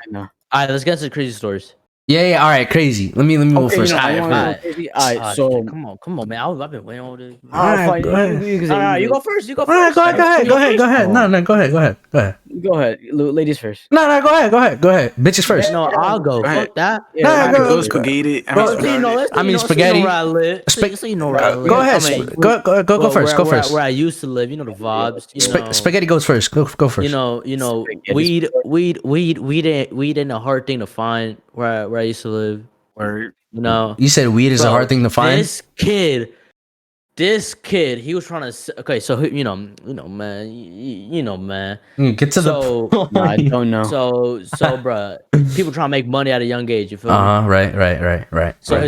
know. Alright, let's get to the crazy stories. Yeah. All right, crazy. Let me move first. All right, so come on, man. I've been waiting all day. All right, go ahead. You go first. All right, go ahead. No, go ahead. Go ahead, ladies first. No, go ahead. Bitches first. No, I'll go. Fuck that. Yeah, go spaghetti. I mean spaghetti. Go ahead. Go first. Where I used to live, you know the vibes. Spaghetti goes first. Go first. You know, weed ain't a hard thing to find where I used to live. Or you said weed is a hard thing to find. This kid, he was trying to. Okay, so you know, man. Get to the point. I don't know. So, bruh, people trying to make money at a young age. You feel me? Right. So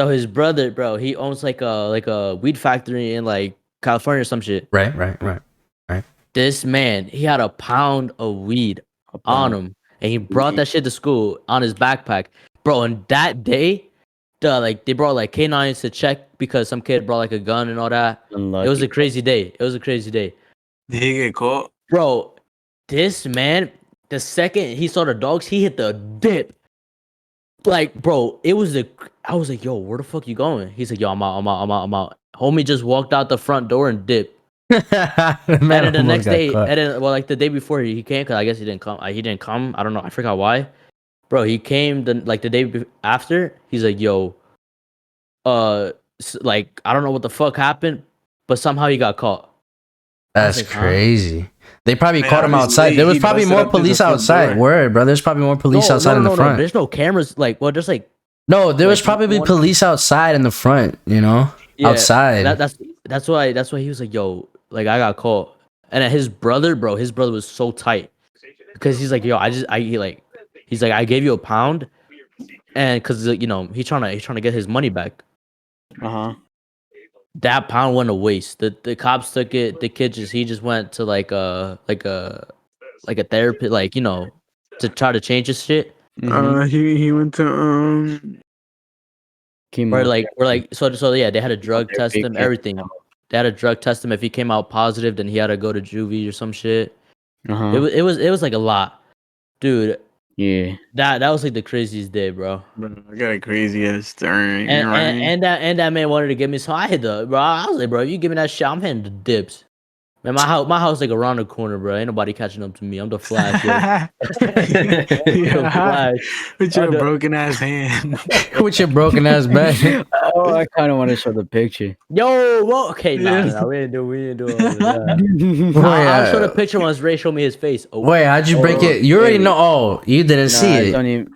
his brother, bro, he owns like a weed factory in like California or some shit. Right. This man, he had a pound of weed on him, and he brought that shit to school on his backpack, bro. And that day, they brought like K9s to check because some kid brought like a gun and all that. Unlucky. It was a crazy day. Did he get caught? Bro, this man, the second he saw the dogs, he hit the dip. Like, bro, I was like, yo, where the fuck you going? He's like, yo, I'm out. Homie just walked out the front door and dipped. And then the next day, like the day before he came, because I guess he didn't come. He didn't come. I don't know. I forgot why. Bro, he came the day after. He's like, yo, like, I don't know what the fuck happened, but somehow he got caught. That's crazy. They probably caught him outside. There was probably more police outside. Word, bro. There's probably more police outside in the front. There's no cameras. Like, well, there's like No, there was Like, probably one- police outside in the front, you know? Yeah, Outside. That's why he was like, yo, like I got caught. And then his brother, bro, his brother was so tight because he's like, yo, he's like, I gave you £1, and because you know he's trying to get his money back. That pound went to waste. The cops took it. The kid he just went to like a therapy, like, you know, to try to change his shit. He went to Chemo. We're like so yeah, they had to drug test big him, kid. everything. They had to drug test him. If he came out positive, then he had to go to juvie or some shit. It was like a lot, dude. Yeah. That was like the craziest day, bro. Bro, I got a crazy ass story. And that man wanted to give me, so I hit the, bro. I was like, bro, if you give me that shit, I'm hitting the dips. Man, my house like around the corner, bro. Ain't nobody catching up to me. I'm the Flash, yo. I'm the Flash. With your I'm the- broken ass hand. With your broken ass back. Oh, I kind of want to show the picture. Yo, well, okay, nah, we didn't do all of that. Wait, I'll show the picture once Ray showed me his face. Oh, wait, how'd you break it? You already know. Oh, you didn't see I it. don't even.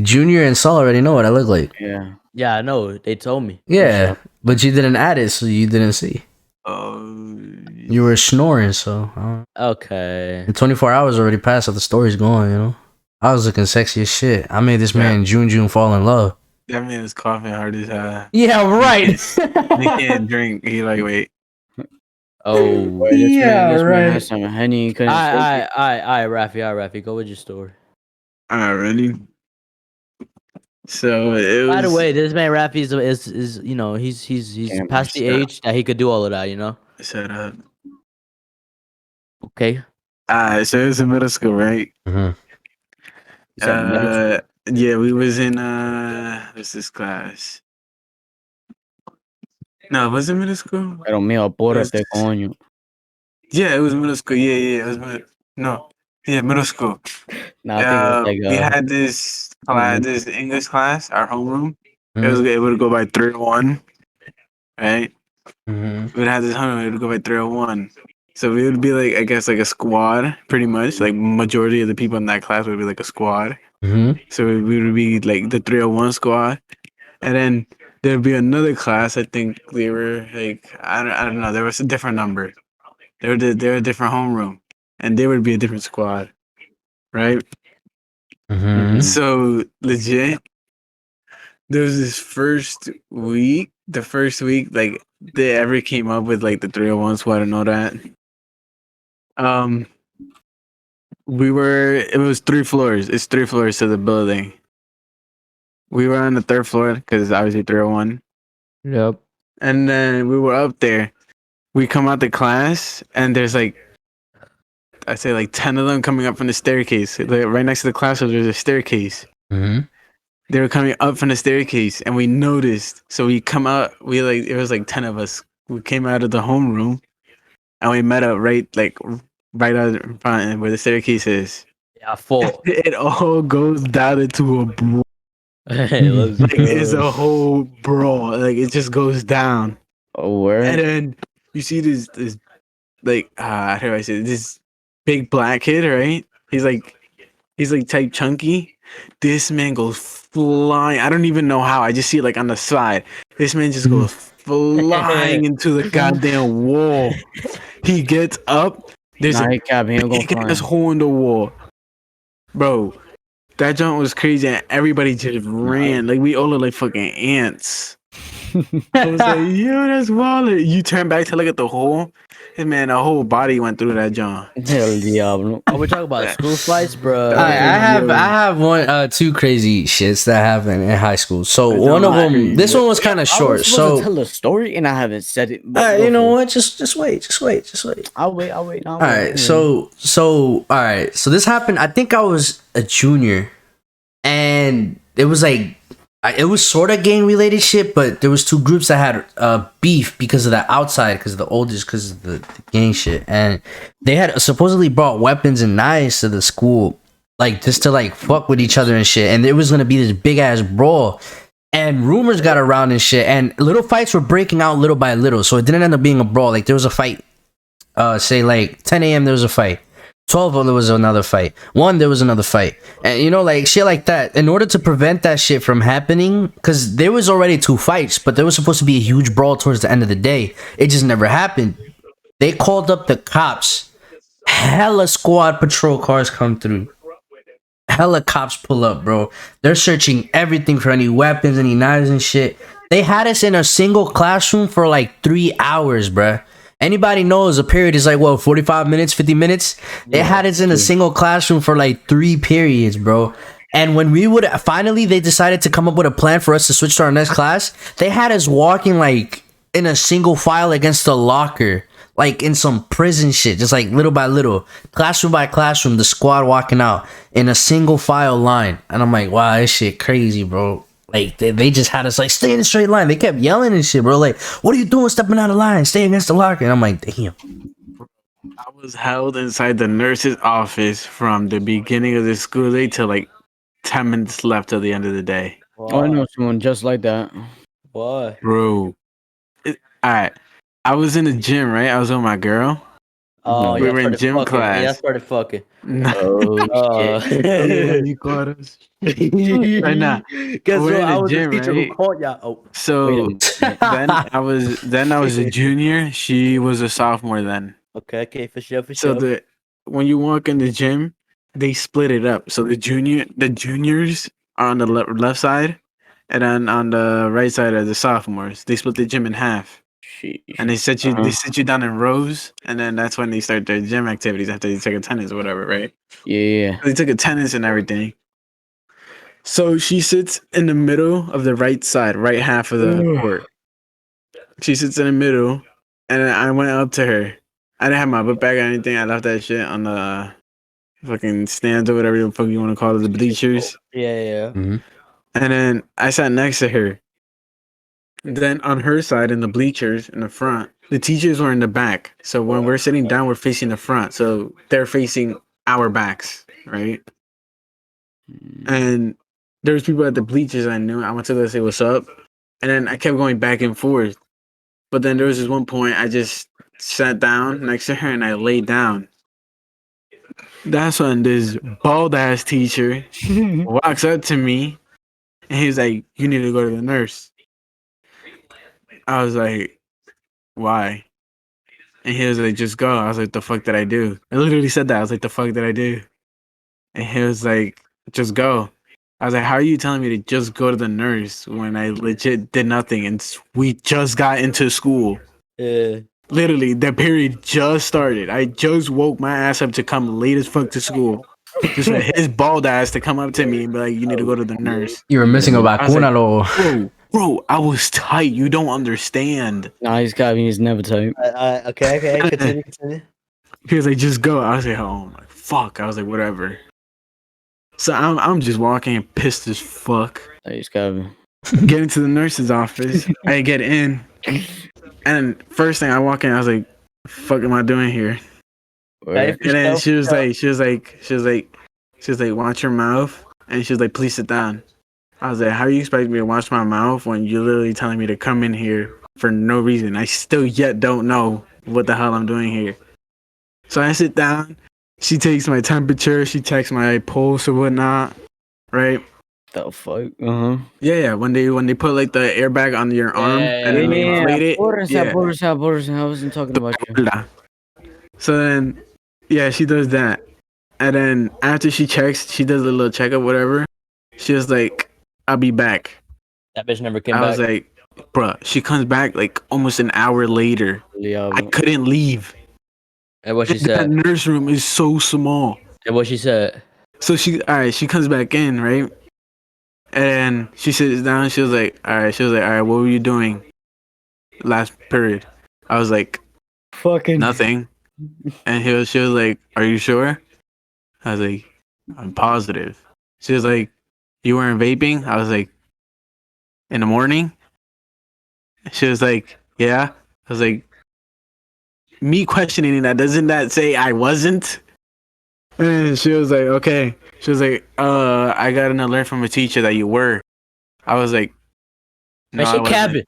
Junior and Saul already know what I look like. Yeah. yeah, I know. They told me. Yeah, but you didn't add it, so you didn't see. You were snoring, so Okay. the 24 hours already passed. So the story's going. You know, I was looking sexy as shit. I made this man June fall in love. That man was coughing hard as hell. Yeah, right. He can't drink. He like, wait. Oh. Boy, this Yeah, man right. has some honey. All right, Rafi, go with your story. Already. So it was. By the way, this man Rafi is you know, he's Damn, past the shut up. age that he could do all of that, you know. Shut up. Okay. So it was in middle school, right? Yeah, we was in what's this class? No, was it middle school? Pero mío, apúrate, coño. Yeah, it was middle school. Yeah, it was middle school. Nah, I think it was like We had this class, this English class, our homeroom. It was able to go by 301, right? We'd have this homeroom, it would go by 301. So we would be like, I guess, like a squad, pretty much. Like majority of the people in that class would be like a squad. So we would be like the 301 squad, and then there'd be another class. I think they were like, I don't know. There was a different number. They were a different homeroom, and they would be a different squad, right? So legit, there was this first week. The first week, like they ever came up with like the 301 squad and all that. It was 3 floors. It's 3 floors to the building. We were on the 3rd floor because it's obviously 301. Yep. And then we were up there. We come out the class, and there's like, I say like 10 of them coming up from the staircase. Like, right next to the classroom, there's a staircase. They were coming up from the staircase, and we noticed. So we come out. It was like 10 of us. We came out of the homeroom, and we met up right out in front where the staircase is. Yeah, full. It all goes down into a brawl. Hey, let's Like, go. it's a whole brawl. Like, it just goes down. Oh, word. And then you see this like, how do I say it? This big black kid, right? He's like type chunky. This man goes flying. I don't even know how. I just see it like on the side. This man just goes flying into the goddamn wall. He gets up. There's Nah, a he can't. He ain't big gonna ass fly. hole in the wall. Bro, that jump was crazy, and everybody just ran. Like, we all look like fucking ants. I was like, yo, that's wild. You turn back to look at the hole, and man, the whole body went through that jump. El diablo. Oh, we're talking about school flights, bro. I have two crazy shits that happened in high school. So one of them, this one was kind of I short. was supposed to So tell a story, and I haven't said it. but you know go for it. what? Just wait. I'll wait. All right. So all right. So this happened. I think I was a junior, and it was like it was sort of gang related shit, but there was two groups that had beef because of the outside, because of the oldest, because of the gang shit, and they had supposedly brought weapons and knives to the school, like just to like fuck with each other and shit, and there was gonna be this big ass brawl. And rumors got around and shit, and little fights were breaking out little by little, so it didn't end up being a brawl. Like there was a fight, say like 10 a.m. there was a fight. 12, there was another fight. 1, there was another fight. And you know, like shit like that. In order to prevent that shit from happening, because there was already 2 fights, but there was supposed to be a huge brawl towards the end of the day. It just never happened. They called up the cops. Hella squad patrol cars come through. Hella cops pull up, bro. They're searching everything for any weapons, any knives and shit. They had us in a single classroom for like 3 hours, bruh. Anybody knows a period is like, what, 45 minutes, 50 minutes? They had us in a single classroom for like 3 periods, bro. And when we would finally, they decided to come up with a plan for us to switch to our next class. They had us walking like in a single file against the locker, like in some prison shit, just like little by little, classroom by classroom, the squad walking out in a single file line. And I'm like, wow, this shit crazy, bro. Like they just had us like stay in a straight line. They kept yelling and shit, bro. Like, what are you doing stepping out of line? Stay against the locker. And I'm like, damn. I was held inside the nurse's office from the beginning of the school day till like 10 minutes left till the end of the day. Oh, I know someone just like that. Why? Bro. Alright. I was in the gym, right? I was with my girl. Oh, We yeah, were in started gym fucking. class. Yeah, I started fucking. Oh shit. You caught us. Right now. Guess We're what? in I the was gym, the teacher right? who caught ya. Oh, Wait a So minute. then I was a junior. She was a sophomore then. okay, for sure, for So sure. when you walk in the gym, they split it up. So the juniors are on the left side, and then on the right side are the sophomores. They split the gym in half, and they sit you down in rows, and then that's when they start their gym activities after they take attendance or whatever, right? Yeah. They took attendance and everything. So she sits in the middle of the right side, right half of the court. She sits in the middle, and then I went up to her. I didn't have my book bag or anything. I left that shit on the fucking stands or whatever the fuck you want to call it, the bleachers. Yeah. Mhm. And then I sat next to her. Then on her side in the bleachers in the front, the teachers were in the back. So when we're sitting down, we're facing the front. So they're facing our backs, right? And there's people at the bleachers I knew. I went to go say what's up. And then I kept going back and forth. But then there was this one point I just sat down next to her and I laid down. That's when this bald ass teacher walks up to me and he's like, "You need to go to the nurse." I was like, "Why?" And he was like, "Just go." I was like, "The fuck did I do?" I literally said that. I was like, "The fuck did I do?" And he was like, "Just go." I was like, "How are you telling me to just go to the nurse when I legit did nothing and we just got into school?" Yeah. Literally, the period just started. I just woke my ass up to come late as fuck to school. Just for his bald ass to come up to me and be like, "You need to go to the nurse." You were missing a I was like, vacuna, lo. Bro, I was tight. You don't understand. Nah, he's never type. Okay. Continue. He was like, "Just go." I was like, "Oh my fuck." I was like, "Whatever." So I'm just walking pissed as fuck. He's gotta Get into the nurse's office. I get in. And first thing I walk in, I was like, "Fuck am I doing here?" Hey, And then she was like, "Watch your mouth." And she was like, "Please sit down." I was like, "How do you expect me to watch my mouth when you're literally telling me to come in here for no reason? I still yet don't know what the hell I'm doing here." So I sit down. She takes my temperature. She checks my pulse or whatnot. Right? the fuck. Yeah. When they put like the airbag on your arm and then they inflate it. Yeah. I wasn't talking about you. So then, yeah, she does that. And then after she checks, she does a little checkup, whatever. She was like, "I'll be back." that bitch never came I back. was like, "Bruh," she comes back like almost an hour later. I couldn't leave. And what she That said. nurse room is so small. And what she said. So she comes back in, right? And she sits down. She was like, "All right, what were you doing last period?" I was like, Fucking "Nothing." And she was like, "Are you sure?" I was like, "I'm positive." She was like, "You weren't vaping?" I was like, "In the morning?" She was like, "Yeah." I was like, me questioning that, doesn't that say I wasn't? And she was like, "Okay." She was like, I got an alert from a teacher that you were." I was like, "No, Man, I she wasn't." cabin.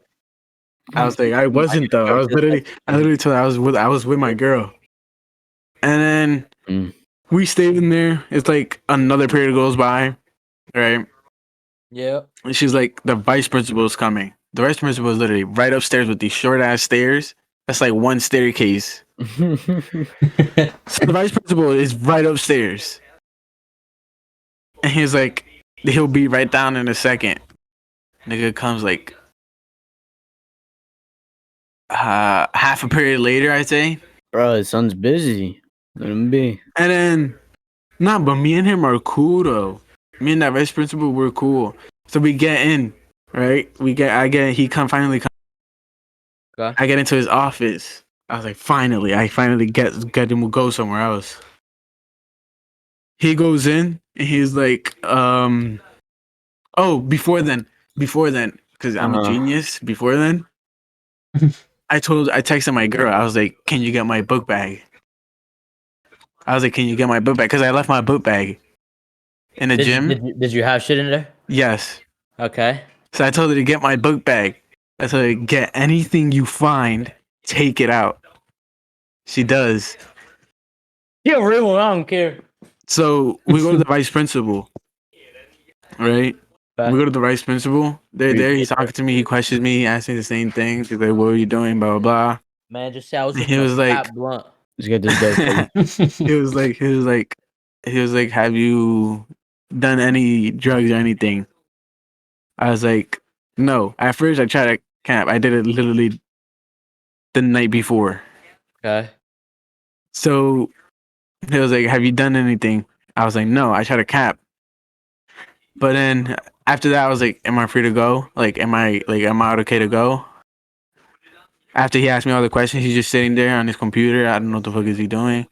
I was like, "I wasn't though." I literally told her I was with my girl. And then We stayed in there. It's like another period goes by, right? Yeah. And she's like, the vice principal is coming. The vice principal is literally right upstairs with these short ass stairs. That's like one staircase. So the vice principal is right upstairs. And he's like, he'll be right down in a second. Nigga comes like half a period later, I'd say. Bro, his son's busy. Let him be. And then, nah, but me and him are cool though. Me and that vice principal, we're cool. So we get in, right? He finally come. Okay. I get into his office. I was like, I finally get him to go somewhere else. He goes in and he's like, oh, before then, because I'm a genius. Before then, I texted my girl. I was like, can you get my book bag? Because I left my book bag in the gym. Did you have shit in there? Yes. Okay. So I told her to get my book bag. I told her, get anything you find, take it out. She does. Yeah, real. I don't care. So we go to the vice principal, right? Okay. We go to the vice principal. They're there. He's talking to me. He questions me. He asks me the same things. He's like, what are you doing? Blah, blah, blah. Man, just say I was And looking he was for a like, fat blunt. Let's get this guy. he was like, have you done any drugs or anything? I was like, no. At first, I tried to camp. I did it literally the night before. Okay. So he was like, have you done anything? I was like, no. I tried to cap. But then after that, I was like, am I free to go? Like, am I okay to go? After he asked me all the questions, he's just sitting there on his computer. I don't know what the fuck is he doing.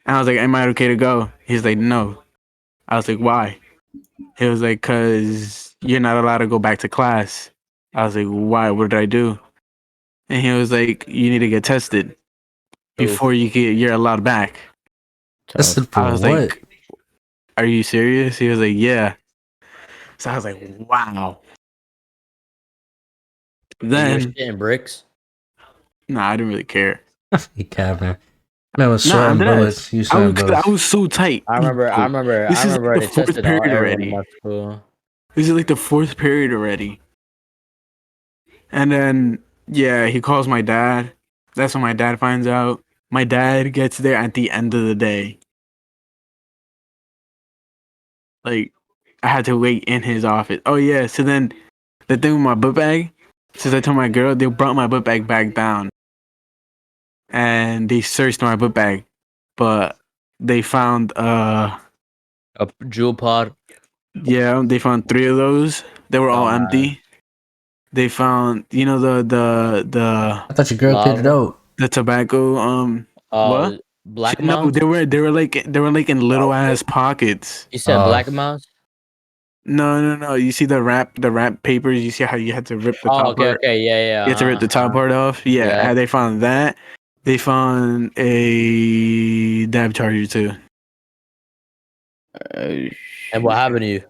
And I was like, am I okay to go? He's like, no. I was like, why? He was like, cause you're not allowed to go back to class. I was like, why? What did I do? And he was like, you need to get tested before you're allowed back. Tested for I was what? like, are you serious? He was like, yeah. So I was like, wow. You were Then, shitting bricks. nah, I didn't really care. You capping. Man was Nah, sweating I'm dead. bullets. You sweating I bullets. was so tight. I remember This is like the they fourth tested all period everyone in already. my school. This is like the fourth period already. And then, yeah, he calls my dad. That's when my dad finds out. My dad gets there at the end of the day. Like, I had to wait in his office. Oh, yeah. So then, the thing with my book bag, since I told my girl, they brought my book bag back down. And they searched my book bag. But they found, A jewel pod. yeah, they found 3 of those. They were all Oh, man. empty. They found, you know, I thought your girl cleared it out. the tobacco, what? Black No, mouse. they were like in little ass pockets. You said black mouse. No. You see the wrap papers. You see how you had to rip the Oh, top okay, part. okay, yeah. You had to rip the top part off. Yeah, Yeah. they found that. They found a dab charger too. And what happened to you?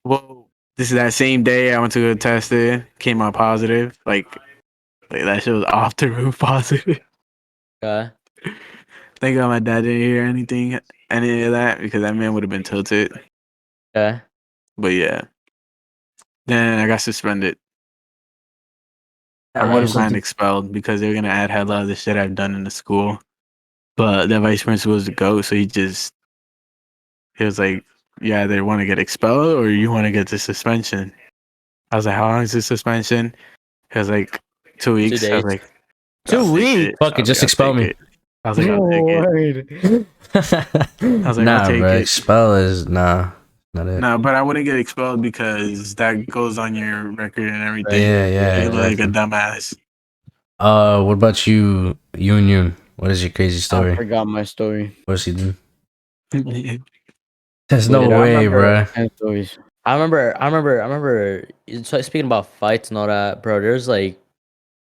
Well, this is that same day I went to go test it. Came out positive. Like that shit was off the roof positive. Okay. Thank God my dad didn't hear any of that, because that man would have been tilted. Okay. But yeah. Then I got suspended. I What would is have gotten it? expelled because they were gonna add hella of the shit I've done in the school. But the vice principal was the GOAT, so he was like, you either want to get expelled or you want to get the suspension. I was like, how long is the suspension? He was like, 2 weeks. 2 I was days. like, 2 I'll take weeks? it. Fuck it, just I'll expel take me. it. I was like, I'll take it. I was like, nah, I'll take bro. it. Expel is not it. No, but I wouldn't get expelled because that goes on your record and everything. Yeah. You look like a Exactly. dumbass. What about you, Yun? What is your crazy I story? forgot my story. What's he do? There's no Wait, I way, bro. 10 stories. I remember. So speaking about fights and all that, bro. There's like,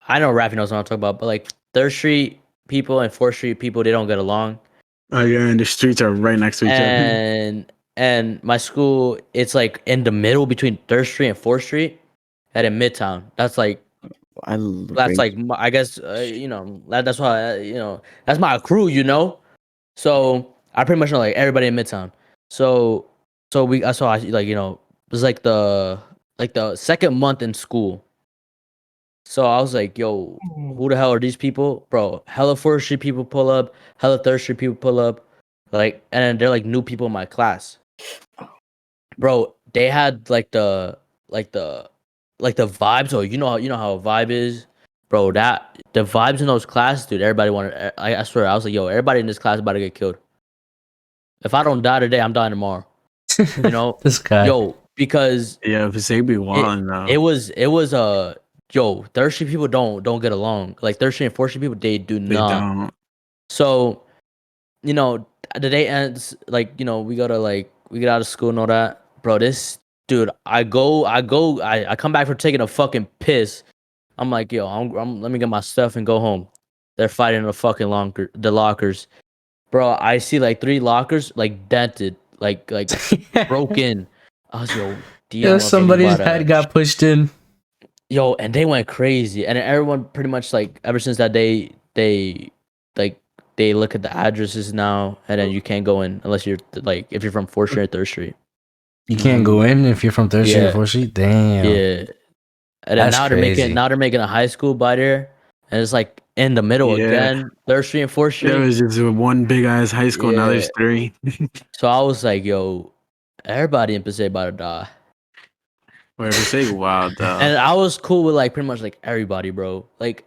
I know Rafi knows what I'm talking about, but like Third Street people and Fourth Street people, they don't get along. Oh yeah, and the streets are right next to each other. And my school, it's like in the middle between Third Street and Fourth Street, and in Midtown. That's like I guess that's why that's my crew, you know. So I pretty much know like everybody in Midtown. So I saw like it was like the second month in school. So I was like, yo, who the hell are these people? Bro, hella 4th Street people pull up, hella 3rd Street people pull up. Like, and then they're like new people in my class. Bro, they had like the vibes. Oh, you know how a vibe is, bro. That the vibes in those classes, dude. Everybody wanted. I swear, I was like, yo, everybody in this class about to get killed. If I don't die today, I'm dying tomorrow. You know, This guy. yo, because Yeah, Passaic be wilding though. it was yo, 3rd Street people don't get along. Like 3rd Street and 4th Street people, they do They not. don't. So, the day ends, like, we go to like we get out of school and all that. Bro, this dude, I come back from taking a fucking piss. I'm like, yo, I'm let me get my stuff and go home. They're fighting in the lockers. Bro, I see like 3 lockers like dented, like broken. I was yo, Yeah, somebody's head got pushed in. Yo, and they went crazy, and everyone pretty much like ever since that day they look at the addresses now, and then you can't go in unless you're like if you're from 4th Street or 3rd Street. You can't go in if you're from 3rd Street or 4th Street. Damn. Yeah, and then That's crazy. they're making a high school by there, and it's like in the middle again, 3rd Street and 4th Street. There was just one big ass high school. Now there's 3. So I was like, yo, everybody in Passaic about to die. Where Passaic wild though. And I was cool with like pretty much like everybody, bro. Like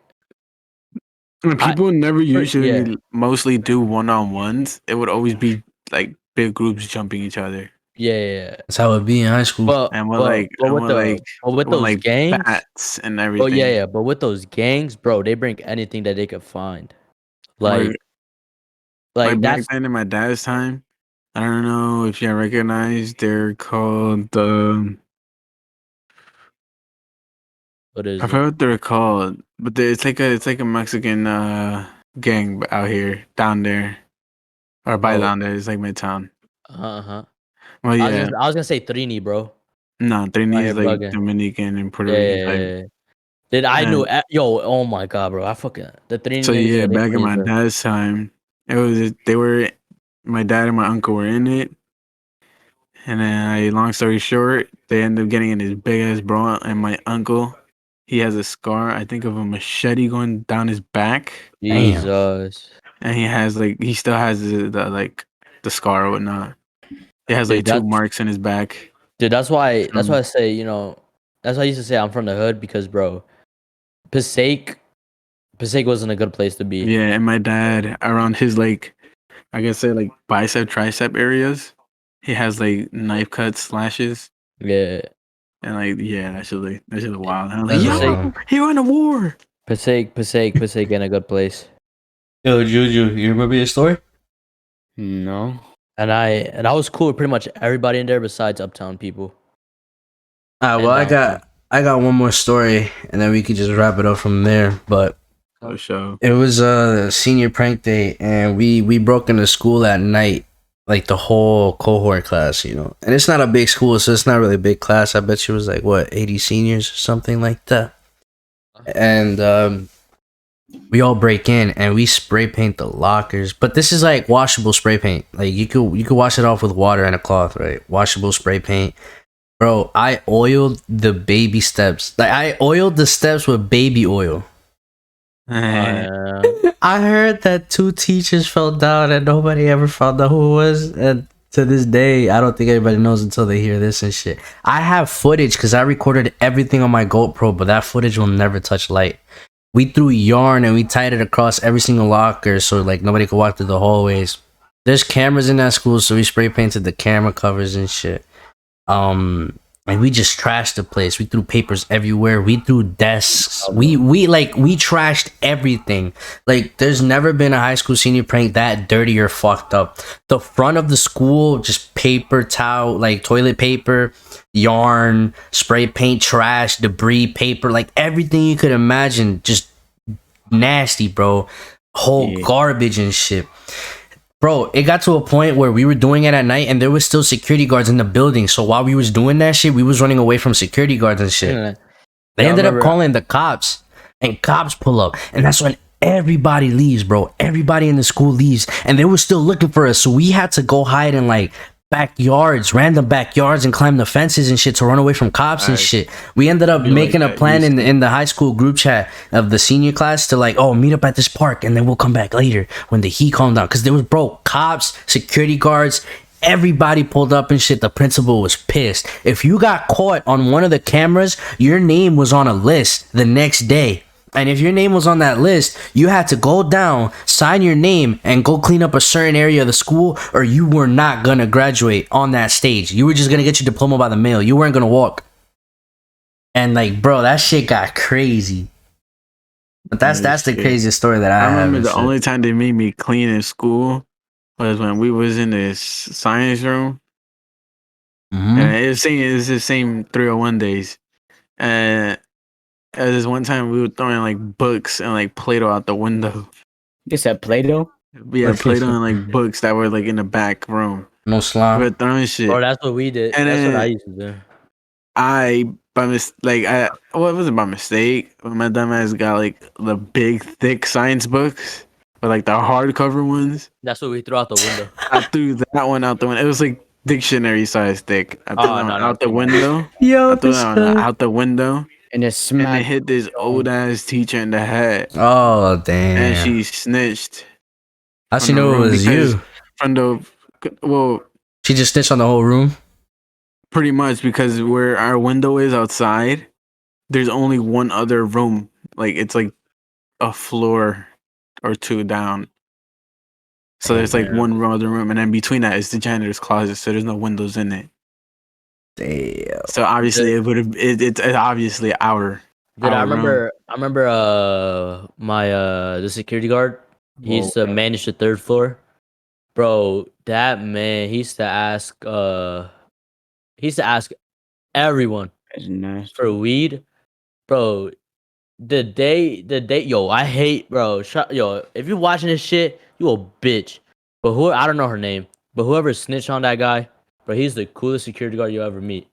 when people never usually yeah. mostly do one-on-ones, it would always be like big groups jumping each other. Yeah. That's how it be in high school. But with those like gangs bats and everything. Oh yeah. But with those gangs, bro, they bring anything that they could find. Like back that's then in my dad's time, I don't know if you recognize. They're called what is I it? forgot what they're called, but it's like a Mexican gang out here down there, or by down there. It's like Midtown. Well, yeah. I was gonna say Trini, bro. No, Trini is like bugging. Dominican and Puerto Rican. Did I knew? Yo, oh my god, bro! I fucking the Trini. So yeah, they back in my crazy. dad's time, my dad and my uncle were in it, and then long story short, they ended up getting in this big ass brawl, and my uncle, he has a scar, I think, of a machete going down his back. Jesus. And he still has the scar or whatnot. He has like 2 marks in his back. Dude, that's why I say, that's why I used to say I'm from the hood, because bro, Passaic wasn't a good place to be. Yeah, and my dad, around his like, I guess say like bicep, tricep areas, he has like knife cuts, slashes. Yeah. And like, yeah, that shit is wild. I'm That's like, yo, he went to war. Passaic in a good place. Yo, Juju, you remember your story? No. And I was cool with pretty much everybody in there besides Uptown people. Well, I got one more story, and then we could just wrap it up from there. But it was a senior prank day, and we broke into school at night, like the whole cohort class, And it's not a big school, so it's not really a big class. I bet you it was like 80 seniors or something like that. And we all break in and we spray paint the lockers, but this is like washable spray paint. Like you could wash it off with water and a cloth, right? Washable spray paint. Bro, I oiled the baby steps. Like I oiled the steps with baby oil. I heard that 2 teachers fell down and nobody ever found out who it was. And to this day, I don't think anybody knows until they hear this and shit. I have footage because I recorded everything on my GoPro, but that footage will never touch light. We threw yarn and we tied it across every single locker so like nobody could walk through the hallways. There's cameras in that school, so we spray painted the camera covers and shit. And we just trashed the place. We threw papers everywhere. We threw desks. We trashed everything. Like there's never been a high school senior prank that dirty or fucked up. The front of the school, just paper towel, like toilet paper, yarn, spray paint, trash, debris, paper, like everything you could imagine. Just nasty, bro. Whole garbage and shit. Bro, it got to a point where we were doing it at night and there was still security guards in the building. So while we was doing that shit, we was running away from security guards and shit. They ended up calling the cops, and cops pull up. And that's when everybody leaves, bro. Everybody in the school leaves, and they were still looking for us. So we had to go hide in like backyards, random backyards, and climb the fences and shit to run away from cops and shit. We ended up making a plan in the high school group chat of the senior class to like, oh, meet up at this park, and then we'll come back later when the heat calmed down. Because there was, bro, cops, security guards, everybody pulled up and shit. The principal was pissed. If you got caught on one of the cameras, your name was on a list the next day. And if your name was on that list, you had to go down, sign your name, and go clean up a certain area of the school, or you were not gonna graduate on that stage. You were just gonna get your diploma by the mail. You weren't gonna walk. And like, bro, that shit got crazy. But that's the craziest story that I remember have. the only time they made me clean in school was when we was in this science room. And it's the same 301 days. And this one time we were throwing like books and like Play-Doh out the window. You said Play-Doh? Yeah, Play-Doh and like books that were like in the back room. No slime. We were throwing shit. Bro, that's what we did. And that's then what I used to do. It wasn't by mistake, but my dumbass got like the big thick science books, but like the hardcover ones. That's what we threw out the window. I threw that one out the window. It was like dictionary size thick. I threw that one out the window. Yo, I threw that one out the window. And it And smacked. it hit this old ass teacher in the head. Oh damn. And she snitched. How she know it was you? She just snitched on the whole room. Pretty much, because where our window is outside, there's only one other room. Like it's like a floor or two down. So there's like one other room, and then between that is the janitor's closet. So there's no windows in it. Damn. So obviously it's obviously our. Dude, I remember my the security guard. He used to manage the third floor. Bro, that man, he used to ask everyone for weed. Bro, the day yo, I hate, bro. Yo, if you're watching this shit, you a bitch. But I don't know her name, but whoever snitched on that guy, bro, he's the coolest security guard you'll ever meet.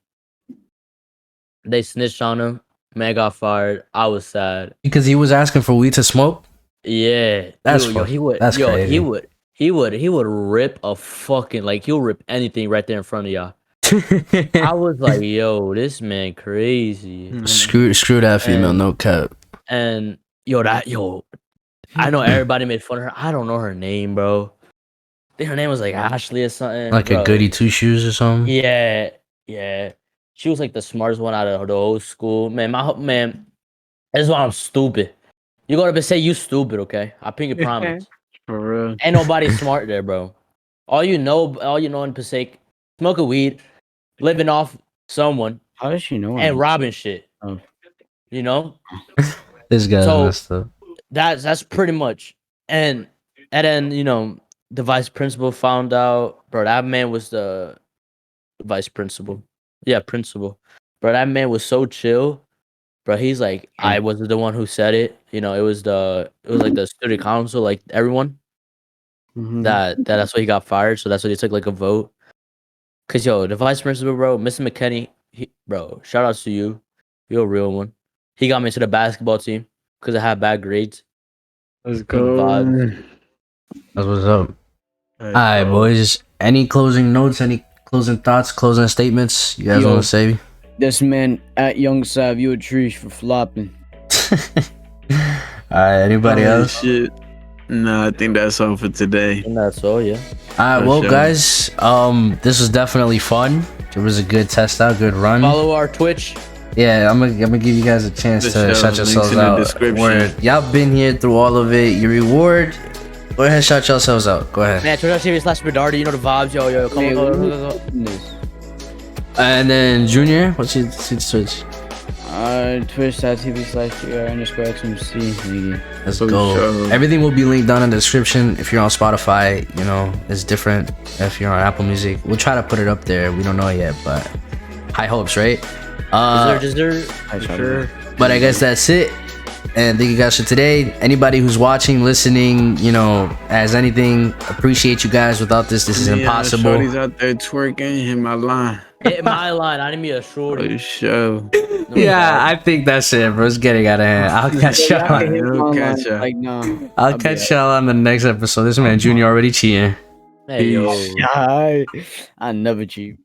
They snitched on him. Man got fired. I was sad because he was asking for weed to smoke. Yeah, that's yo, he would. That's yo, crazy. he would rip a fucking he'll rip anything right there in front of y'all. I was like, yo, this man crazy. Screw that female, no cap. And I know everybody made fun of her. I don't know her name, bro. I think her name was like Ashley or something. Like bro. a goody two shoes or something. Yeah. She was like the smartest one out of the whole school. Man, this is why I'm stupid. You go up and say you stupid, okay? I pinky promise. For real. Ain't nobody smart there, bro. All you know in Passaic, smoking weed, living off someone. How does she know? And robbing shit. Oh. You know? This guy's messed up. That's pretty much. And then, the vice principal found out, bro, that man was the vice principal. Yeah, principal. Bro, that man was so chill. Bro, he's like, I was the one who said it. It was like the student council, like everyone. Mm-hmm. That's why he got fired. So that's why they took like a vote. Cause the vice principal, bro, Mr. McKinney, bro, shout out to you. You're a real one. He got me into the basketball team because I had bad grades. Let's go. That's what's up. All right, boys. Any closing notes? Any closing thoughts? Closing statements? You guys want to say? This man at Young Sav, you a tree for flopping. Alright, anybody else? Shit. No, I think that's all for today. And that's all, yeah. Alright, well, guys, this was definitely fun. It was a good test out, good run. Follow our Twitch. Yeah, I'm gonna give you guys a chance to shout yourselves out. Y'all been here through all of it. Your reward. Go ahead, shout yourselves out. Go ahead. Man, Twitch.tv/Spadarted. You know the vibes, yo. Come on, go. And then Junior, what's your Twitch? Twitch.tv/GR_XMC. Let's go. Everything will be linked down in the description. If you're on Spotify, it's different. If you're on Apple Music, we'll try to put it up there. We don't know yet, but high hopes, right? Is there? Sure. But I guess that's it. And thank you guys for today. Anybody who's watching, listening, as anything, appreciate you guys. Without this is impossible. Shorty's out there twerking in my line. Hit my line. I need me a shorty. Oh, show. No Yeah, problem. I think that's it, bro. It's getting out of hand. I'll catch Y'all y'all. can hit It'll my catch line, ya. like no. I'll catch y'all on the next episode. This man Junior already cheating. Hey yo. Peace. I never cheat.